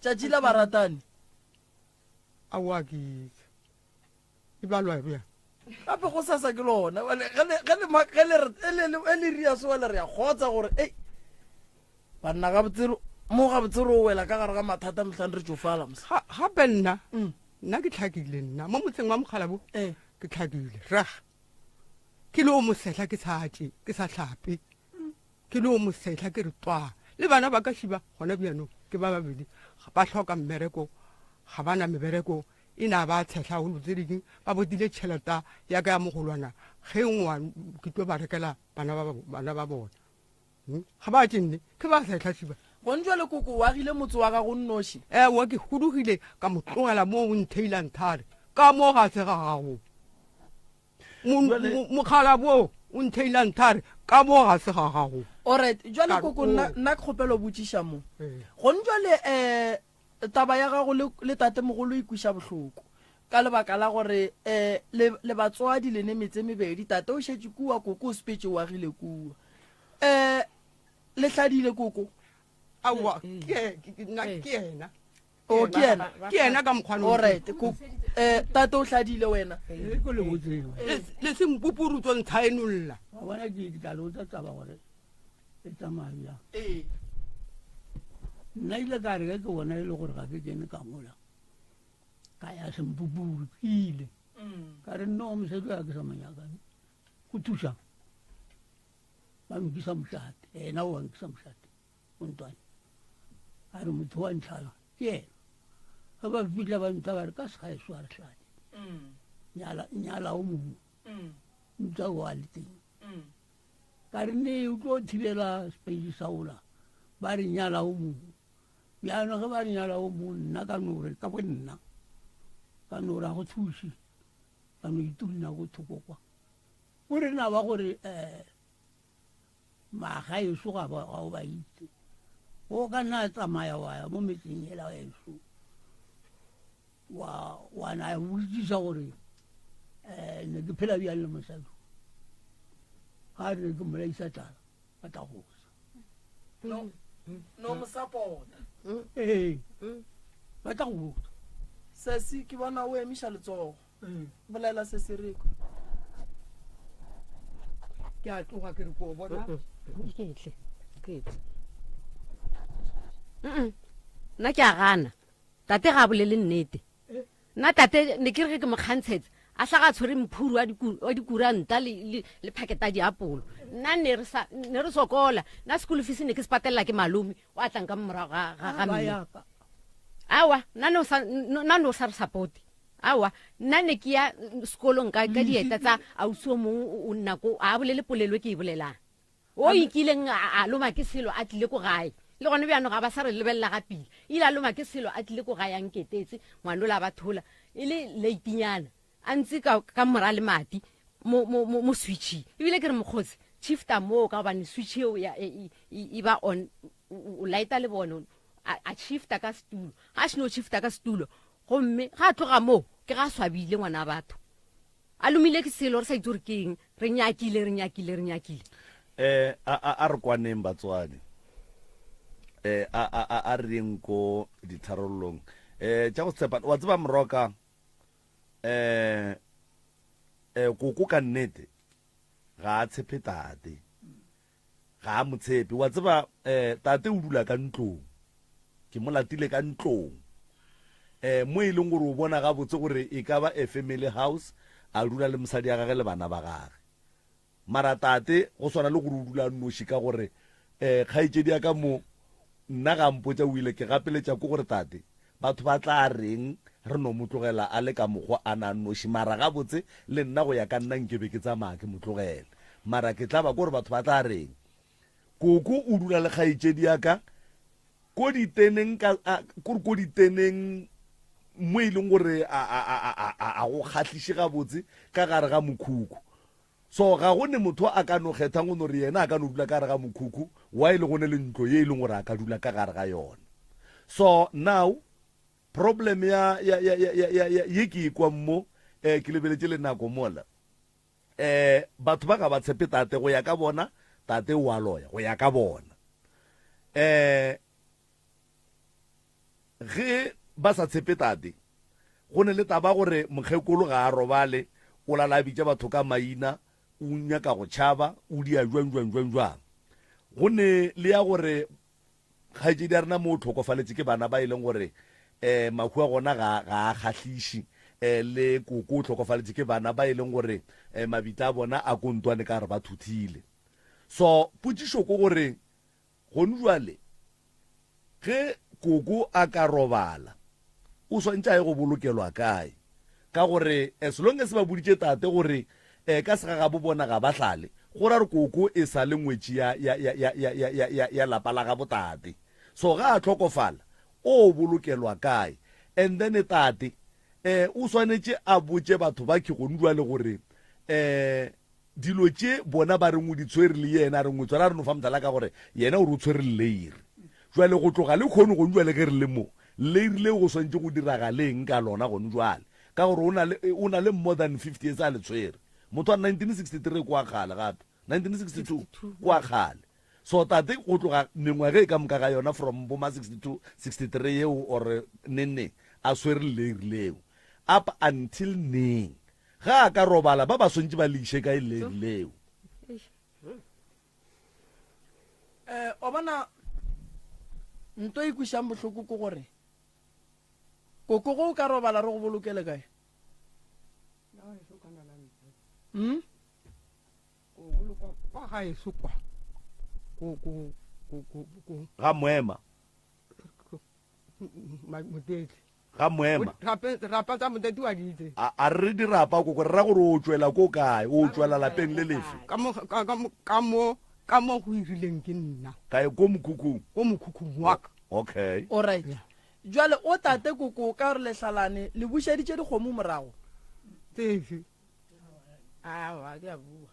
tšatši la baratane aowa ke itse e balwa bja gape go sasa ke lona e le ria se wele re ya kgotsa gore banna mo gabotsere o wela ka gare ga mathata motlhane re tsofala gape nna ke tlhakile nna mo motseng wa mokgalabo ke tlhakile rega ke le o mosetlha ke sa tlhape ke le o mosetlha ke re twa le bana ba ka šiba gona bjanong ke ba babedi ba tlhoka mmereko ga bana mebereko e na ba tshehla go tse ding ba bodile tšheleta ya ka ya mogolwana ge ke tlo ba rekela bana ba bona ga ba tšenne ke ba setlha šiba go ntjwa le koko wa gile motse wa ga go nnoši ewa ke hudugile ka mo tlogela mo o ntheilang thare ka mo ga se ga gago mokgala bo o ntheilang thare ka mo ga se ga gago alright jwale koko nna ke kgopelo botšiša mo go ntjwa le taba ya gago le tate mogolo ikwiša bohloko ka lebaka la gore le batswadi le ne metse mebedi tate o šetše kua koko o sepetse o agile kua le hladile koko awa ke ena o ke ena ka mokgwana alright tate o hladile wena le sempupurutswa ntsha enolla bona ke talo tsa taba gore e tsamaya nna ile ka re ke bona ile gore ga ke kene ka mola ka ya sempupuru ile ka re no mosadi ya ke sa manyaka go thuša ba nkisa mošate ena o nkisa mošate o ntwane a re motho wa ntlhala ke ena ga ba fitlha ba nta ba re ka segaeso a re tlhadi nyala o mongwe ntsa o a le teng ka re ne o tlo thibela sepeisi sa ola ba re nyala o mongwe bjano ge ba re nyala o mongwe nna ka nore ka bo nna ka nore a go thuši ka no itulina go thoko kwa o re na ba gore magaeso ga o ba itse o ka nna tsamaya wa ya mo metseng ela eso wa na botsisa gore ne ke phela bjang le mosadi ga re ke molaisa tala ba tla gosa no mosapota ba tla gosa sesi ke bona o emiša letsogo bolela se se reko ke a tloga ke re ko bona nna ke a gana tate ga bolele nnete nna tate ne ke re ke mokgantshetse a sa ga tshwere mphuru wa dikuranta le phaketa diapolo nna ne re sokola nna school fees ne ke se patelela ke malome wa tlang ka morago ga mme awa nna no sa re support awa nna ne ke ya sekolong ka dieta tsa ausi o mongwe o nna ko a bolele polelo ke e bolelang o ikileng a loma ke selo a tlile ko gae le gone bjano ga ba sa re lebelela ga pele ile a loma ke selo a tlile ko gae a nketetse ngwane o la bathola e le leitinyana a ntse ka mora le mati mo switching ebile ke re mokgotsi shifta mo ka gobane switch eo e ba on o lighta le bone a shifta ka setulo ga se no shifta ka setulo gomme ga a tloga moo ke ga swabile ngwana batho a lomile ke selo re sa itse gore ke eng re nyakile a re kwaneng batswadi a reng ko ditharolong tša go tshepa wa tseba moroka koko ka nnete ga a tshepe tate ga a motshepe wa tseba tate o dula ka ntlong ke mo latile ka ntlong mo e leng gore o bona ga botse gore e ka ba a family house a dula le mosadi ya gage le bana ba gage mara tate go swana le gore o dula noši ka gore kgaitsedi ya ka mo nna ga mpotsa o ile ke gapeletša ko gore tate batho ba tla reng re no motlogela a le ka mokgwa a na noši mara ga botse le nna go ya ka nna nkebe ke tsamaya ke motlogela mara ke tla ba ko gore batho ba tla reng koko o dula le kgaitsedi ya ka ko diteneng mo e leng gore a go kgatlhiše gabotse ka gare ga mokhukhu so ga go ne motho a ka no kgethang go nore yena a ka no dula ka gare ga mokhukhu wa e le gone le ntlo ye e leng gore a ka dula ka gare ga yona so now problem ye ke ikwa mo ke lebeletse le nako mola batho ba ga ba tshepe tate go ya ka bona tate o a loya go ya ka bona ge ba sa tshepe tate go ne le taba gore mokgekolo ga a robale o lalabitše batho ka maina o nyaka go tšhaba o dia jwang go ne le ya gore kgaitsedi a rena mo o tlhokofaletse ke bana ba e leng gore mahu a gona ga a kgatlhiše le koko o tlhokofaletse ke bana ba e leng gore mabita a bona a kontwane ka re ba thuthile so potšišo ko gore gone jwale ge koko a ka robala o swantse a ye go bolokelwa kae ka gore as long as ba boditše tate gore ka sega ga bo bona ga ba hlale gore re koko e sa le ngwetši ya lapa la ga botate so ga a tlhokofala o bolokelwa kae and then tate o swanetse a botse batho ba ke go ndwa le gore dilo tše bona ba reng o di tshwere le yena a reng o tswara re no fa motala ka gore yena o re o tshwere leiri jwale go tloga le kgone go ndwa le ke re le mo leiri le go swantse go diragaleng ka lona gone jwale ka gore o na le more than 50 years a le tshwere motho wa 1963 kwa kgale gape 1962 kwa kgale so tate go tloga mengwaga e ka moka ga yona from boma 62 63 yeo or nenne a swere leiri leo up until neng ga a ka robala ba ba swantse ba leishe ka leiri leo o bona nto e kushang bohloko ko gore koko go ka robala re go bolokele kae ga moema ga moema rapa tsa moteti wa ditse a re dirapa koko re ra gore o tswela ko kae o tswela lapeng le lefe ka mo go irileng ke nna kae ko mokhukhung wa ka okay alright jwale o tate koko ka re lehlalane le bušeditše dikgomo morago tsefe a di a bua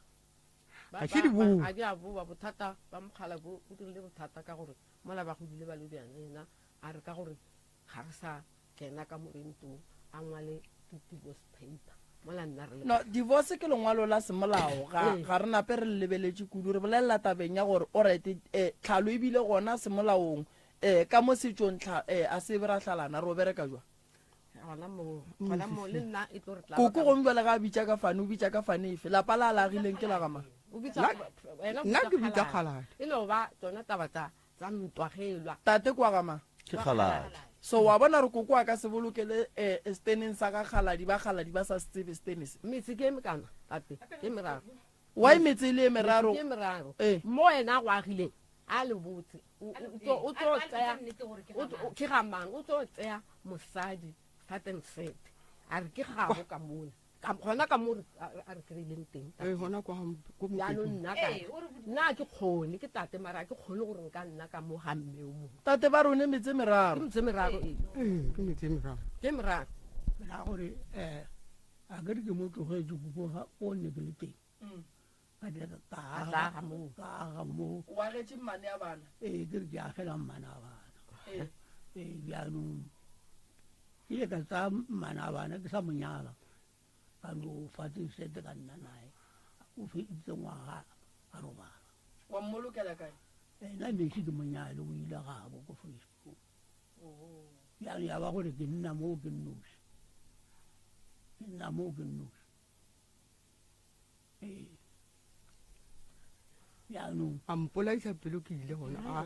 a ke di bua a di a bua bothata ba mogala bo o dirile bothata ka gore mola ba godile ba le bjana a re ka gore ga re sa kena ka morentong a ngwale divorce paper mola nna re no divorce ke lengwalo la semolao ga re nape re lebeletše kudu re bolelela tabeng ya gore alright tlhalo ebile gona semolaong ka mo setsong a se berahlalana re o bereka jwa koko go mbele ga bitša ka fane o bitša ka fane efe lapa la alagileng ke la gama nna ke bitša kgaladi e no ba tsona taba tsa ntwagelwa tate kwa gama ke kgaladi so wa bona re koko a ka se bolokele steneng sa ka kgaladi ba sa setsebe stenis metse ke eme kana tate ke meraro wa metse le meraro mo wena go agileng a le botse o tlo tsaya ke gamang o tlo tsaya mosadi faten set a re ke gago ka mona gona ka mo a re kreileng teng gona kwa nna ke kgone ke tate mara ke kgone gore nka nna ka mo gamme o mo tate ba rone metse meraro ke meraro na gore a ka di ke mo tlogetse kuko ga o ne ke le teng ka dira ka aga mo wa ge mmane ya bana ke re ke agela mmane a bana jaanong ile ka tsa mmane a bana ke sa monyala ka no fatseng sete ka nna nae o feditse ngwaga a robala wa mmolokela kae nna mesi ke monyale o ile gabo ko Facebook jaanong ya ba gore ke nna mo ke nnosi jaanong a mpolaisa pelo ke ile gona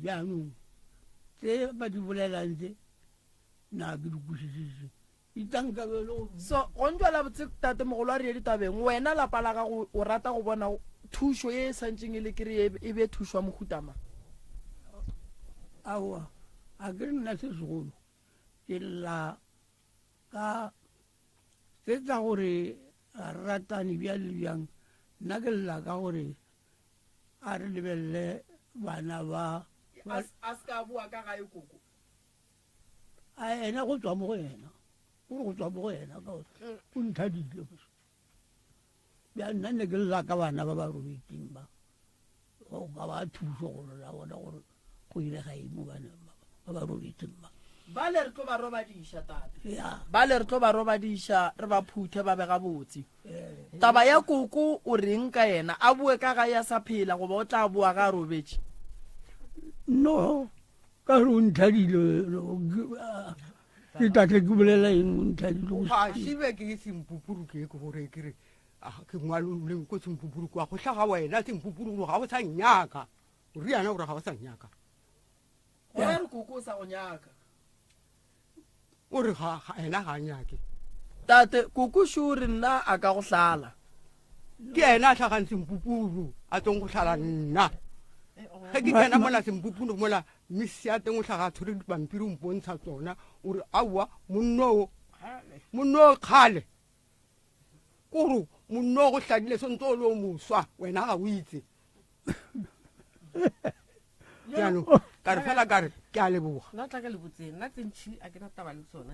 jaanong tse ba di bolelang tse na ke di kwisisitse itankabelo so go ntwela botse tate mogolo a re ye ditabeng wena lapa la gago o rata go bona thušo e santseng e le kry e be thušwa mogutama aowa a ke re nna se segolo ke lla ka se tsa gore ratane bjale bjang nna ke lla ka gore a re lebelele bana ba a ska bua ka gae koko a ena go tswa mo go ena go tswa mo go ena ka o nthadile bja nna ne ke lla ka bana ba ba robetseng ba go ka ba thuso gore la bona gore go ile ga imo bana ba ba robetseng ba le re tlo ba robadiša tate ba le re tlo ba robadiša re ba phuthe ba bega botse taba ya koko o reng ka ena a bue ka ga ya sa phela goba o tla bua ga robetse no ka re o nthadile ke tate ke bolela eng o nthadile ga sibe ke sempupuru ke gore ke re ke ngwaloleng ko sempupuru kwa go tlhaga wena sempupuru ga o sa nyaka o riana gore ga o sa nyaka gore koko o sa go nyaka o re ga ena ga nyake tate koko shuri nna a ka go hlala ke ena a tlhagang sempupuru a tsong go tlhala nna ge ke kena mola sempupuru mola misi ya teng o tlhaga tshwere dipampiri o mpontsha tsona o re aowa monno kgale kore monno go hladile sentse o le o moswa wena ga o itse jaanong ka re fela ka re ke a leboga nna tla ka le botseng nna tsentšhi a ke na taba le tsona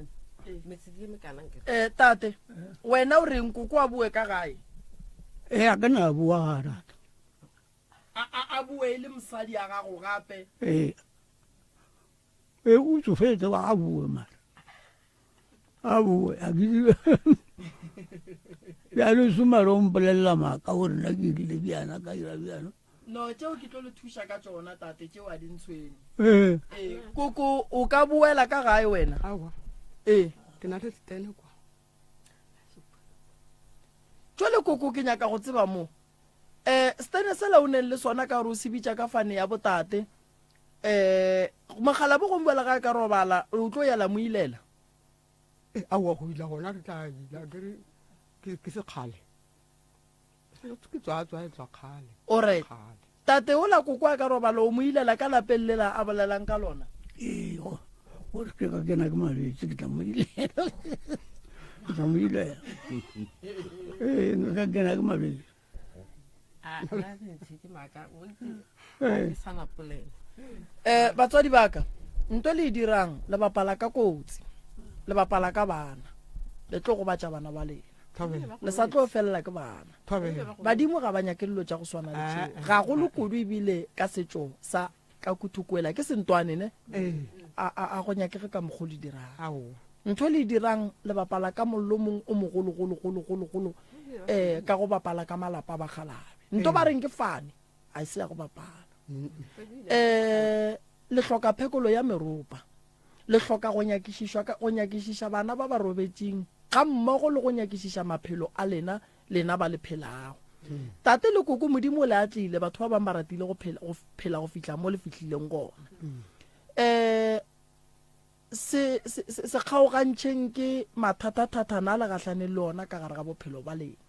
metsi di eme kanang ke tate wena o reng koko a bue ka gae a ke na bua ga rata a bue le mosadi a gago gape o tsofetse wa a bue mara a bue a ke bjalo somare o mpolelela maaka gore nna ke edile bjana ka ira bjano no tšeo ke tlo le thuša ka tsona tate tšeo a dintshwene koko o ka buela ka gae wena awa ke na le stene kwa jwale koko ke nyaka go tseba mo stene sela o neng le sona ka gore o se bitša ka fane ya botate mogala bo gombuela ga ka robala o tlo yela mo ilela awa go ila gona re tla ila ke sekgale ke tswa kgale alright tate o la koko a ka robala o mo ilela ka lapeng lela a bolelang ka lona gore ke ka kena ke malwetse ke tla mo ilela ka kena ke malwetse batswadi baka nto le dirang le bapala ka kotsi le bapala ka bana le tlo go batša bana ba lena le sa tlo felela ke bana badimo ga ba nyake dilo tša go swana le tšeo ga go le kudu ebile ka setšo sa ka kuthukwela ke sentwane ne a go nyakege ka mokgo le dirang ntho le dirang le bapala ka mollo mong o mogologologologologolo ka go bapala ka malapa ba galabe nto ba reng ke fane a se ya go bapala le hloka phekolo ya meropa le hloka go nyakišiša bana ba ba robetseng ga mmogo le go nyakišiša maphelo a lena ba le phelago tate le koko modimo le a tlile batho ba ba maratile go phela go fihla mo le fihlileng gona se kgaogantšheng ke mathata-thatana a le gatlhane le ona ka gare ga bophelo ba lena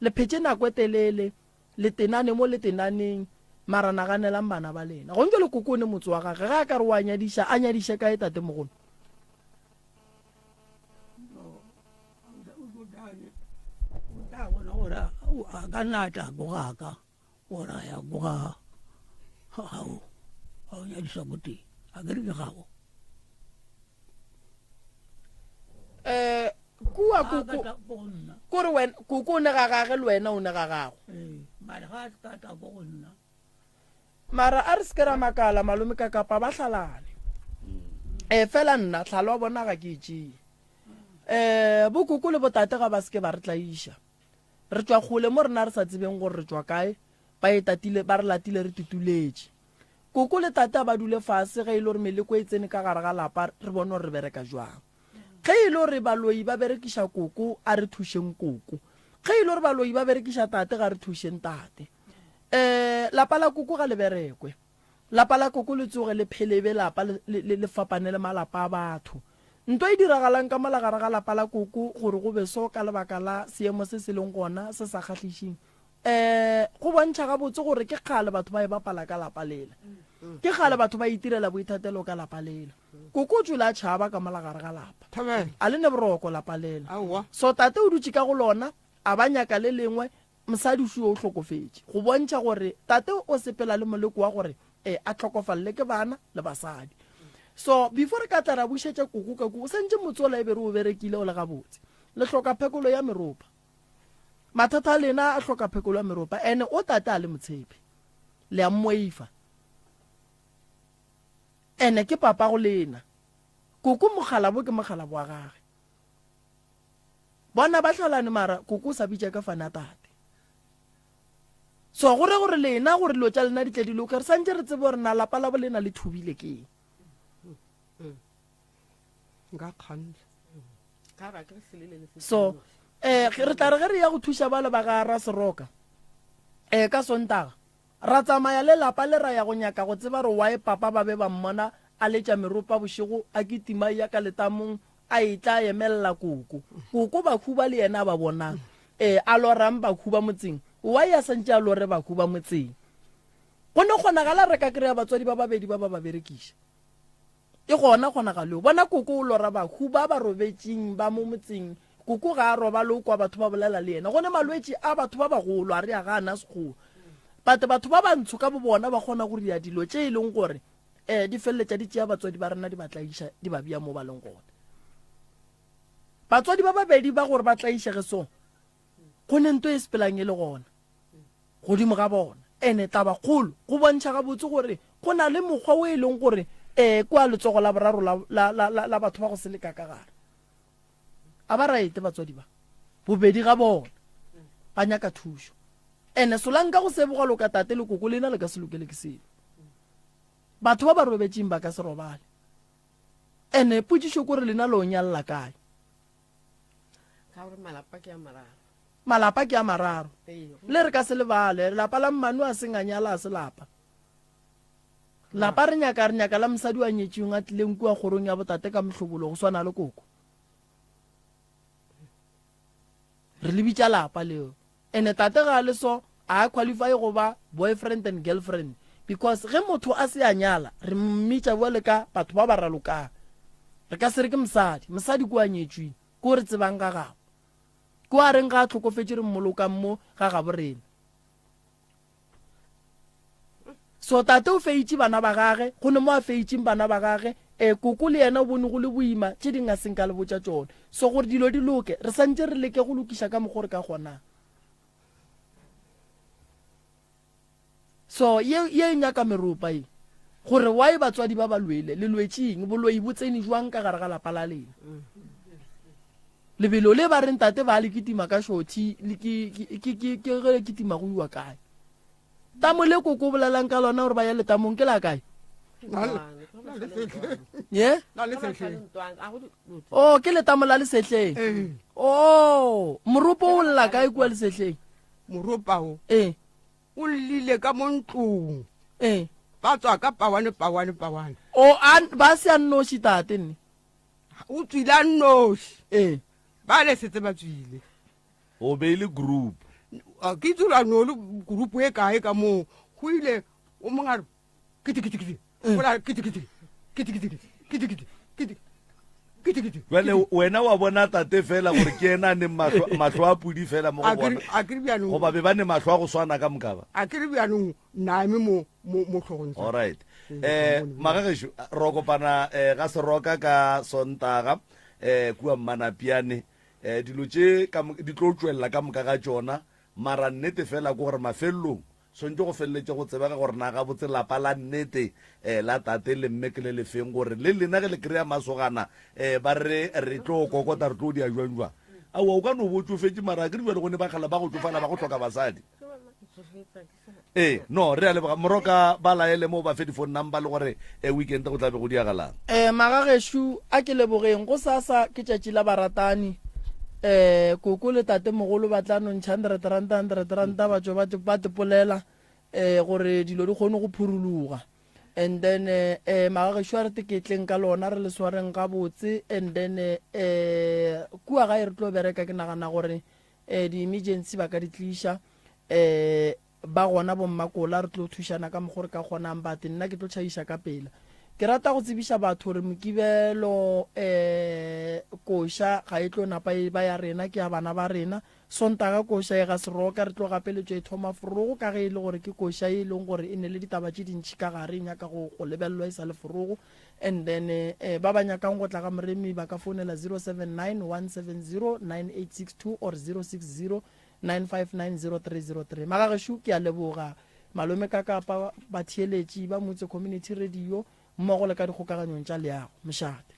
le phetse nako e telele le tenane mo le tenaneng mara naganelang bana ba lena go ntse le koko ne motse wa gage ga a ka re a nyadiše kae tate mogolo a ka nna tla gogaka gore a ya goga gago ga o nyadisa ko teng a kere ke gago kua kore koko o ne ga gage le wena o ne ga gago mare ga a ka tla go nna mara a re se ke ra makala malome ka kapa ba hlalane fela nna tlhalo wa bona ga ke etsee bokoko le botate ga ba se ke ba re tlaiša re tswa kgole mo rena re sa tsebeng gore re tswa kae ba re latile re tutuletse koko le tate ba dule fase ge e le gore meleko e tsene ka gare ga lapa re bone gore re bereka jwang ge e le gore baloi ba berekiša koko a re thušeng koko ge e le gore baloi ba berekiša tate ga re thušeng tate lapa la koko ga le berekwe lapa la koko le tsoge le phelebe lapa le fapane le malapa a batho nto e diragalang ka molagare ga lapa la koko gore go beso ka lebaka la seemo se se leng gona se sa kgatlhišing go bontšha ga botse gore ke kgale batho ba e bapala ka lapa lela ke kgale batho ba itirela boithatelo ka lapa lela koko o tswile a tšhaba ka molagare ga lapa a le ne boroko lapa lela so tate o dutse ka go lona a ba nyaka le lengwe mosadi o tlhokofetse go bontšha gore tate o sepela le moleko wa gore a tlhokofalele ke bana le basadi so before ka tla ra bušetša koko ka koko sentše motse o la e bere o berekile o le gabotse le hloka phekolo ya meropa mathata a lena a hloka phekolo ya meropa ene o tate a le motshepe le a mmoifa ene ke papa go lena koko mogalabo ke mogalabo wa gage bona ba hlalane mara koko o sa bitša ka fana tate so gore lena gore dilo tša lena di tle di loka re santse re tsebe gore na lapa la bo lena le thubile keng so re tla re ge re ya go thuša ba le ba ga ra seroka ka sontaga ra tsamaya le lapa le ra ya go nyaka go tseba re wae papa ba be ba mmona a letša meropa bošego a ketima ya ka letamong a etla emelela koko bakhuba le yena ba bonang a lorang bakhuba motseng wa ya santse a lore bakhuba motseng go ne kgonagala re ka kry-a batswadi ba babedi ba ba berekiša e gona kgonagaleo bona koko o lora bakhuba ba robetseng ba mo motseng koko ga a roba le kwa batho ba bolela le yena gone malwetse a batho ba bagolo a re a ga ana segolo but batho ba bantsho ka bo bona ba kgona go ria dilo tše e leng gore di feleletša di tšea batswadi ba rena di ba tlaiša di ba bia mo ba leng gone batswadi ba babedi ba gore ba tlaišege so go ne nto e sepelang e le gona godimo ga bona ene taba kgolo go bontšha ga botse gore go na le mokgwa o e leng gore kwa letsogo la boraro la batho ba go se leka ka gare a ba raete batswadi ba bobedi ga bona ba nyaka thušo ene solang ka go sebogalo ka tate le koko lena le ka se lokele ke selo batho ba ba robetseng ba ka se robale ene potsišo kore lena le o nyalela kae malapa ke a mararo le re ka se lebale lapa la mmano a senganyala a se lapa re nyaka la mosadi wa nyetšeng a tlileng kua kgorong ya botate ka mohlobolo go swana le koko re lebitša lapa leo ene tate ga le so a qualify go ba boyfriend and girlfriend because ge motho a se a nyala re mmitša boele ka batho ba ba ralokang re ka se re ke mosadi kua nyetšweng ko re tsebang ka gago ko a reng ga a tlhokofetse re mmolokang mo ga ga borena so tate o feitše bana ba gage go ne mo a feitšeng bana ba gage koko le yena o bone go le boima tše ding a seng ka le botša tšone so gore dilo di loke re santse re leke go lokiša ka mokgwa re ka kgonang so ye nyaka meropa e gore wa e batswadi ba ba lwele le lwetšeng boloi bo tsene jwang ka gare ga lapa la lena lebelo le ba reng tate ba le kitima ka shothi ke ge kitima go iwa kae tamo le koko bolelang ka lona gore ba ya letamong ke la kae ye oh ke letamo la lesetleng oh moropo o lla kae kua lesetleng moropa o o lile ka montlong ba tswa ka pawane o ba se a nnoši tate nne o tswile a nnoši ba le setse ba tswile o beile group ke tsula nolo group e kae ka moo go ile o mongare Wele wena wa bona tate fela gore ke ena ne mahlo a pudi fela mo go bona go ba be ba ne mahlo a go swana ka mokaba a ke re bjanong naeme mo tlhogong all right magagesho ro kopana ga seroka ka sontaga kua mmanapiane dilo tše di tlo tswelela ka moka ga tsona mara nnete fela ko gore mafelelong sontse go feleletse go tsebega gore na ga botse lapa la nnete la tate le mme ke le lefeng gore le lena ge le kry-a masogana ba re tlo kokota re tlo di a jwang aowa o ka no bo tsofetse mara ke dibele gone ba kgala ba go tsofala ba go tlhoka basadi no re a leboga moroka ba laele mo ba fe di-phone number le gore weekend go tlabe go diagalang magageshu a ke lebogeng go sasa ke tšatši la baratani koko le tate mogolo ba tla nontšha 100 batho ba tepolela gore dilo di kgone go phuruluga and then magagesho a re teketleng ka lona re le swareng ga botse and then kua ga e re tlo bereka ke nagana gore di-emergency ba ka di tliša ba gona bommakola re tlo thušana ka mokgore ka kgonang bate nna ke tlo tšhaiša ka pela ke rata go tsebiša batho gore mokibelo koša ga e tlo napa ba ya rena ke ya bana ba rena sontaga koša e ga seroka re tlo gapeletšo e thoma forogo ka ge e le gore ke koša e leng gore e ne le ditaba tše dintšhi ka gare nyaka go lebelelwa e sa le forogo and then ba ba nyakang go tla ga moremi ba ka founela 079 170 9862 or 060 9590303 magagesho ke a leboga malome ka kapa ba thieletši ba motse community radio mmogo le ka dikgokaganyong tša leago mošate